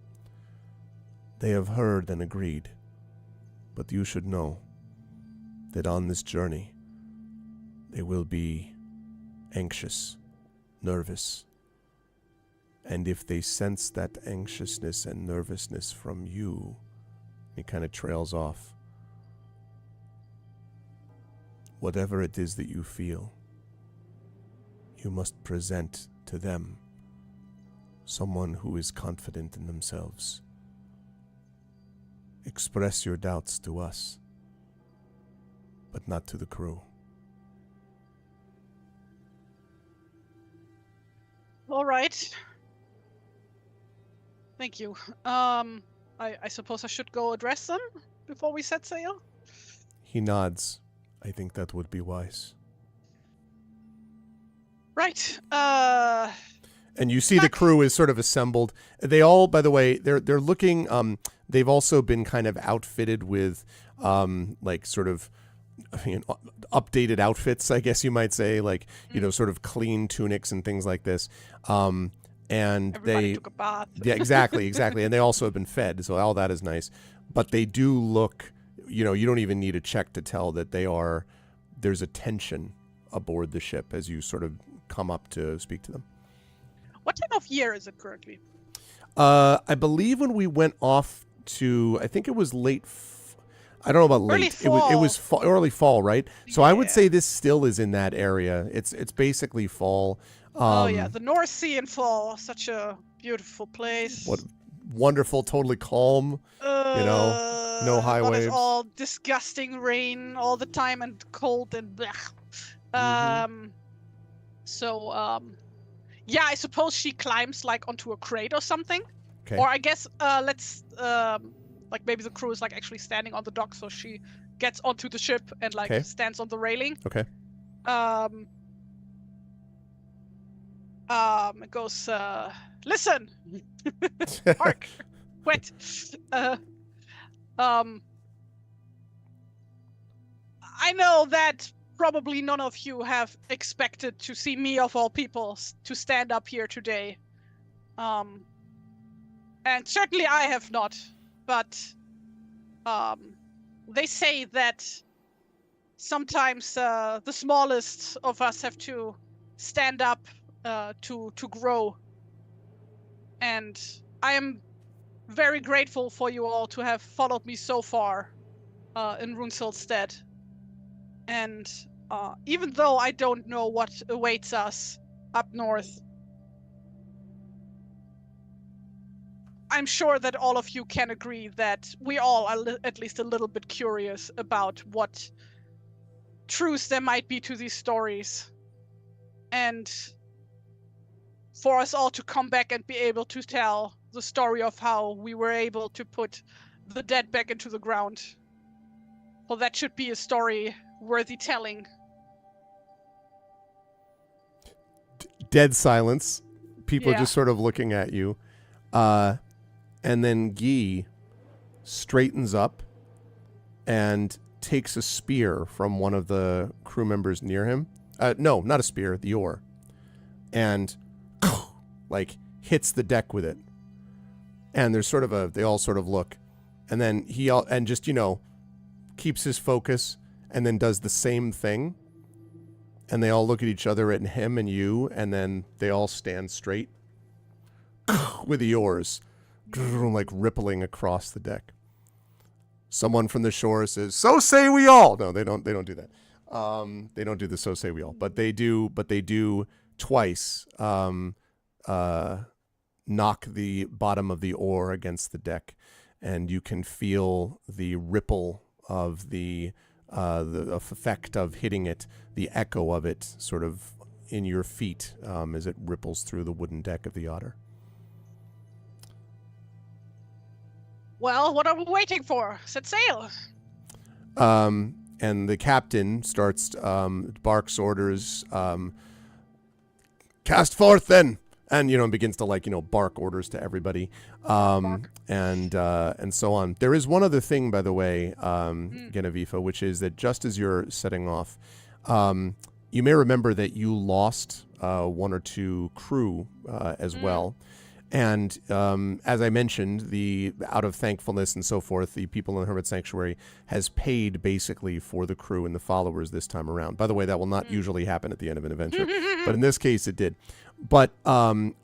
They have heard and agreed, but you should know that on this journey they will be anxious, nervous, and if they sense that anxiousness and nervousness from you," he kind of trails off, "whatever it is that you feel, you must present to them someone who is confident in themselves. Express your doubts to us, but not to the crew." All right. Thank you. I suppose I should go address them before we set sail? He nods. "I think that would be wise." Right. And you see the crew is sort of assembled. They all, by the way, they're looking. They've also been kind of outfitted with, like sort of, updated outfits, I guess you might say, like sort of clean tunics and things like this. And Everybody took a bath. yeah, exactly, and they also have been fed, so all that is nice. But they do look, you don't even need a check to tell that there's a tension aboard the ship as you sort of come up to speak to them. What time of year is it currently? I believe when we went off to, I think it was late. I don't know about Early late. fall. It was early fall, right? So I would Yeah. say this still is in that area. It's basically fall. Oh yeah, the North Sea in fall, such a beautiful place. What wonderful, totally calm. No high not waves. at all disgusting rain all the time and cold and blech. Yeah, I suppose she climbs like onto a crate or something. Okay. Or I guess like maybe the crew is like actually standing on the dock, so she gets onto the ship and like stands on the railing. Okay. It goes, listen, hark, wet. I know that probably none of you have expected to see me, of all people, to stand up here today. And certainly I have not, but they say that sometimes the smallest of us have to stand up to grow. And I am very grateful for you all to have followed me so far in Runselstead. And even though I don't know what awaits us up north, I'm sure that all of you can agree that we all are at least a little bit curious about what truths there might be to these stories. And for us all to come back and be able to tell the story of how we were able to put the dead back into the ground. Well, that should be a story worthy telling. Dead silence. People are just sort of looking at you. And then Guy straightens up and takes a spear from one of the crew members near him. No, not a spear, the oar. And like hits the deck with it. And there's sort of they all sort of look. And then keeps his focus and then does the same thing. And they all look at each other, at him and you, and then they all stand straight with the oars like rippling across the deck. Someone from the shore says, "So say we all." No, they don't do that. They don't do the "so say we all," but they do twice knock the bottom of the oar against the deck, and you can feel the ripple of the effect of hitting it, the echo of it sort of in your feet as it ripples through the wooden deck of the otter. Well, what are we waiting for? Set sail. And the captain starts, barks orders, cast forth then. And, begins to bark orders to everybody. And so on. There is one other thing, by the way, Genevieve, which is that just as you're setting off, you may remember that you lost one or two crew as well. And as I mentioned, out of thankfulness and so forth, the people in the Hermit Sanctuary has paid basically for the crew and the followers this time around. By the way, that will not usually happen at the end of an adventure, but in this case it did. But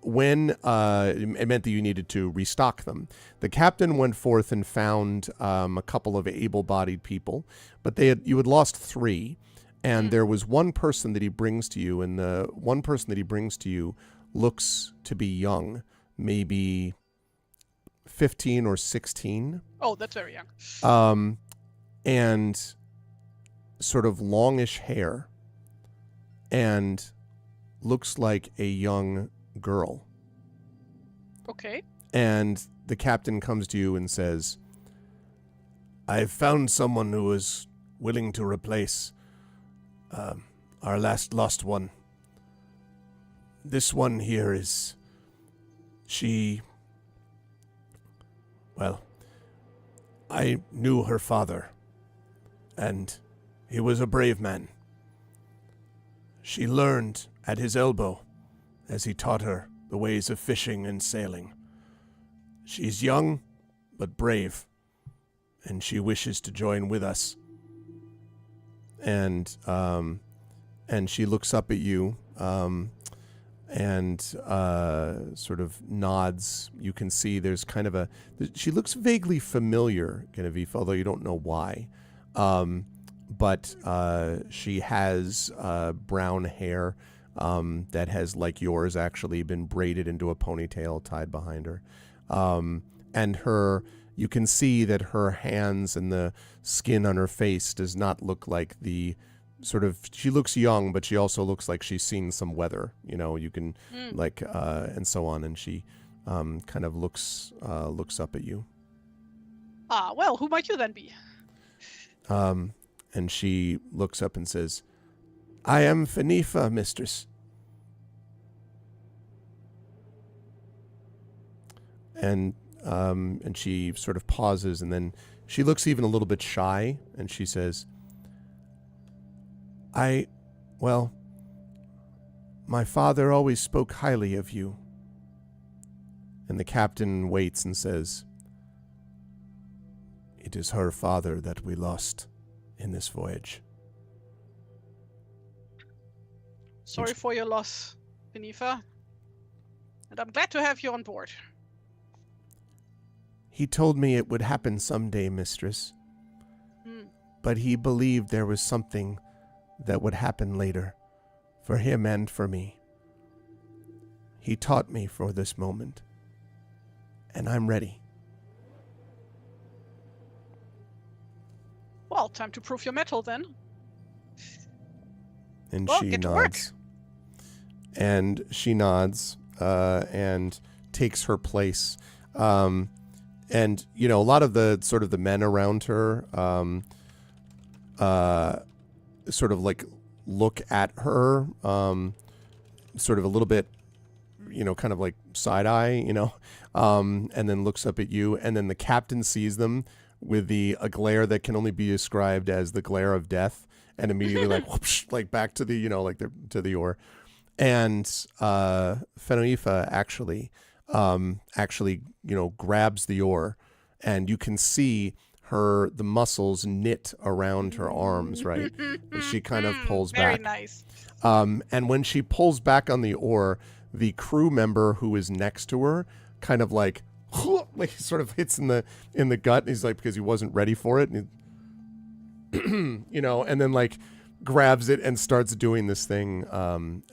when it meant that you needed to restock them, the captain went forth and found a couple of able-bodied people, but you had lost 3, and there was one person that he brings to you, and the one person that he brings to you looks to be young. Maybe 15 or 16. Oh, that's very young. And sort of longish hair and looks like a young girl. Okay. And the captain comes to you and says, "I've found someone who is willing to replace our last lost one. This one here is Well, I knew her father, and he was a brave man. She learned at his elbow as he taught her the ways of fishing and sailing. She's young, but brave, and she wishes to join with us. And she looks up at you, and sort of nods. You can see there's kind of she looks vaguely familiar, Genevieve, although you don't know why. But she has brown hair that has, like yours, actually been braided into a ponytail tied behind her. And you can see that her hands and the skin on her face does not look like she looks young, but she also looks like she's seen some weather, you can and so on. And she kind of looks up at you. Well, who might you then be? And she looks up and says, I am Fenifa, mistress. And she sort of pauses, and then she looks even a little bit shy, and she says, my father always spoke highly of you. And the captain waits and says, it is her father that we lost in this voyage. Sorry for your loss, Benifa. And I'm glad to have you on board. He told me it would happen someday, mistress. But he believed there was something that would happen later, for him and for me. He taught me for this moment, and I'm ready. Well, time to prove your mettle then. And she nods. And she nods and takes her place. And, a lot of the sort of the men around her sort of like look at her sort of a little bit, kind of like side eye, and then looks up at you. And then the captain sees them with a glare that can only be described as the glare of death, and immediately like whoosh, like back to the to the oar. And Fenoifa actually grabs the oar, and you can see the muscles knit around her arms, right? And she kind of pulls back. Very nice. And when she pulls back on the oar, the crew member who is next to her kind of like sort of hits in the gut. And he's like, because he wasn't ready for it, and and then like grabs it and starts doing this thing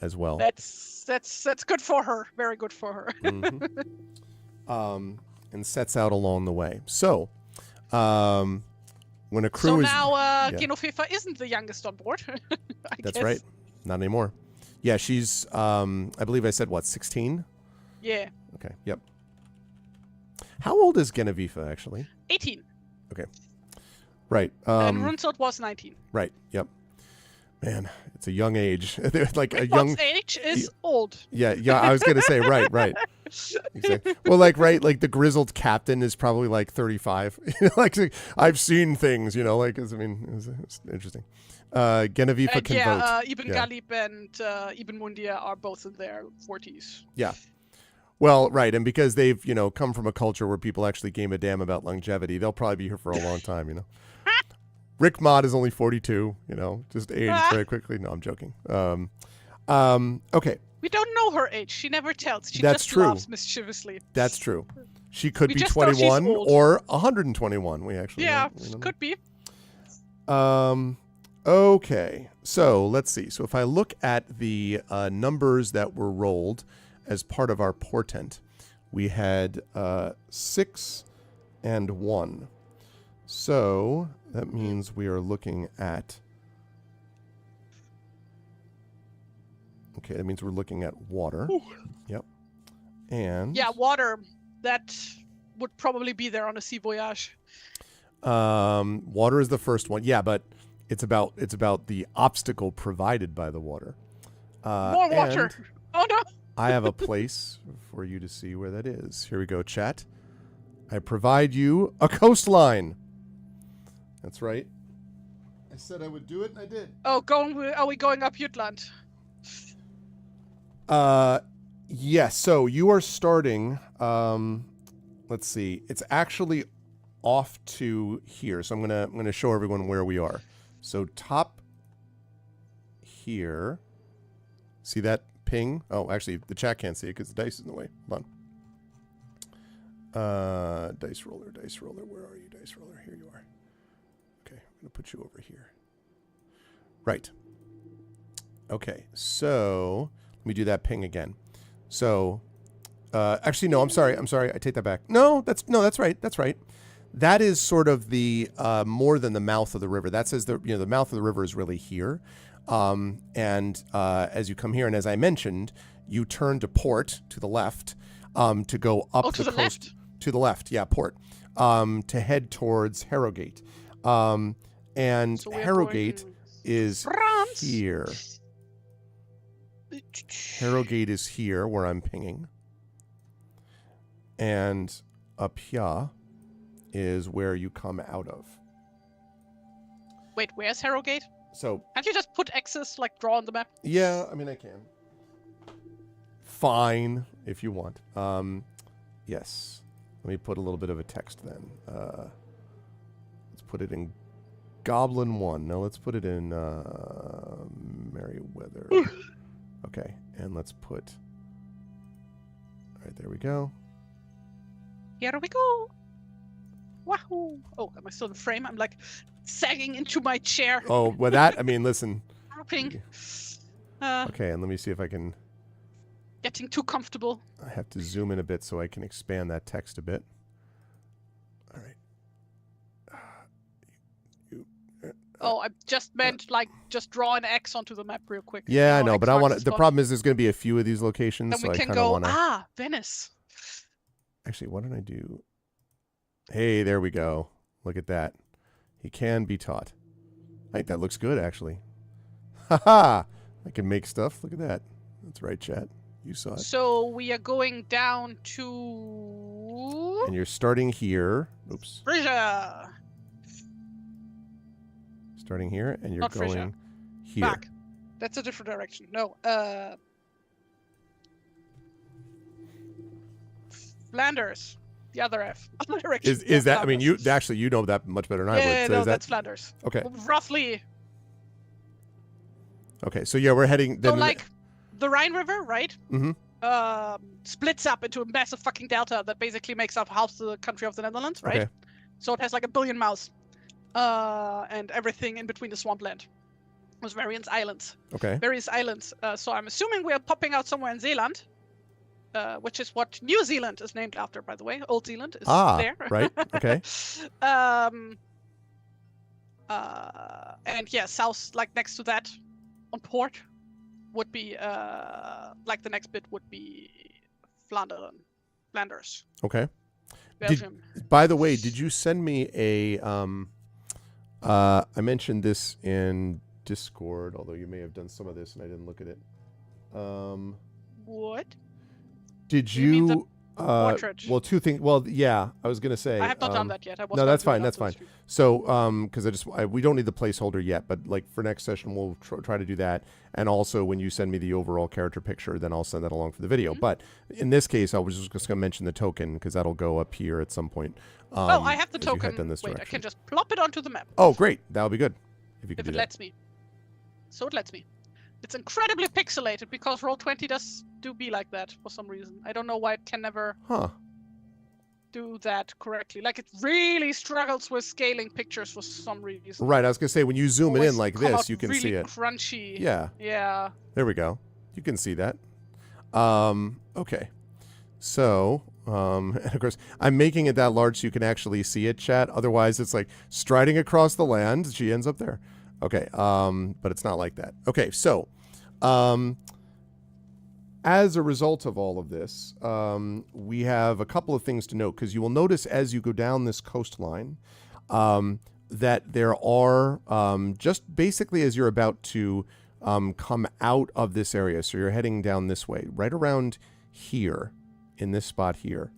as well. That's good for her. Very good for her. Mm-hmm. And sets out along the way. So, when a crew is... So now Genevieve isn't the youngest on board, That's guess. Right. Not anymore. Yeah, she's, I believe I said, 16? Yeah. Okay, yep. How old is Genevieve, actually? 18. Okay. Right. And Runselt was 19. Right, yep. Man, it's a young age. Like a young age is old. Yeah, I was gonna say right. Exactly. Well, like the grizzled captain is probably like 35. Like I've seen things, it's interesting. Genevieve can vote. Ibn Ghalib and Ibn Mundir are both in their 40s. Yeah. Well, right, and because they've come from a culture where people actually gave a damn about longevity, they'll probably be here for a long time. Rick Mott is only 42, just aged very quickly. No, I'm joking. Okay. We don't know her age. She never tells. She That's just true. laughs mischievously. That's true. She could be 21 or 121. We actually could be. Okay. So let's see. So if I look at the numbers that were rolled as part of our portent, we had 6 and 1. So that means we are looking at... Okay, that means we're looking at water. Ooh. Yep. And... Yeah, water. That would probably be there on a sea voyage. Water is the first one. Yeah, but it's about the obstacle provided by the water. More water. Oh, no. I have a place for you to see where that is. Here we go, chat. I provide you a coastline. That's right. I said I would do it, and I did. Oh, are we going up Jutland? Yes. So you are starting. Let's see. It's actually off to here. So I'm gonna show everyone where we are. So top here. See that ping? Oh, actually, the chat can't see it because the dice is in the way. Hold on. Dice roller. Where are you, dice roller? Here you are. Okay, I'm gonna put you over here. Right. Okay. So let me do that ping again. So, actually, no. I'm sorry. I take that back. No, that's right. That's right. That is sort of the more than the mouth of the river. That says the mouth of the river is really here. And as you come here, and as I mentioned, you turn to port to the left to go up to the coast left? To the left. Yeah, port to head towards Herrogate. And So Herrogate is France. here. Herrogate is here where I'm pinging. And up here is where you come out of. Wait, where's Herrogate? So Can't you just put X's, like, draw on the map? yeah, I mean, I can. Fine, if you want. Yes. Let me put a little bit of a text then. Let's put it in Goblin 1. No, let's put it in Merryweather. Okay, and let's put... All right, there we go. Here we go. Wahoo! Oh, am I still in frame? I'm like sagging into my chair. Oh, well, that, I mean, listen. Dropping. Okay, and let me see if I can... Getting too comfortable. I have to zoom in a bit so I can expand that text a bit. All right. Oh, I just meant like just draw an X onto the map real quick. Yeah, I know, X but I marks want the to. The spot. problem is there's going to be a few of these locations, Then so we I can kind of go. want to. Venice. Actually, what did I do? Hey, there we go. Look at that. He can be taught. I think that looks good, actually. Haha! I can make stuff. Look at that. That's right, chat. You saw it. So we are going down to. And you're starting here. Oops. Frisia. Starting here, and you're Not going Frisia. here. Back. That's a different direction. No. Flanders. The other F. Other direction. Is that? I mean, you know that much better than I would. Yeah, So no, is that that's Flanders. okay? Roughly. Okay, so yeah, we're heading. So like, the Rhine River, right? Mm-hmm. Splits up into a massive fucking delta that basically makes up half the country of the Netherlands, right? Okay. So it has like 1 billion mouths, and everything in between the swampland. There's various islands. Okay. Various islands. So I'm assuming we are popping out somewhere in Zeeland, which is what New Zealand is named after, by the way. Old Zealand is there. Right. Okay. And yeah, south, like next to that, on port, would be like the next bit would be Flanders. Okay. Belgium. By the way, did you send me a I mentioned this in Discord, although you may have done some of this and I didn't look at it. What? Did You mean the you portrait? well, two things. Well, yeah, I was going to say I have not done that yet. No, that's fine. That's fine. So, because we don't need the placeholder yet, but like for next session, we'll try to do that. And also, when you send me the overall character picture, then I'll send that along for the video. Mm-hmm. But in this case, I was just going to mention the token because that'll go up here at some point. Oh, I have the as you head token. in this Wait, I direction. can just plop it onto the map. Oh, great! That would be good if you could If do it lets me. So it lets me. It's incredibly pixelated because Roll20 does be like that for some reason. I don't know why it can never do that correctly. Like it really struggles with scaling pictures for some reason. Right, I was going to say when you zoom it Always in like come this, out you can really see it. Crunchy. Yeah. Yeah. There we go. You can see that. Okay. So, and of course, I'm making it that large so you can actually see it, chat. Otherwise, it's like striding across the land. She ends up there. Okay. But it's not like that. Okay. So, as a result of all of this, we have a couple of things to note because you will notice as you go down this coastline that there are just basically as you're about to come out of this area. So you're heading down this way, right around here, in this spot here.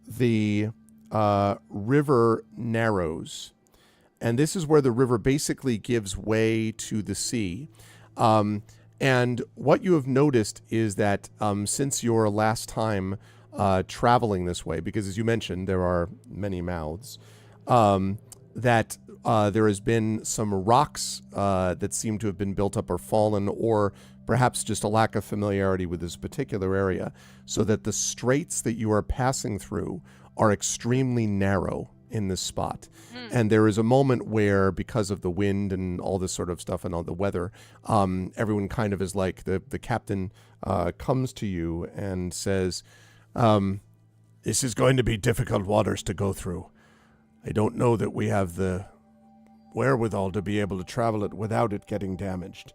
The river narrows. And this is where the river basically gives way to the sea. And what you have noticed is that since your last time traveling this way, because as you mentioned, there are many mouths, that there has been some rocks that seem to have been built up or fallen, or perhaps just a lack of familiarity with this particular area, so that the straits that you are passing through are extremely narrow in this spot. And there is a moment where, because of the wind and all this sort of stuff and all the weather, everyone kind of is like, the captain comes to you and says, this is going to be difficult waters to go through. I don't know that we have the wherewithal to be able to travel it without it getting damaged.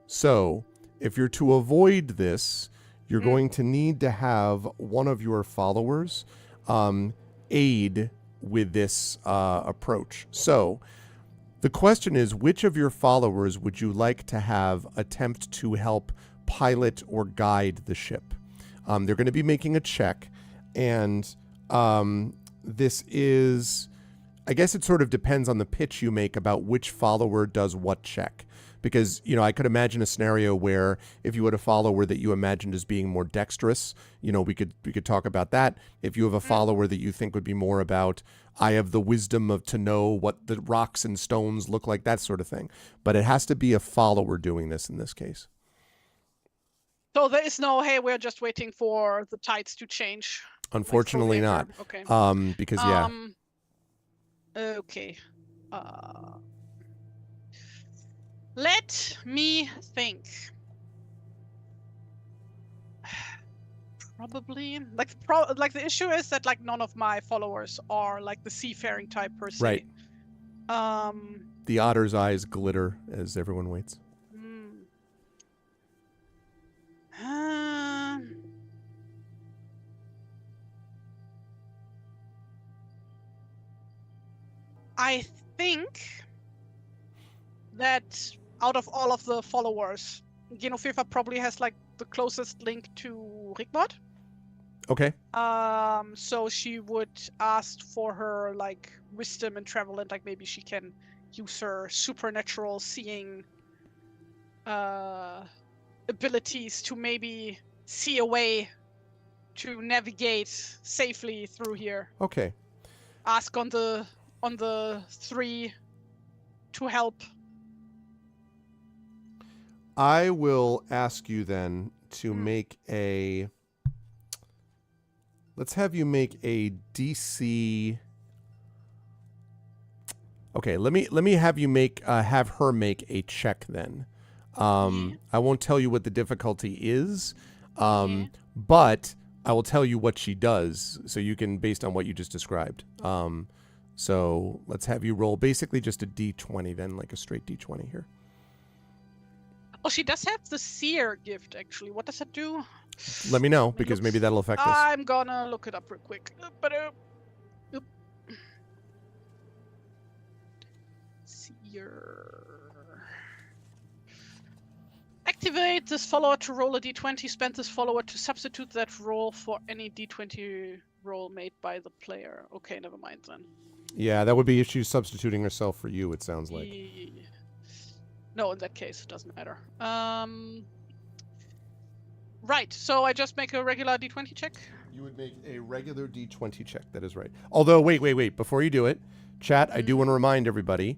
So if you're to avoid this, you're going to need to have one of your followers aid with this approach. So the question is, which of your followers would you like to have attempt to help pilot or guide the ship? They're going to be making a check, and this is, I guess it sort of depends on the pitch you make about which follower does what check. Because, I could imagine a scenario where if you had a follower that you imagined as being more dexterous, we could talk about that. If you have a follower that you think would be more about, I have the wisdom to know what the rocks and stones look like, that sort of thing. But it has to be a follower doing this in this case. So there is no, hey, we're just waiting for the tides to change. Unfortunately not. Okay. Because, yeah. Okay. Let me think. Probably the issue is that none of my followers are the seafaring type per se. Right. The otter's eyes glitter as everyone waits. I think that out of all of the followers, Genofifa probably has the closest link to Rigmod. Okay. So she would ask for her wisdom and travel, and maybe she can use her supernatural seeing abilities to maybe see a way to navigate safely through here. Okay. Ask on the three to help. I will ask you then to make a... Let's have you make a DC... Okay, let me have you have her make a check then. I won't tell you what the difficulty is, but I will tell you what she does, so you can, based on what you just described. So let's have you roll basically just a D20 then, a straight D20 here. Oh, she does have the seer gift, actually. What does that do? Let me know, because maybe that'll affect this. I'm gonna look it up real quick. Seer. Activate this follower to roll a d20. Spend this follower to substitute that roll for any d20 roll made by the player. Okay, never mind then. Yeah, that would be she's substituting herself for you, it sounds like. No, in that case, it doesn't matter. Right, so I just make a regular d20 check? You would make a regular d20 check, that is right. Although, wait, before you do it, chat, I do want to remind everybody,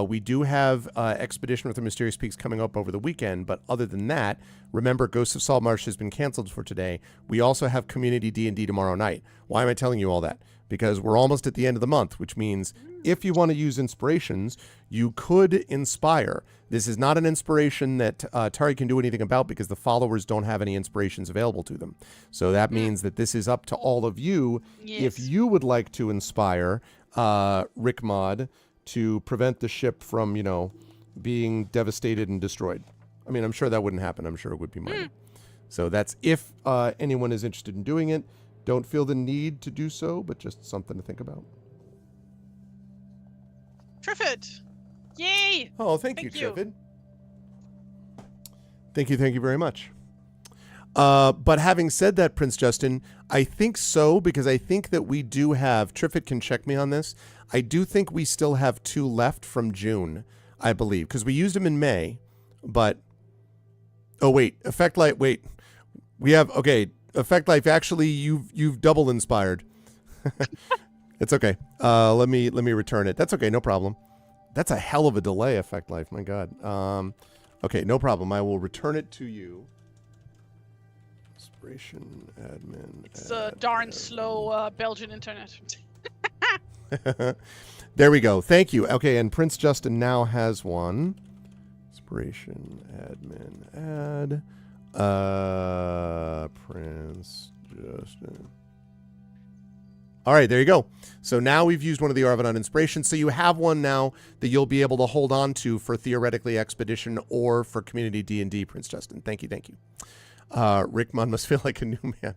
we do have Expedition with the Mysterious Peaks coming up over the weekend, but other than that, remember, Ghosts of Saltmarsh has been canceled for today. We also have Community D&D tomorrow night. Why am I telling you all that? Because we're almost at the end of the month, which means if you want to use inspirations, you could inspire. This is not an inspiration that Tari can do anything about because the followers don't have any inspirations available to them. So that means that this is up to all of you. Yes. If you would like to inspire Rigmod to prevent the ship from, being devastated and destroyed. I mean, I'm sure that wouldn't happen. I'm sure it would be minor. So that's if anyone is interested in doing it. Don't feel the need to do so, but just something to think about. Triffid! Yay! Oh, thank you, Triffid. Thank you very much. But having said that, Prince Justin, I think so, because I think that we do have, Triffett can check me on this, I do think we still have 2 left from June, I believe, because we used them in May, but, oh wait, Effect Life, wait, we have, okay, Effect Life, actually, you've double inspired. It's okay. Let me return it. That's okay, no problem. That's a hell of a delay, Effect Life, my God. Okay, no problem, I will return it to you. Inspiration admin. It's a darn slow Belgian internet. There we go. Thank you. Okay, and Prince Justin now has one. Inspiration admin add. Prince Justin. All right, there you go. So now we've used one of the Arvanon inspirations. So you have one now that you'll be able to hold on to for theoretically Expedition or for Community D&D, Prince Justin. Thank you. Rickmon must feel like a new man.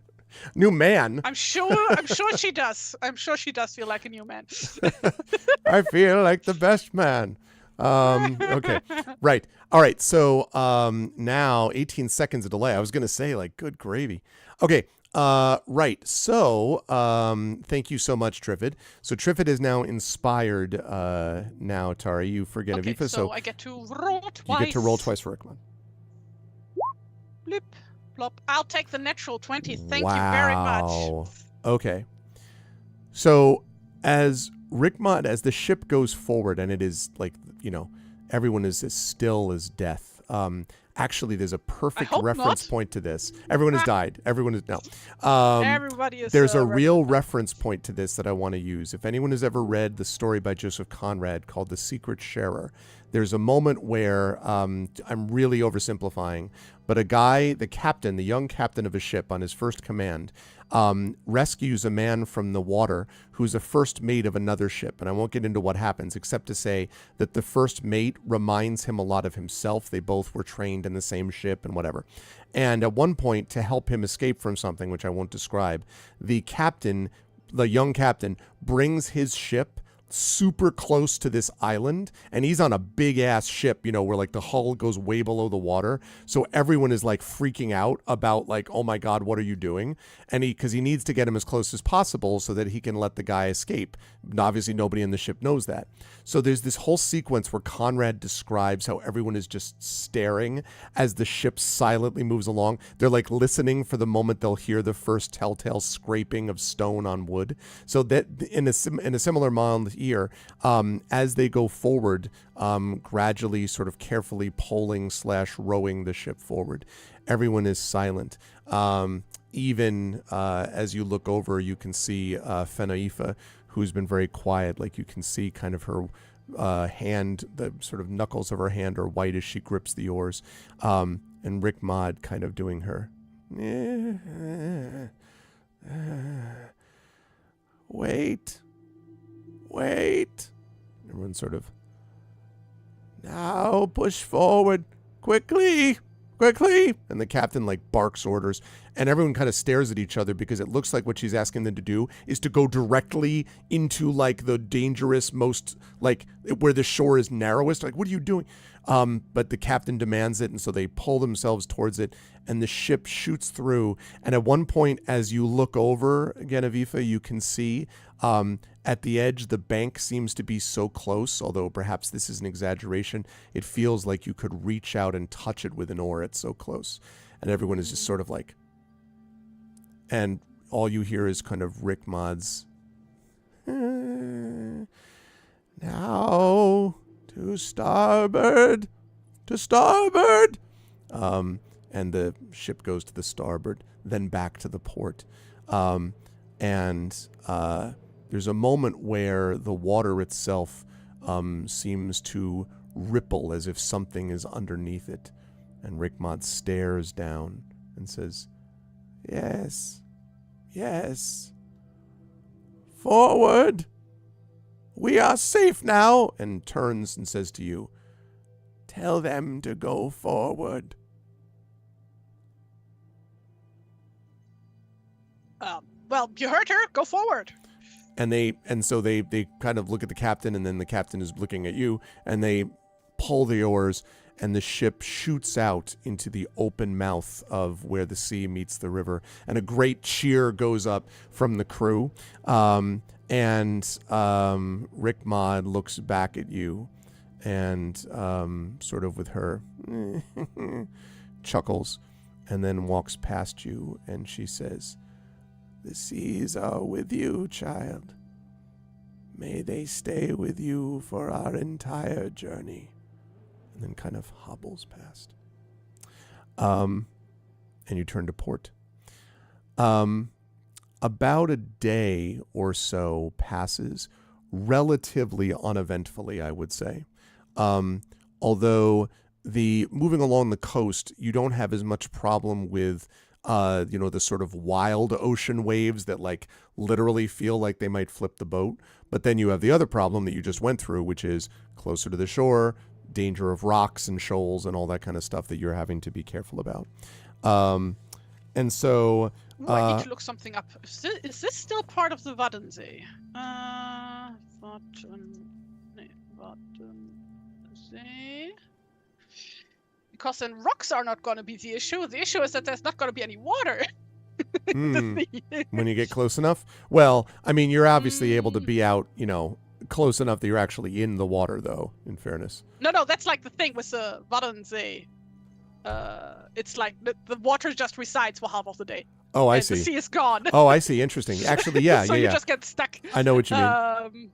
New man? I'm sure she does. I'm sure she does feel like a new man. I feel like the best man. Okay. Right. All right. So now 18 seconds of delay. I was going to say, like, good gravy. Okay. Right. So thank you so much, Triffid. So Triffid is now inspired now, Tari. You forget okay, Avifa. So I get to roll twice. You get to roll twice for Rickmon. Blip. Plop. I'll take the natural 20. Thank you very much. Okay. So as Rickmon, as the ship goes forward, and it is like, you know, everyone is as still as death. Actually, there's a perfect reference point to this. Everyone has died. Everyone is no. Everybody is. There's a real reference point to this that I want to use. If anyone has ever read the story by Joseph Conrad called The Secret Sharer, there's a moment where I'm really oversimplifying, but a guy, the captain, the young captain of a ship on his first command, rescues a man from the water who's a first mate of another ship. And I won't get into what happens, except to say that the first mate reminds him a lot of himself. They both were trained in the same ship and whatever. And at one point, to help him escape from something, which I won't describe, the captain, the young captain, brings his ship super close to this island, and he's on a big ass ship, you know, where like the hull goes way below the water, so everyone is like freaking out about like, oh my God, what are you doing? And because he needs to get him as close as possible so that he can let the guy escape. Obviously nobody in the ship knows that. So there's this whole sequence where Conrad describes how everyone is just staring as the ship silently moves along. They're like listening for the moment they'll hear the first telltale scraping of stone on wood. So that in a similar mind here, as they go forward, gradually sort of carefully poling/rowing the ship forward, everyone is silent. Even as you look over, you can see Fenaifa, who's been very quiet. Like you can see kind of her hand, the sort of knuckles of her hand are white as she grips the oars. And Rick Mod kind of doing her. Wait. Everyone sort of, now push forward, quickly. And the captain like barks orders, and everyone kind of stares at each other because it looks like what she's asking them to do is to go directly into like the dangerous, most like where the shore is narrowest. Like, what are you doing? But the captain demands it, and so they pull themselves towards it, and the ship shoots through. And at one point, as you look over again, Avifa, you can see at the edge, the bank seems to be so close, although perhaps this is an exaggeration. It feels like you could reach out and touch it with an oar. It's so close. And everyone is just sort of like, and all you hear is kind of Rick Mod's, now to starboard. And the ship goes to the starboard, then back to the port. There's a moment where the water itself seems to ripple as if something is underneath it. And Rickmod stares down and says, yes, forward. We are safe now. And turns and says to you, tell them to go forward. Well, you heard her. Go forward. And so they kind of look at the captain, and then the captain is looking at you, and they pull the oars, and the ship shoots out into the open mouth of where the sea meets the river, and a great cheer goes up from the crew. Rick Maud looks back at you and sort of with her chuckles, and then walks past you, and she says, "The seas are with you, child. May they stay with you for our entire journey." And then kind of hobbles past. And you turn to port. About a day or so passes, relatively uneventfully, I would say. Although moving along the coast, you don't have as much problem with the sort of wild ocean waves that like literally feel like they might flip the boat. But then you have the other problem that you just went through, which is closer to the shore, danger of rocks and shoals and all that kind of stuff that you're having to be careful about. And so... I need to look something up. Is this still part of the Waddensee? Waddensee. Because then rocks are not going to be the issue. The issue is that there's not going to be any water. When you get close enough? Well, I mean, you're obviously able to be out, close enough that you're actually in the water, though, in fairness. No, that's like the thing with the Waddensee. It's like the water just resides for half of the day. Oh, I and see. The sea is gone. Oh, I see. Interesting. Actually, yeah, so you just get stuck. I know what you mean.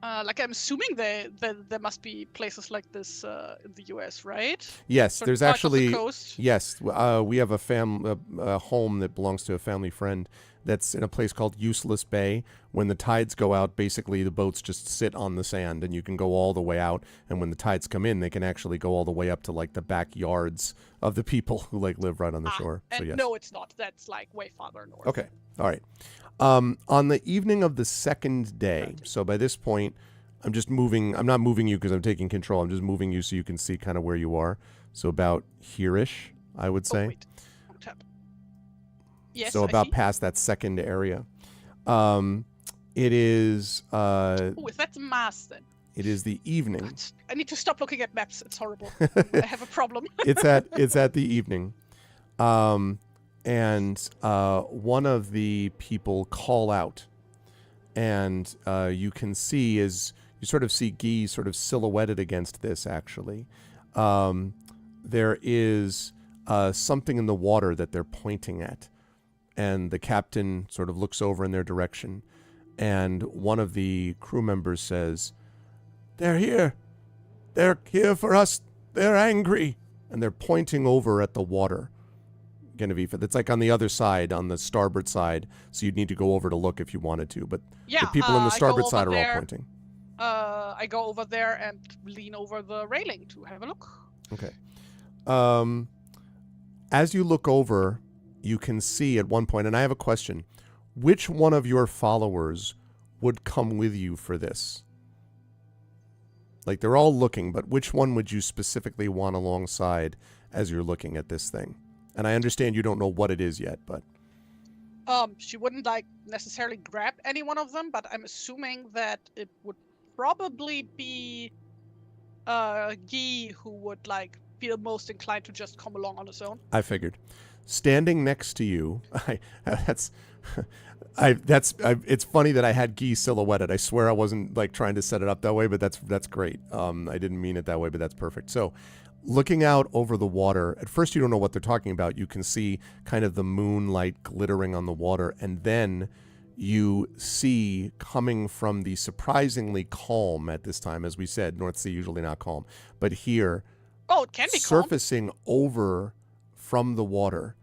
Like I'm assuming there must be places like this in the U.S., right? Yes, there's actually. The coast. Yes, we have a home that belongs to a family friend that's in a place called Useless Bay. When the tides go out, basically the boats just sit on the sand, and you can go all the way out. And when the tides come in, they can actually go all the way up to like the backyards of the people who like live right on the shore. So yes. No, it's not. That's like way farther north. Okay, all right. On the evening of the second day, so by this point, I'm not moving you because I'm taking control. I'm just moving you so you can see kind of where you are. So about here-ish, I would say. Oh, wait. On top. Yes, so about past that second area. It is... is that the mass then? It is the evening. God, I need to stop looking at maps. It's horrible. I have a problem. It's at the evening. And one of the people call out. And you can see as you sort of see Guy sort of silhouetted against this, actually. There is something in the water that they're pointing at. And the captain sort of looks over in their direction. And one of the crew members says, "They're here. They're here for us. They're angry." And they're pointing over at the water. Genevieve, that's like on the other side, on the starboard side. So you'd need to go over to look if you wanted to. But the people on the starboard side are all pointing. I go over there and lean over the railing to have a look. Okay. As you look over, you can see at one point, and I have a question. Which one of your followers would come with you for this? Like, they're all looking, but which one would you specifically want alongside as you're looking at this thing? And I understand you don't know what it is yet, but... She wouldn't, necessarily grab any one of them, but I'm assuming that it would probably be Guy who would, feel most inclined to just come along on his own. I figured. Standing next to you, it's funny that I had Guy silhouetted. I swear I wasn't trying to set it up that way, but that's great. I didn't mean it that way, but that's perfect. So, looking out over the water, at first you don't know what they're talking about. You can see kind of the moonlight glittering on the water, and then you see coming from the surprisingly calm at this time, as we said, North Sea usually not calm, but here, it can be surfacing calm. Over from the water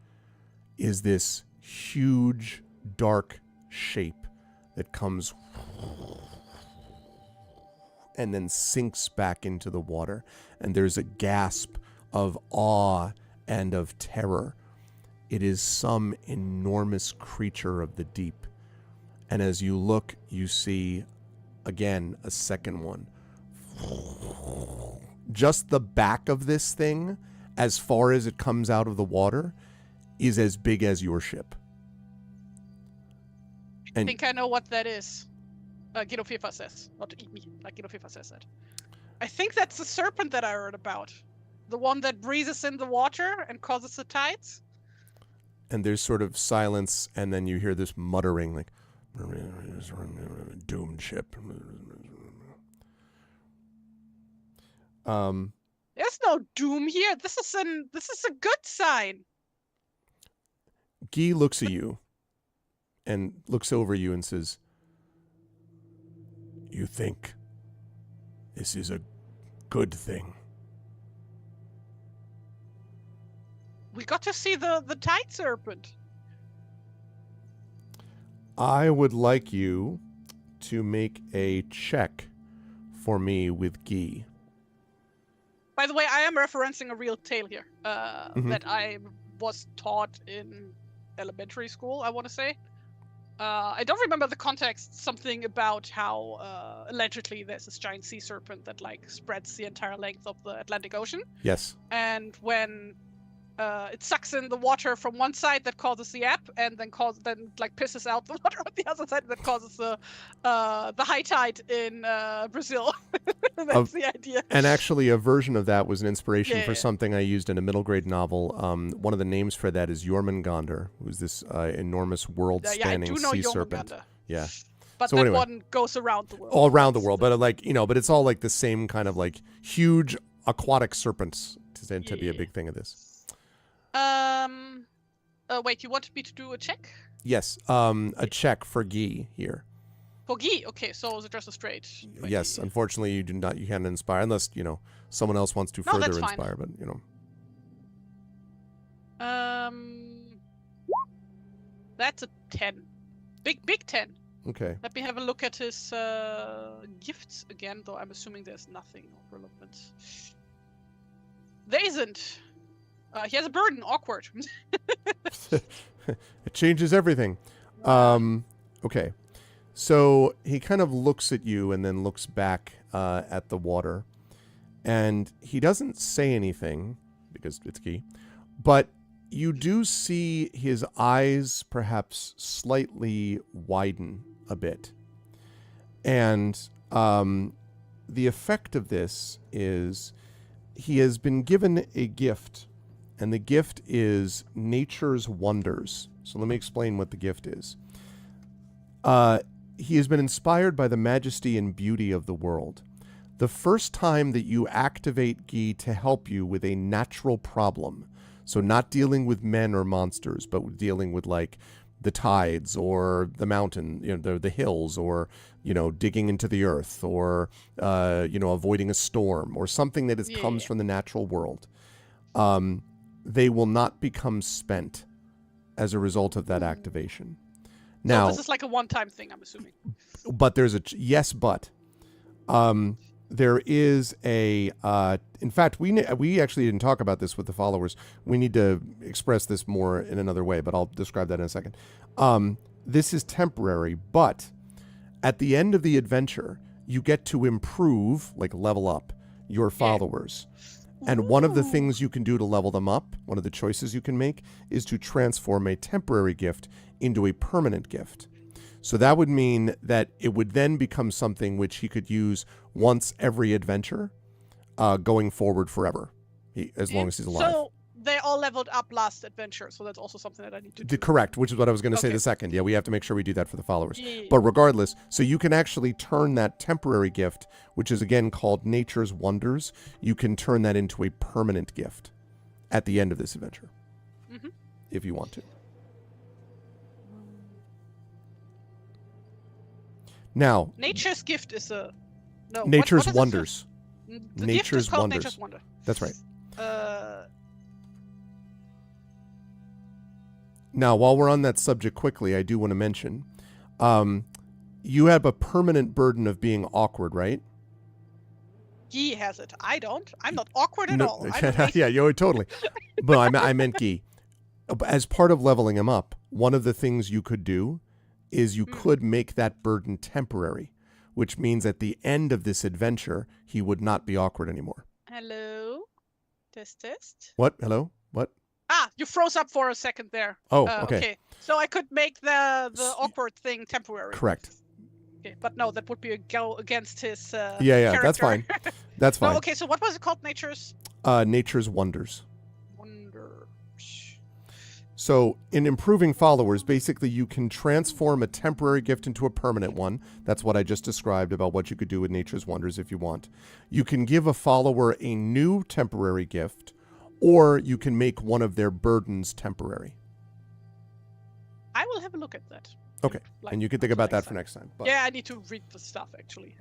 is this huge dark shape that comes and then sinks back into the water, and there's a gasp of awe and of terror. It is some enormous creature of the deep, and as you look, you see again a second one. Just the back of this thing, as far as it comes out of the water, is as big as your ship. I think I know what that is. Guido FIFA says. Not to eat me, like Guido FIFA says that. I think that's the serpent that I heard about. The one that breathes in the water and causes the tides? And there's sort of silence, and then you hear this muttering, like, doomed ship. There's no doom here. This is a good sign. Guy looks at you and looks over you and says, "You think this is a good thing?" We got to see the tide serpent. I would like you to make a check for me with Guy. By the way, I am referencing a real tale here that I was taught in elementary school, I want to say. I don't remember the context. Something about how allegedly there's this giant sea serpent that like spreads the entire length of the Atlantic Ocean. Yes. And when it sucks in the water from one side, that causes the ebb, and then pisses out the water on the other side, that causes the high tide in Brazil. That's the idea. And actually, a version of that was an inspiration for something I used in a middle grade novel. One of the names for that is Jormungandr, who's this enormous world-spanning sea serpent. Yeah. But so that anyway, one goes around the world. All around the world, but but it's all like the same kind of like huge aquatic serpents to be a big thing of this. Wait, you wanted me to do a check? Yes, a check for Guy here. For Guy, okay, so is it just a straight? Yes, unfortunately you can't inspire unless, someone else wants to further inspire, but That's a 10. Big 10. Okay. Let me have a look at his gifts again, though I'm assuming there's nothing of relevance. There isn't. He has a burden. Awkward. It changes everything. Okay. So he kind of looks at you and then looks back at the water. And he doesn't say anything, because it's Guy. But you do see his eyes perhaps slightly widen a bit. And the effect of this is he has been given a gift. And the gift is nature's wonders. So let me explain what the gift is. He has been inspired by the majesty and beauty of the world. The first time that you activate Guy to help you with a natural problem, so not dealing with men or monsters, but dealing with like the tides or the mountain, the hills, or digging into the earth, or avoiding a storm, or something that comes from the natural world. They will not become spent as a result of that activation. Now, so this is like a one-time thing, I'm assuming. But there's there is a. In fact, we actually didn't talk about this with the followers. We need to express this more in another way, but I'll describe that in a second. This is temporary, but at the end of the adventure, you get to improve, like level up, your followers. And one of the things you can do to level them up, one of the choices you can make, is to transform a temporary gift into a permanent gift. So that would mean that it would then become something which he could use once every adventure, going forward forever, as long as he's alive. So they all leveled up last adventure, so that's also something that I need to do. Correct, which is what I was going to say the second. Yeah, we have to make sure we do that for the followers. But regardless, so you can actually turn that temporary gift, which is again called Nature's Wonders, you can turn that into a permanent gift at the end of this adventure, if you want to. Now, Nature's Gift is a... No, Nature's what Wonders. The gift is called Nature's Wonder. That's right. Now, while we're on that subject quickly, I do want to mention, you have a permanent burden of being awkward, right? Guy has it. I don't. I'm not awkward at all. Yeah, you're totally. But I meant Guy. As part of leveling him up, one of the things you could do is you could make that burden temporary, which means at the end of this adventure, he would not be awkward anymore. Hello? Test. What? Hello? What? You froze up for a second there. Oh, okay. Okay. So I could make the awkward thing temporary. Correct. Okay, but no, that would be a go against his yeah, that's fine. That's fine. No, okay, so what was it called? Nature's Nature's Wonders. Wonder. So in improving followers, basically you can transform a temporary gift into a permanent one. That's what I just described about what you could do with Nature's Wonders if you want. You can give a follower a new temporary gift, or you can make one of their burdens temporary. I will have a look at that. Okay, and you can think about that for next time. But... Yeah, I need to read the stuff actually.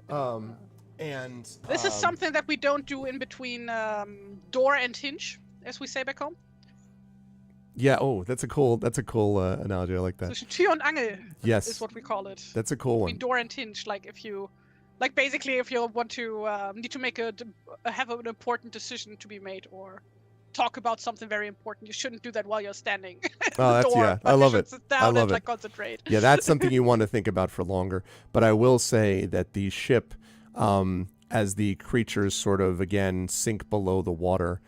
And this is something that we don't do in between door and hinge, as we say back home. Yeah. Oh, that's a cool analogy. I like that. So Tür und Angel. Yes. Is what we call it. That's a cool one. Door and hinge, like if you, like basically if you want to need to make have an important decision to be made or talk about something very important, you shouldn't do that while you're standing. Oh, that's door, yeah. I love it. Sit down and like concentrate. Yeah, that's something you want to think about for longer. But I will say that the ship, as the creatures sort of again sink below the water,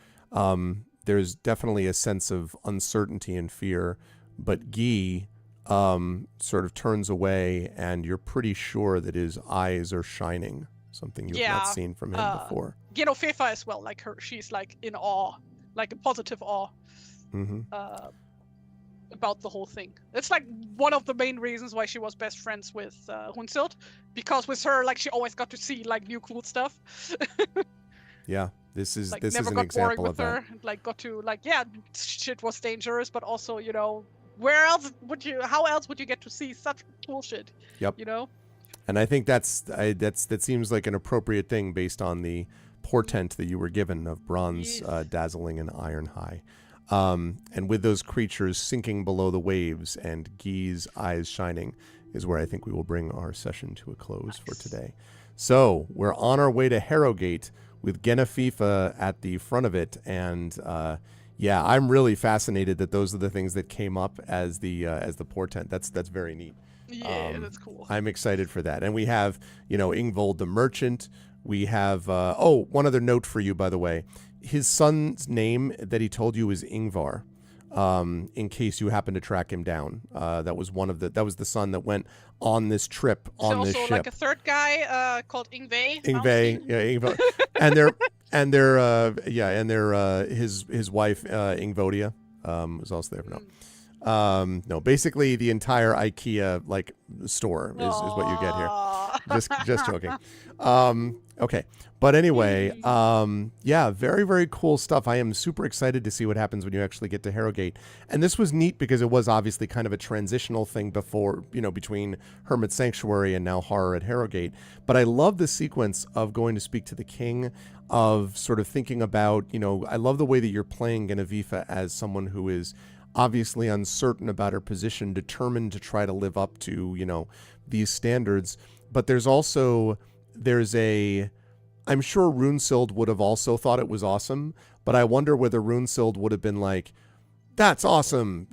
there's definitely a sense of uncertainty and fear. But Guy sort of turns away, and you're pretty sure that his eyes are shining. Something you've not seen from him before. Genoveva as well, like her, she's like in awe, like a positive awe about the whole thing. It's like one of the main reasons why she was best friends with Hunsilt, because with her, like she always got to see like new cool stuff. Yeah, this is like, this never is an got example boring of with her. that. Like got to like shit was dangerous, but also where else would you? How else would you get to see such cool shit? Yep. And I think that seems like an appropriate thing based on the portent that you were given of bronze dazzling and iron high. And with those creatures sinking below the waves and Guy's eyes shining is where I think we will bring our session to a close for today. So we're on our way to Herrogate with Genoveva at the front of it. And I'm really fascinated that those are the things that came up as the portent. That's very neat. Yeah, that's cool. I'm excited for that. And we have, Ingvold the Merchant. We have, one other note for you, by the way. His son's name that he told you is Ingvar, in case you happen to track him down. That was the son that went on this trip on this ship. Also like a third guy called Ingve. Ingve, his wife Ingvodia was also there for now. No, basically the entire IKEA like store is what you get here. Just joking. Okay. But anyway, very, very cool stuff. I am super excited to see what happens when you actually get to Herrogate. And this was neat because it was obviously kind of a transitional thing before, between Hermit Sanctuary and now Horror at Herrogate. But I love the sequence of going to speak to the king, of sort of thinking about, I love the way that you're playing Genoveva as someone who is obviously uncertain about her position, determined to try to live up to, these standards. But I'm sure Runesild would have also thought it was awesome, but I wonder whether Runesild would have been like, that's awesome,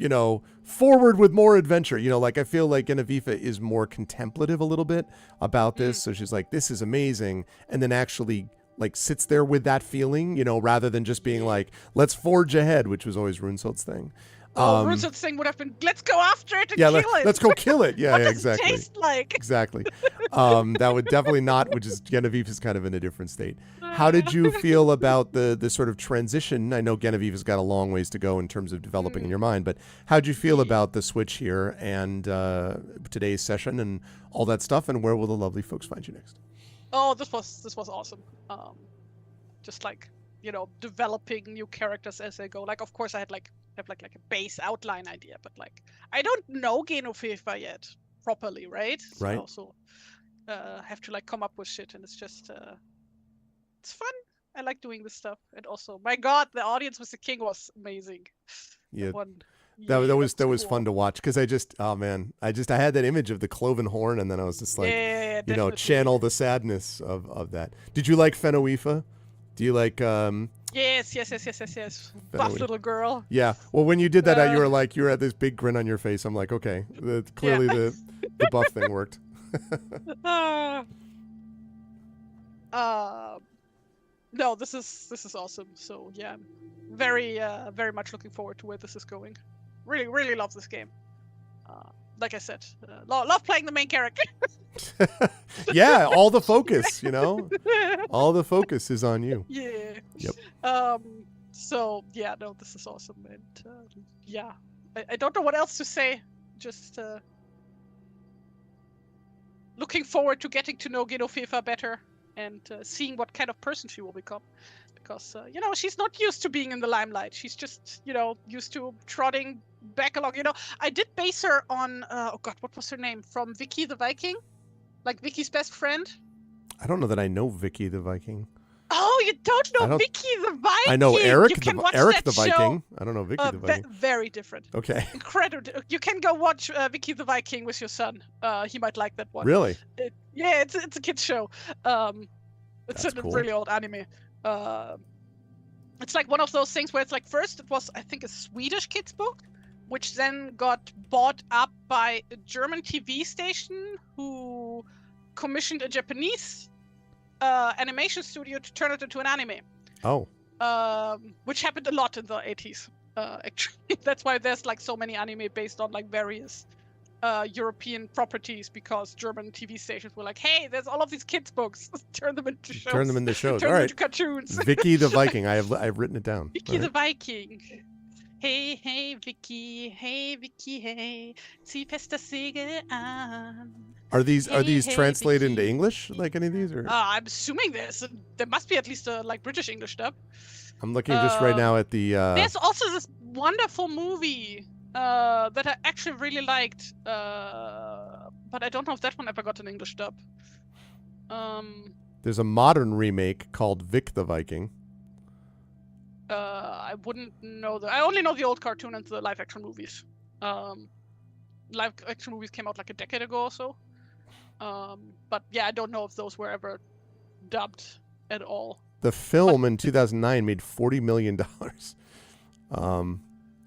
forward with more adventure. I feel like Genoveva is more contemplative a little bit about this. So she's like, this is amazing. And then actually like sits there with that feeling, rather than just being like, let's forge ahead, which was always Runesild's thing. Runesild's thing would have been, let's go after it and kill it. Let's go kill it. Yeah, what does exactly. It taste like? Exactly. That would definitely not, which is Genoveva's kind of in a different state. How did you feel about the sort of transition? I know Genoveva's got a long ways to go in terms of developing in your mind, but how'd you feel about the switch here and today's session and all that stuff? And where will the lovely folks find you next? Oh, this was awesome. Just like, developing new characters as they go. Like, of course, I had have a base outline idea, but like I don't know Genoveva yet properly, right? So right. I also have to like come up with shit, and it's just it's fun. I like doing this stuff, and also, my God, the audience with the king was amazing. Yeah. That was cool. Fun to watch because I had that image of the cloven horn, and then I was just like, channel the sadness of that. Did you like Fenoifa? Do you like Yes. Buff little girl. Yeah. Well, when you did that, you had this big grin on your face. I'm like, okay, clearly the buff thing worked. No, this is awesome. So yeah, I'm very much looking forward to where this is going. Really, really love this game. like I said, love playing the main character. Yeah, all the focus, all the focus is on you. Yeah. Yep. So yeah, no, this is awesome, and yeah, I don't know what else to say. Just looking forward to getting to know Genoveva better and seeing what kind of person she will become. Because, she's not used to being in the limelight. She's just, used to trotting back along. I did base her on, oh God, what was her name? From Vicky the Viking? Like Vicky's best friend? I don't know that I know Vicky the Viking. Oh, you don't know Vicky the Viking? I know Eric, you can watch Eric that the show. Viking. I don't know Vicky the Viking. Very different. Okay. Incredible. You can go watch Vicky the Viking with your son. He might like that one. Really? It's a kid's show. It's a cool. really old anime. It's like one of those things where it's like first it was, I think, a Swedish kids book, which then got bought up by a German TV station who commissioned a Japanese animation studio to turn it into an anime. Oh. Which happened a lot in the 80s. Actually, that's why there's like so many anime based on like various European properties, because German TV stations were like, hey, there's all of these kids books, turn them into shows. Turn them into shows. Turn All them right. into cartoons. Vicky the Viking. I've written it down. Vicky the Viking. Hey Vicky, hey, zieh fest das Segel an. Are these Hey, translated Vicky. into English, like any of these, or? I'm assuming there must be at least a like British English dub. I'm looking just right now at the. There's also this wonderful movie that I actually really liked, but I don't know if that one ever got an English dub. There's a modern remake called Vic the Viking. I wouldn't know I only know the old cartoon and the live action movies. Live action movies came out like a decade ago or so. But yeah, I don't know if those were ever dubbed at all. The film in 2009 made $40 million.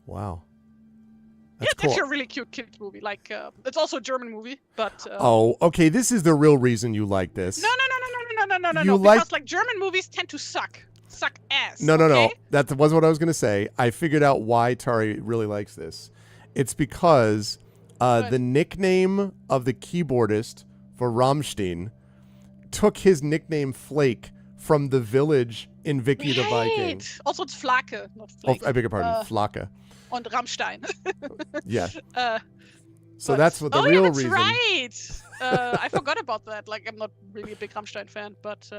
Wow. That's cool. It's a really cute kids movie. Like, it's also a German movie, but. Oh, okay. This is the real reason you like this. No. You Because like German movies tend to suck ass. No. Okay? That wasn't what I was going to say. I figured out why Tari really likes this. It's because the nickname of the keyboardist for Rammstein took his nickname Flake from the village in Vicky the Viking. Also, it's Flake, not Oh, Flake. I beg your pardon, Flake. Und Rammstein. Yeah. So that's what the real reason. Yeah, that's right. I forgot about that. Like, I'm not really a big Rammstein fan, but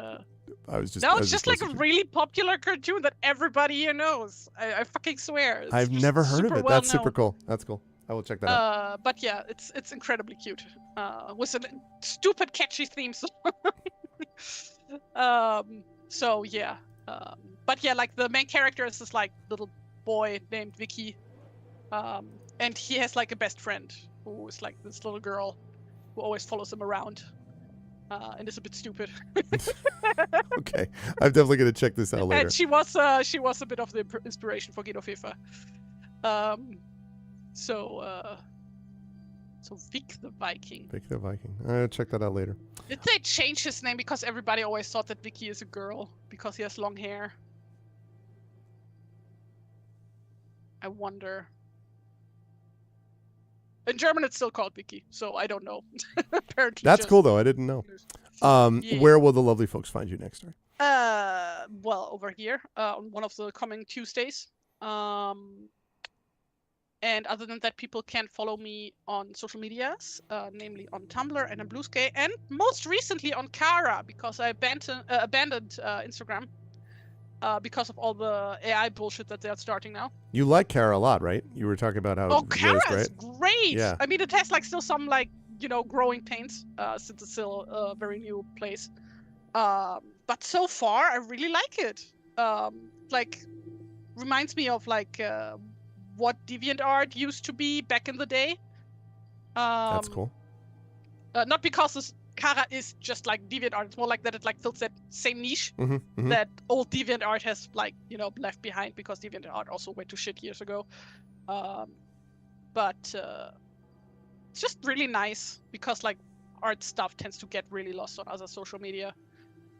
it's just like a really popular cartoon that everybody here knows. I fucking swear. I've never heard of it. That's super cool. That's cool. I will check that out. But yeah, it's incredibly cute. With a stupid catchy theme song. So yeah. But yeah, like the main character is this like little boy named Vicky. And he has like a best friend who is like this little girl who always follows him around. And is a bit stupid. Okay. I'm definitely gonna check this out later. And she was a bit of the inspiration for Genoveva. So Vic the Viking. Vic the Viking. I'll check that out later. Did they change his name because everybody always thought that Vicky is a girl because he has long hair? I wonder. In German, it's still called Vicky, so I don't know. Apparently, that's cool though. I didn't know. Yeah. Where will the lovely folks find you next time? Well, over here on one of the coming Tuesdays. And other than that, people can follow me on social medias, namely on Tumblr and on Bluesky, and most recently on Kara, because I abandoned Instagram because of all the AI bullshit that they're starting now. You like Kara a lot, right? You were talking about how Kara's great. Yeah. I mean, it has like still some like growing pains since it's still a very new place. But so far, I really like it. Like, reminds me of like what DeviantArt used to be back in the day. That's cool. Not because this Kara is just like DeviantArt. It's more like that it like fills that same niche that old DeviantArt has like left behind, because DeviantArt also went to shit years ago. But it's just really nice because like art stuff tends to get really lost on other social media.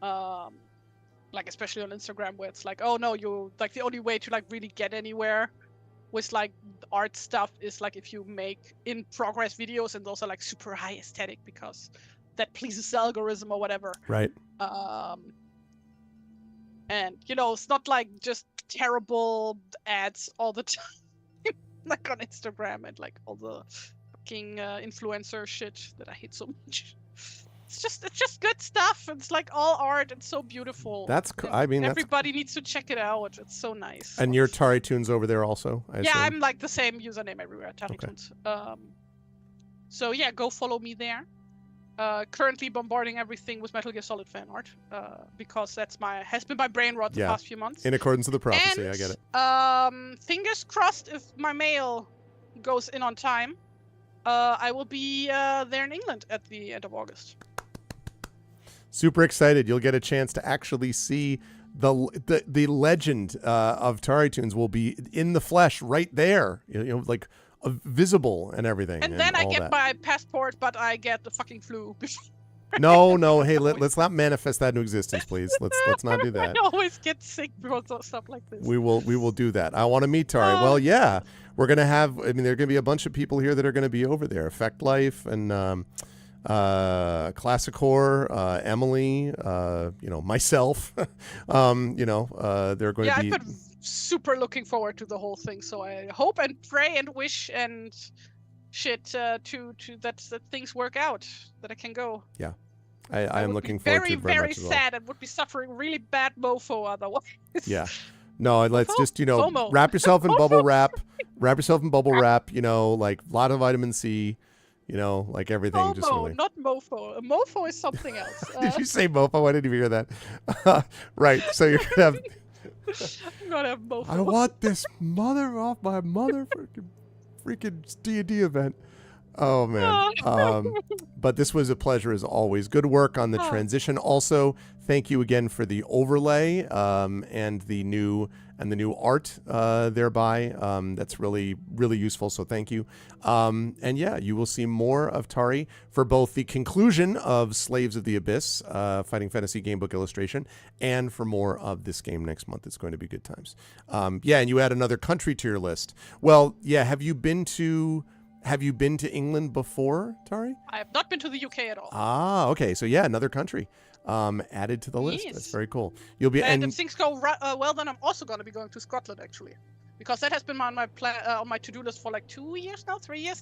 Like especially on Instagram, where it's like, oh no, you like the only way to like really get anywhere with like art stuff is like if you make in progress videos, and those are like super high aesthetic because that pleases the algorithm or whatever. Right. And it's not like just terrible ads all the time, like on Instagram and like all the fucking influencer shit that I hate so much. It's just good stuff. It's like all art. It's so beautiful. That's I mean, everybody needs to check it out. It's so nice. And your Tari Tunes over there also, I assume? I'm like the same username everywhere, Tari Tunes. So yeah, go follow me there. Currently bombarding everything with Metal Gear Solid fan art, because has been my brain rot the past few months. In accordance with the prophecy, and, I get it. Fingers crossed if my mail goes in on time, I will be there in England at the end of August. Super excited. You'll get a chance to actually see the legend of Tari Tunes will be in the flesh right there, like visible and everything. And then I get my passport, but I get the fucking flu. No. Hey, let's not manifest that into existence, please. Let's not do that. I always get sick because of stuff like this. We will do that. I want to meet Tari. Well, yeah, we're gonna have. I mean, there are gonna be a bunch of people here that are gonna be over there. Effect Life and Classic Horror, Emily, myself. They're going to be. I've been super looking forward to the whole thing. So I hope and pray and wish and shit to that things work out, that I can go. Yeah, I am looking forward to it very much as well. Very sad and would be suffering really bad mofo otherwise. Yeah. No, let's just, FOMO. wrap yourself in bubble wrap. Wrap yourself in bubble wrap, like a lot of vitamin C, like everything. FOMO, just really. not mofo. A mofo is something else. Did you say mofo? I didn't even hear that. Right. So you're going to have. I'm going to have mofo. I want this mother off my mother freaking D&D event. Oh, man. But this was a pleasure as always. Good work on the transition. Also, thank you again for the overlay and the new art thereby. That's really, really useful. So thank you. And yeah, you will see more of Tari for both the conclusion of Slaves of the Abyss, Fighting Fantasy Gamebook illustration, and for more of this game next month. It's going to be good times. And you add another country to your list. Well, yeah. Have you been to England before, Tari? I have not been to the UK at all. Ah, okay. So yeah, another country added to the list. Yes. That's very cool. You'll be and if things go well, then I'm also going to be going to Scotland actually, because that has been on my plan on my to-do list for like 3 years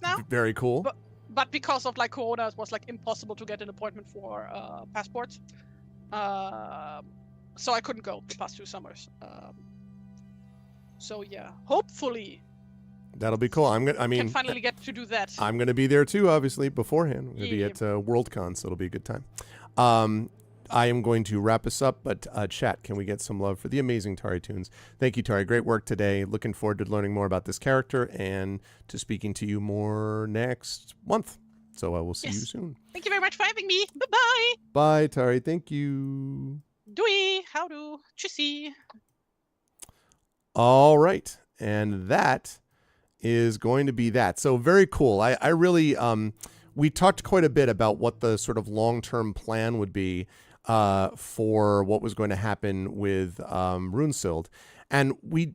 now. Very cool. But because of like Corona, it was like impossible to get an appointment for passports. So I couldn't go the past 2 summers. So yeah, hopefully. That'll be cool. Can finally get to do that. I'm going to be there too, obviously, beforehand. I'm going to be at Worldcon, so it'll be a good time. I am going to wrap us up, but chat, can we get some love for the amazing Tari Tunes? Thank you, Tari. Great work today. Looking forward to learning more about this character and to speaking to you more next month. So I will see you soon. Thank you very much for having me. Bye-bye. Bye, Tari. Thank you. Doei. Howdo. Tschüssi. All right. And that is going to be that. So very cool. I really, we talked quite a bit about what the sort of long-term plan would be for what was going to happen with Runesild. And we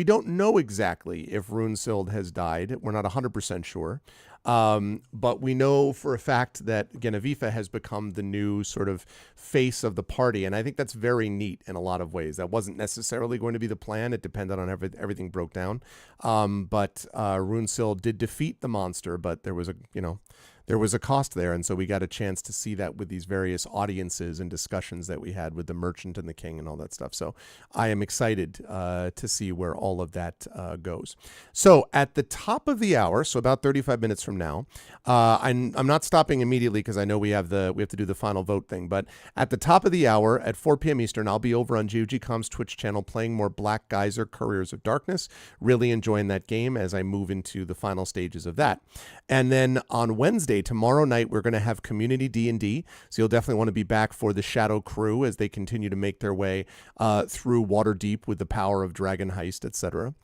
don't know exactly if Runesild has died. We're not 100% sure. But we know for a fact that Genevieve has become the new sort of face of the party. And I think that's very neat in a lot of ways. That wasn't necessarily going to be the plan. It depended on everything broke down. But Runesild did defeat the monster, but there was a cost there. And so we got a chance to see that with these various audiences and discussions that we had with the merchant and the king and all that stuff. So I am excited to see where all of that goes. So at the top of the hour, so about 35 minutes from now, I'm not stopping immediately because I know we have to do the final vote thing. But at the top of the hour at 4 p.m. Eastern, I'll be over on GOG.com's Twitch channel playing more Black Geyser Couriers of Darkness. Really enjoying that game as I move into the final stages of that. And then on Wednesday, tomorrow night, we're going to have Community D&D. So you'll definitely want to be back for the Shadow Crew as they continue to make their way through Waterdeep with the power of Dragon Heist, etc.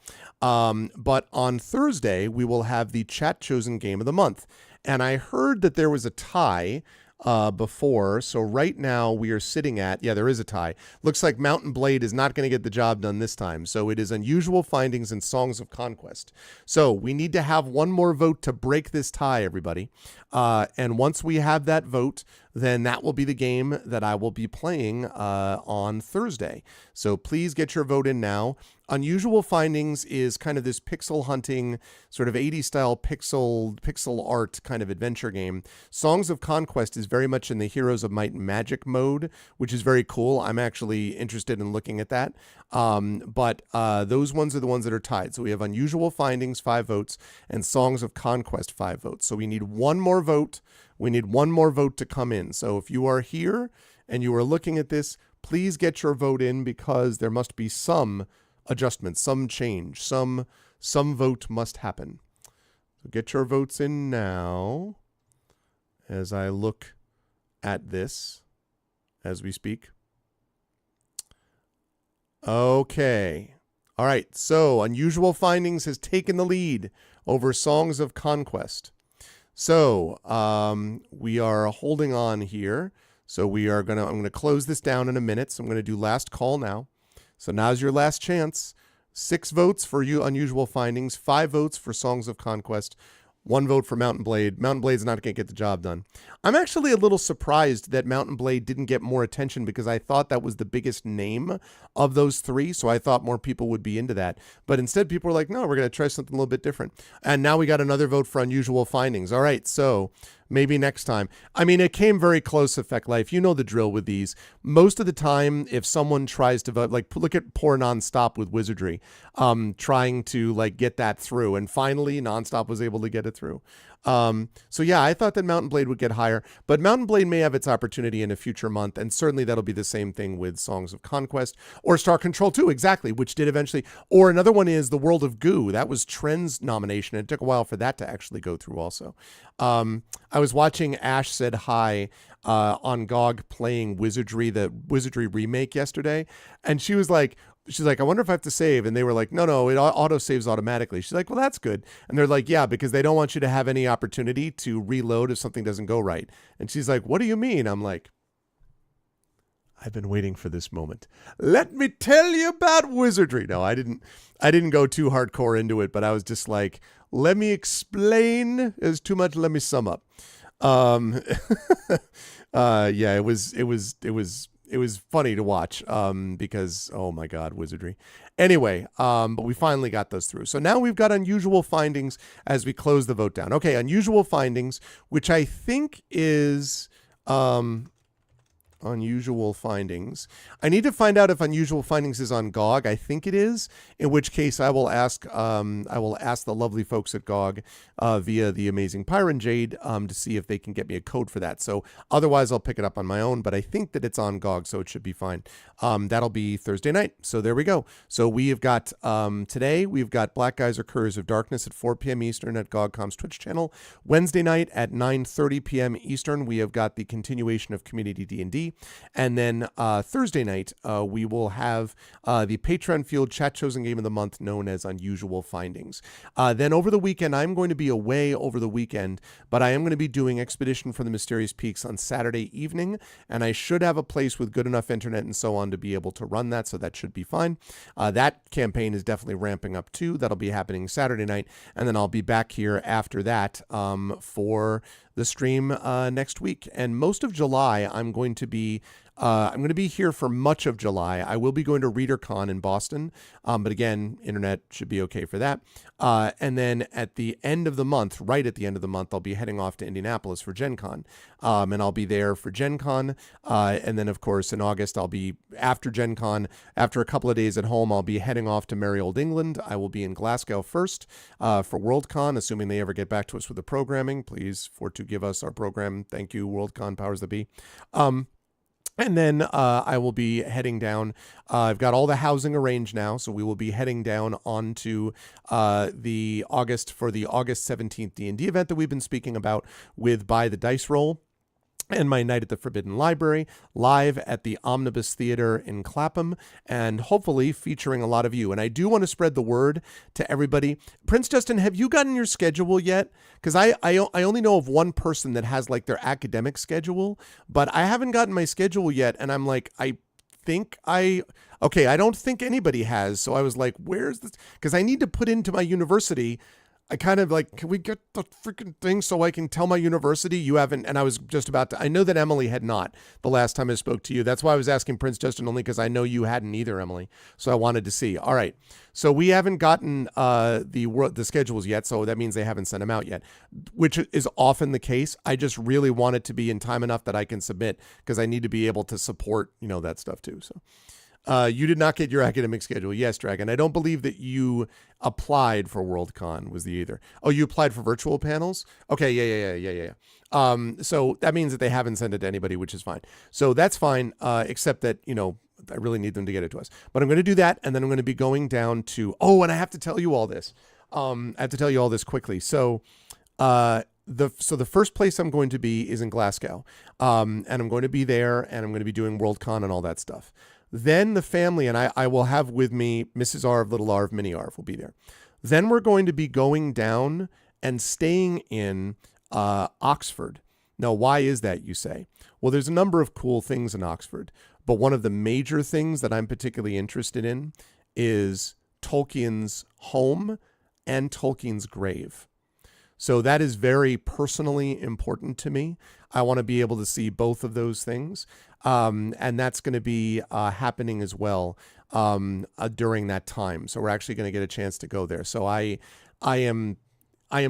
But on Thursday, we will have the Chat Chosen Game of the Month. And I heard that there was a tie before. So right now we are sitting at, yeah, there is a tie. Looks like Mountain Blade is not going to get the job done this time. So it is Unusual Findings and Songs of Conquest. So we need to have one more vote to break this tie, everybody. And once we have that vote, then that will be the game that I will be playing on Thursday. So please get your vote in now. Unusual Findings is kind of this pixel hunting, sort of 80s style pixel art kind of adventure game. Songs of Conquest is very much in the Heroes of Might and Magic mode, which is very cool. I'm actually interested in looking at that. But those ones are the ones that are tied. So we have Unusual Findings, 5 votes, and Songs of Conquest, 5 votes. So we need one more vote. We need one more vote to come in. So if you are here and you are looking at this, please get your vote in, because there must be some adjustment, some change, some vote must happen. So get your votes in now as I look at this as we speak. Okay. All right. So Unusual Findings has taken the lead over Songs of Conquest. So we are holding on here. So I'm going to close this down in a minute. So I'm going to do last call now. So now's your last chance. 6 votes for Unusual Findings, 5 votes for Songs of Conquest, 1 vote for Mountain Blade. Mountain Blade's not going to get the job done. I'm actually a little surprised that Mountain Blade didn't get more attention, because I thought that was the biggest name of those 3. So I thought more people would be into that. But instead, people were like, no, we're going to try something a little bit different. And now we got another vote for Unusual Findings. All right, so maybe next time. I mean, it came very close, Effect Life. You know the drill with these. Most of the time, if someone tries to vote, like look at poor Nonstop with Wizardry, trying to like get that through. And finally, Nonstop was able to get it through. So yeah, I thought that Mountain Blade would get higher, but Mountain Blade may have its opportunity in a future month, and certainly that'll be the same thing with Songs of Conquest or Star Control 2, exactly, which did eventually. Or another one is The World of Goo. That was Trend's nomination. It took a while for that to actually go through also. I was watching Ash Said Hi on GOG playing Wizardry, the Wizardry remake yesterday, and she's like, I wonder if I have to save. And they were like, no, it auto saves automatically. She's like, well, that's good. And they're like, yeah, because they don't want you to have any opportunity to reload if something doesn't go right. And she's like, what do you mean? I'm like, I've been waiting for this moment. Let me tell you about Wizardry. No, I didn't go too hardcore into it, but I was just like, let me explain. It's too much. Let me sum up. Yeah, it was funny to watch because, oh my God, Wizardry. Anyway, but we finally got those through. So now we've got Unusual Findings as we close the vote down. Okay, Unusual Findings, which I think is Unusual Findings. I need to find out if Unusual Findings is on GOG. I think it is, in which case I will ask the lovely folks at GOG via the amazing Pyron Jade to see if they can get me a code for that. So otherwise I'll pick it up on my own, but I think that it's on GOG, so it should be fine. That'll be Thursday night. So there we go. So we have got today we've got Black Geyser Couriers of Darkness at 4 p.m. Eastern at GOG.com's Twitch channel. Wednesday night at 9:30 p.m. Eastern, we have got the continuation of Community D&D. And then Thursday night, we will have the Patreon Field Chat Chosen Game of the Month, known as Unusual Findings. Then over the weekend, I'm going to be away over the weekend, but I am going to be doing Expedition for the Mysterious Peaks on Saturday evening, and I should have a place with good enough internet and so on to be able to run that, so that should be fine. That campaign is definitely ramping up too. That'll be happening Saturday night, and then I'll be back here after that for the stream next week. And most of July, I'm going to be here for much of July. I will be going to ReaderCon in Boston, but again, internet should be okay for that. And then at the end of the month, right at the end of the month, I'll be heading off to Indianapolis for Gen Con, and I'll be there for Gen Con. And then, of course, in August, I'll be after Gen Con. After a couple of days at home, I'll be heading off to merry old England. I will be in Glasgow first for Worldcon, assuming they ever get back to us with the programming. Please, for to give us our program. Thank you, Worldcon, powers that be. And then I will be heading down. I've got all the housing arranged now, so we will be heading down onto the August 17th D&D event that we've been speaking about with By the Dice Roll. and my Night at the Forbidden Library, live at the Omnibus Theater in Clapham, and hopefully featuring a lot of you. And I do want to spread the word to everybody. Prince Justin, have you gotten your schedule yet? Because I only know of one person that has like their academic schedule, but I haven't gotten my schedule yet. And I'm like, I don't think anybody has. So I was like, where's this? Because I need to put into my university. I kind of like, can we get the freaking thing so I can tell my university you haven't? And I was just about to, I know that Emily had not the last time I spoke to you. That's why I was asking Prince Justin, only because I know you hadn't either, Emily. So I wanted to see. All right. So we haven't gotten the schedules yet. So that means they haven't sent them out yet, which is often the case. I just really want it to be in time enough that I can submit, because I need to be able to support, that stuff too. So. You did not get your academic schedule. Yes, Dragon. I don't believe that you applied for WorldCon, was the either. Oh, you applied for virtual panels? Okay, yeah. So that means that they haven't sent it to anybody, which is fine. So that's fine, except that, I really need them to get it to us. But I'm going to do that, and then I'm going to be going down to, and I have to tell you all this. I have to tell you all this quickly. So, the first place I'm going to be is in Glasgow. And I'm going to be there, and I'm going to be doing WorldCon and all that stuff. Then the family, and I will have with me Mrs. Arv, Little Arv, Mini Arv will be there. Then we're going to be going down and staying in Oxford. Now, why is that, you say? Well, there's a number of cool things in Oxford, but one of the major things that I'm particularly interested in is Tolkien's home and Tolkien's grave. So that is very personally important to me. I want to be able to see both of those things. And that's going to be happening as well during that time. So we're actually going to get a chance to go there. So I am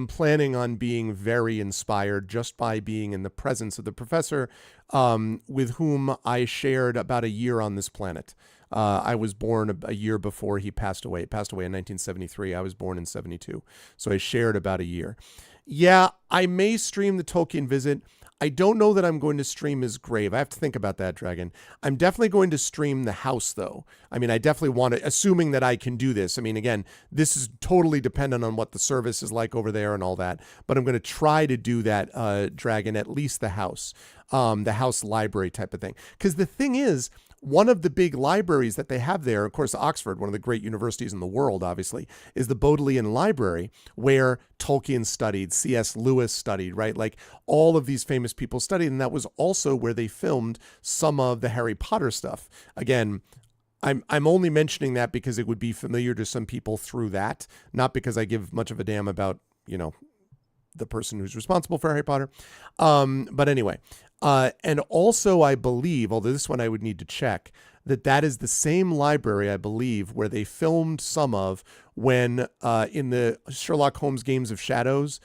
planning on being very inspired just by being in the presence of the professor with whom I shared about a year on this planet. I was born a year before he passed away. He passed away in 1973. I was born in 72. So I shared about a year. Yeah, I may stream the Tolkien visit. I don't know that I'm going to stream his grave. I have to think about that, Dragon. I'm definitely going to stream the house, though. I mean, I definitely want to, assuming that I can do this. I mean, again, this is totally dependent on what the service is like over there and all that. But I'm going to try to do that, Dragon, at least the house library type of thing. Because the thing is, one of the big libraries that they have there, of course, Oxford, one of the great universities in the world, obviously, is the Bodleian Library, where Tolkien studied, C.S. Lewis studied, right? Like all of these famous people studied. And that was also where they filmed some of the Harry Potter stuff. Again, I'm only mentioning that because it would be familiar to some people through that, not because I give much of a damn about, the person who's responsible for Harry Potter. But anyway, and also I believe, although this one I would need to check, that is the same library, I believe, where they filmed some of when in the Sherlock Holmes Game of Shadows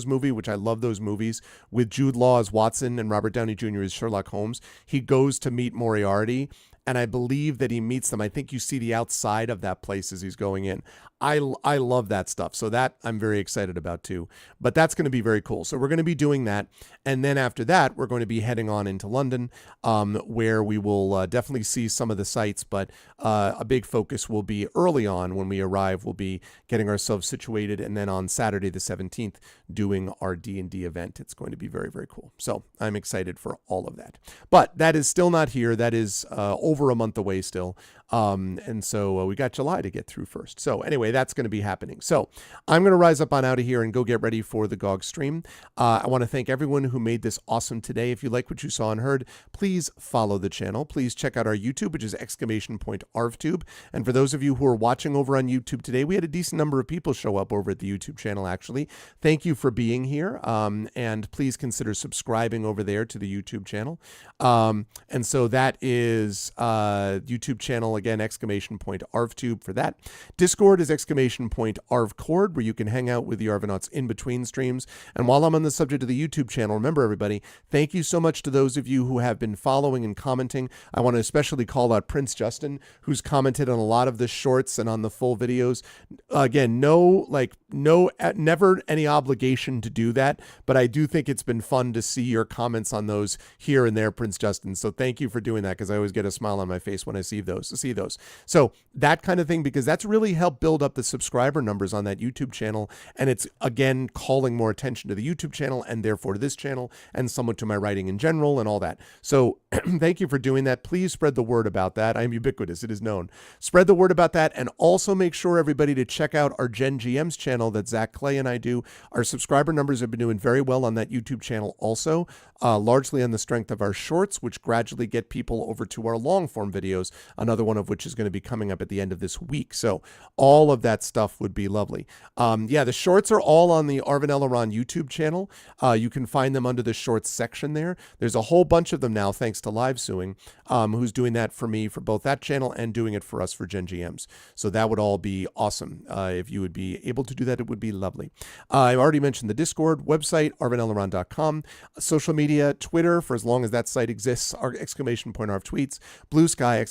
movie, which I love those movies, with Jude Law as Watson and Robert Downey Jr. as Sherlock Holmes, he goes to meet Moriarty. And I believe that he meets them. I think you see the outside of that place as he's going in. I love that stuff. So that I'm very excited about too. But that's going to be very cool. So we're going to be doing that. And then after that, we're going to be heading on into London, where we will definitely see some of the sites. But a big focus will be early on when we arrive. We'll be getting ourselves situated. And then on Saturday the 17th, doing our D&D event. It's going to be very, very cool. So I'm excited for all of that. But that is still not here. That is over a month away still. And so we got July to get through first. So anyway, that's going to be happening. So I'm going to rise up on out of here and go get ready for the GOG stream. I want to thank everyone who made this awesome today. If you like what you saw and heard, please follow the channel. Please check out our YouTube, which is !ArvTube. And for those of you who are watching over on YouTube today, we had a decent number of people show up over at the YouTube channel, actually. Thank you for being here. And please consider subscribing over there to the YouTube channel. And so that is YouTube channel, again, !ArvTube for that. Discord is !ArvCord, where you can hang out with the Arvanauts in between streams. And while I'm on the subject of the YouTube channel, remember everybody, thank you so much to those of you who have been following and commenting. I want to especially call out Prince Justin, who's commented on a lot of the shorts and on the full videos. Again, never any obligation to do that, but I do think it's been fun to see your comments on those here and there, Prince Justin. So thank you for doing that, because I always get a smile on my face when I see those. see those. So that kind of thing, because that's really helped build up the subscriber numbers on that YouTube channel. And it's, again, calling more attention to the YouTube channel and therefore to this channel and somewhat to my writing in general and all that. So thank you for doing that. Please spread the word about that. I am ubiquitous. It is known. Spread the word about that. And also make sure, everybody, to check out our Gen GM's channel that Zach Clay and I do. Our subscriber numbers have been doing very well on that YouTube channel also, largely on the strength of our shorts, which gradually get people over to our long form videos, another one of which is going to be coming up at the end of this week. So all of that stuff would be lovely. Yeah, the shorts are all on the Arvin Eleron YouTube channel. You can find them under the shorts section there. There's a whole bunch of them now, thanks to Live Suing, who's doing that for me for both that channel and doing it for us for Gen GMs. So that would all be awesome. If you would be able to do that, it would be lovely. I already mentioned the Discord website, arvineleron.com, social media, Twitter, for as long as that site exists, !Arv tweets, Blue Sky,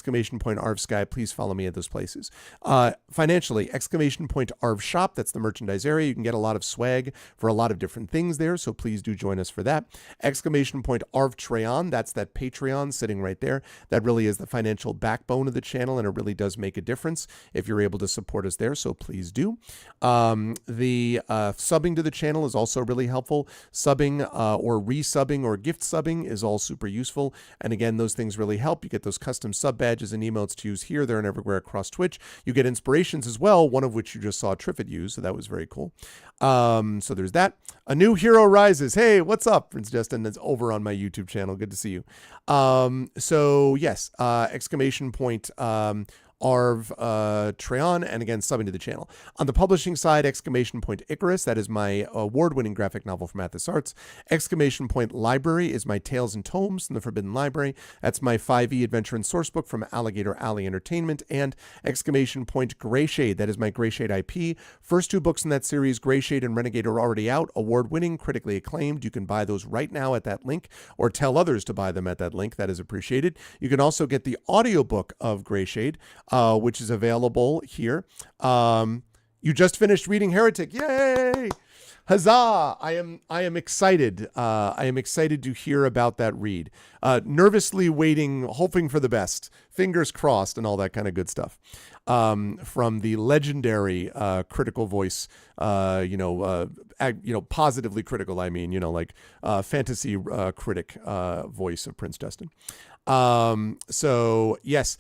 !Arv Sky. Please follow me at those places. Financially, !Arv shop. That's the merchandise area. You can get a lot of swag for a lot of different things there. So please do join us for that. !Arv Treon. That's that Patreon sitting right there. That really is the financial backbone of the channel, and it really does make a difference if you're able to support us there. So please do. The subbing to the channel is also really helpful. Subbing or resubbing or gift subbing is all super useful. And again, those things really help. You get those custom sub badges and emotes to use here, there, and everywhere across Twitch. You get inspirations as well, one of which you just saw Triffid use, so that was very cool. So there's that. A new hero rises. Hey, what's up, Prince Justin? That's over on my YouTube channel. Good to see you. So yes, ! Arv Treon, and again, subbing to the channel. On the publishing side, ! Icarus, that is my award-winning graphic novel from Athos Arts. ! Library is my Tales and Tomes from the Forbidden Library. That's my 5e adventure and sourcebook from Alligator Alley Entertainment. And ! Greyshade, that is my Greyshade IP. First two books in that series, Greyshade and Renegade, are already out, award-winning, critically acclaimed. You can buy those right now at that link, or tell others to buy them at that link. That is appreciated. You can also get the audiobook of Greyshade, which is available here. You just finished reading Heretic. Yay! Huzzah! I am excited. I am excited to hear about that read. Nervously waiting, hoping for the best. Fingers crossed and all that kind of good stuff. From the legendary critical voice, positively critical, I mean, like fantasy critic voice of Prince Justin. So yes,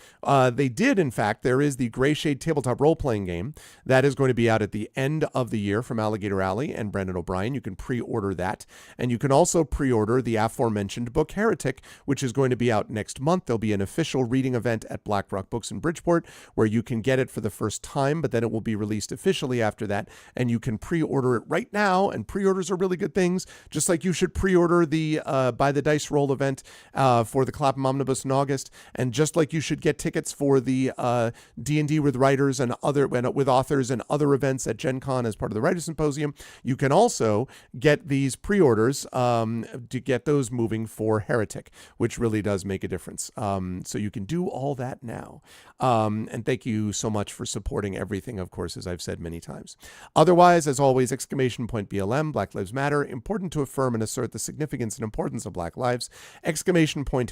they did. In fact, there is the Greyshade tabletop role-playing game that is going to be out at the end of the year from Alligator Alley and Brandon O'Brien. You can pre-order that, and you can also pre-order the aforementioned book Heretic, which is going to be out next month. There'll be an official reading event at Black Rock Books in Bridgeport where you can get it for the first time, but then it will be released officially after that, and you can pre-order it right now. And pre-orders are really good things, just like you should pre-order the Buy the Dice Roll event for the Clapham Omnibus in August, and just like you should get tickets for the D&D with writers and with authors and other events at Gen Con as part of the Writers Symposium, you can also get these pre-orders to get those moving for Heretic, which really does make a difference. So you can do all that now. And thank you so much for supporting everything, of course, as I've said many times. Otherwise, as always, ! BLM, Black Lives Matter, important to affirm and assert the significance and importance of Black lives. !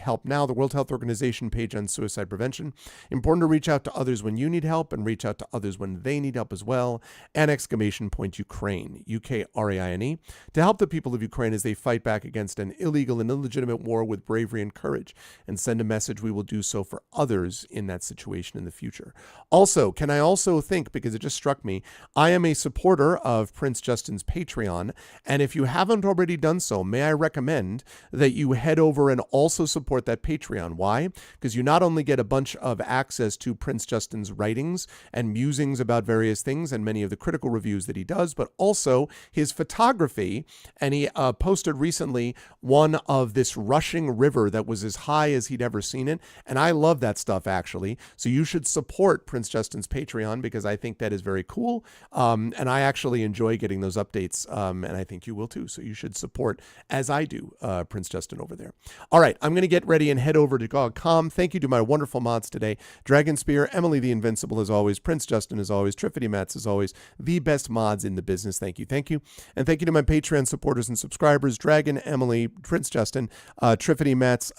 Help Now, the World Health Organization page on suicide prevention. Important to reach out to others when you need help and reach out to others when they need help as well. And ! Ukraine, UKRAINE, to help the people of Ukraine as they fight back against an illegal and illegitimate war with bravery and courage, and send a message we will do so for others in that situation in the future. Also, can I also think, because it just struck me, I am a supporter of Prince Justin's Patreon, and if you haven't already done so, may I recommend that you head over and also support that Patreon. Why? Because you not only get a bunch of access to Prince Justin's writings and musings about various things and many of the critical reviews that he does, but also his photography. And he posted recently one of this rushing river that was as high as he'd ever seen it. And I love that stuff, actually. So you should support Prince Justin's Patreon, because I think that is very cool. And I actually enjoy getting those updates. And I think you will too. So you should support, as I do, Prince Justin over there. All right, I'm going to get ready and head over to GOG.com. Thank you to my wonderful mods today. Dragon Spear, Emily the Invincible as always, Prince Justin as always, Triffity Mats as always, the best mods in the business. Thank you, thank you. And thank you to my Patreon supporters and subscribers, Dragon, Emily, Prince Justin, Triffity Mats,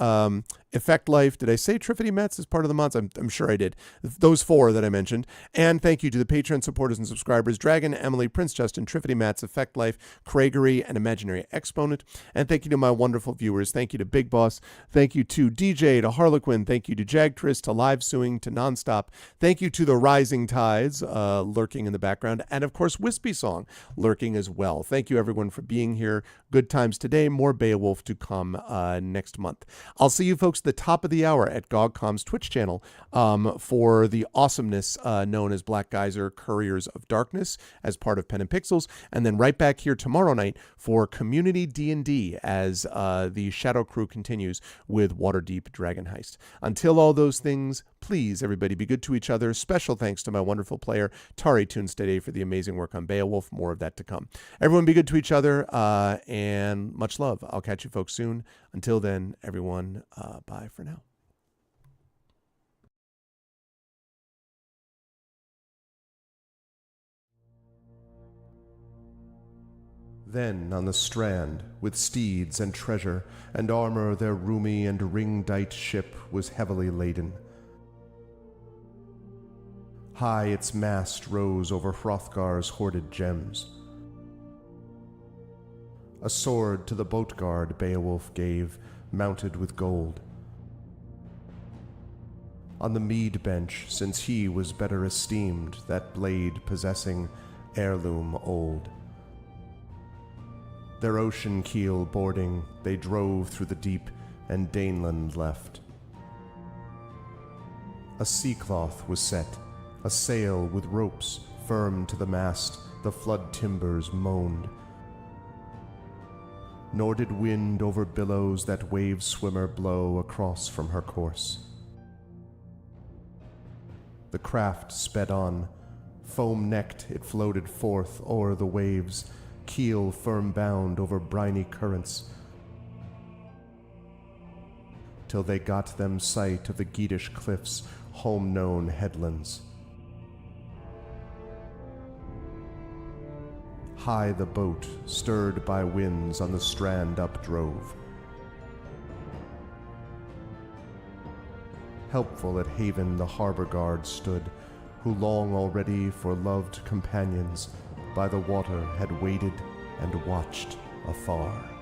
Effect Life. Did I say Triffity Mets as part of the mods? I'm sure I did. Those 4 that I mentioned. And thank you to the Patreon supporters and subscribers, Dragon, Emily, Prince Justin, Triffity Mats, Effect Life, Craigery, and Imaginary Exponent. And thank you to my wonderful viewers. Thank you to Big Boss. Thank you to DJ, to Harlequin. Thank you to Jagtris, to Live Suing, to Nonstop. Thank you to the Rising Tides lurking in the background. And of course, Wispy Song lurking as well. Thank you everyone for being here. Good times today. More Beowulf to come next month. I'll see you folks at the top of the hour at GogCom's Twitch channel for the awesomeness known as Black Geyser Couriers of Darkness as part of Pen and Pixels, and then right back here tomorrow night for Community D&D as the Shadow Crew continues with Waterdeep Dragon Heist. Until all those things, please, everybody, be good to each other. Special thanks to my wonderful player, Tari Tunes today, for the amazing work on Beowulf. More of that to come. Everyone be good to each other, and much love. I'll catch you folks soon. Until then, everyone, bye for now. Then on the strand, with steeds and treasure, and armor their roomy and ring-dight ship was heavily laden. High its mast rose over Hrothgar's hoarded gems. A sword to the boat guard Beowulf gave, mounted with gold. On the mead bench, since he was better esteemed, that blade possessing heirloom old. Their ocean keel boarding, they drove through the deep, and Daneland left. A sea cloth was set, a sail with ropes firm to the mast, the flood timbers moaned. Nor did wind over billows that wave swimmer blow across from her course. The craft sped on, foam-necked it floated forth o'er the waves, keel firm bound over briny currents, till they got them sight of the Geatish cliffs, home-known headlands. High the boat, stirred by winds, on the strand updrove. Helpful at haven the harbor guard stood, who long already for loved companions by the water had waited and watched afar.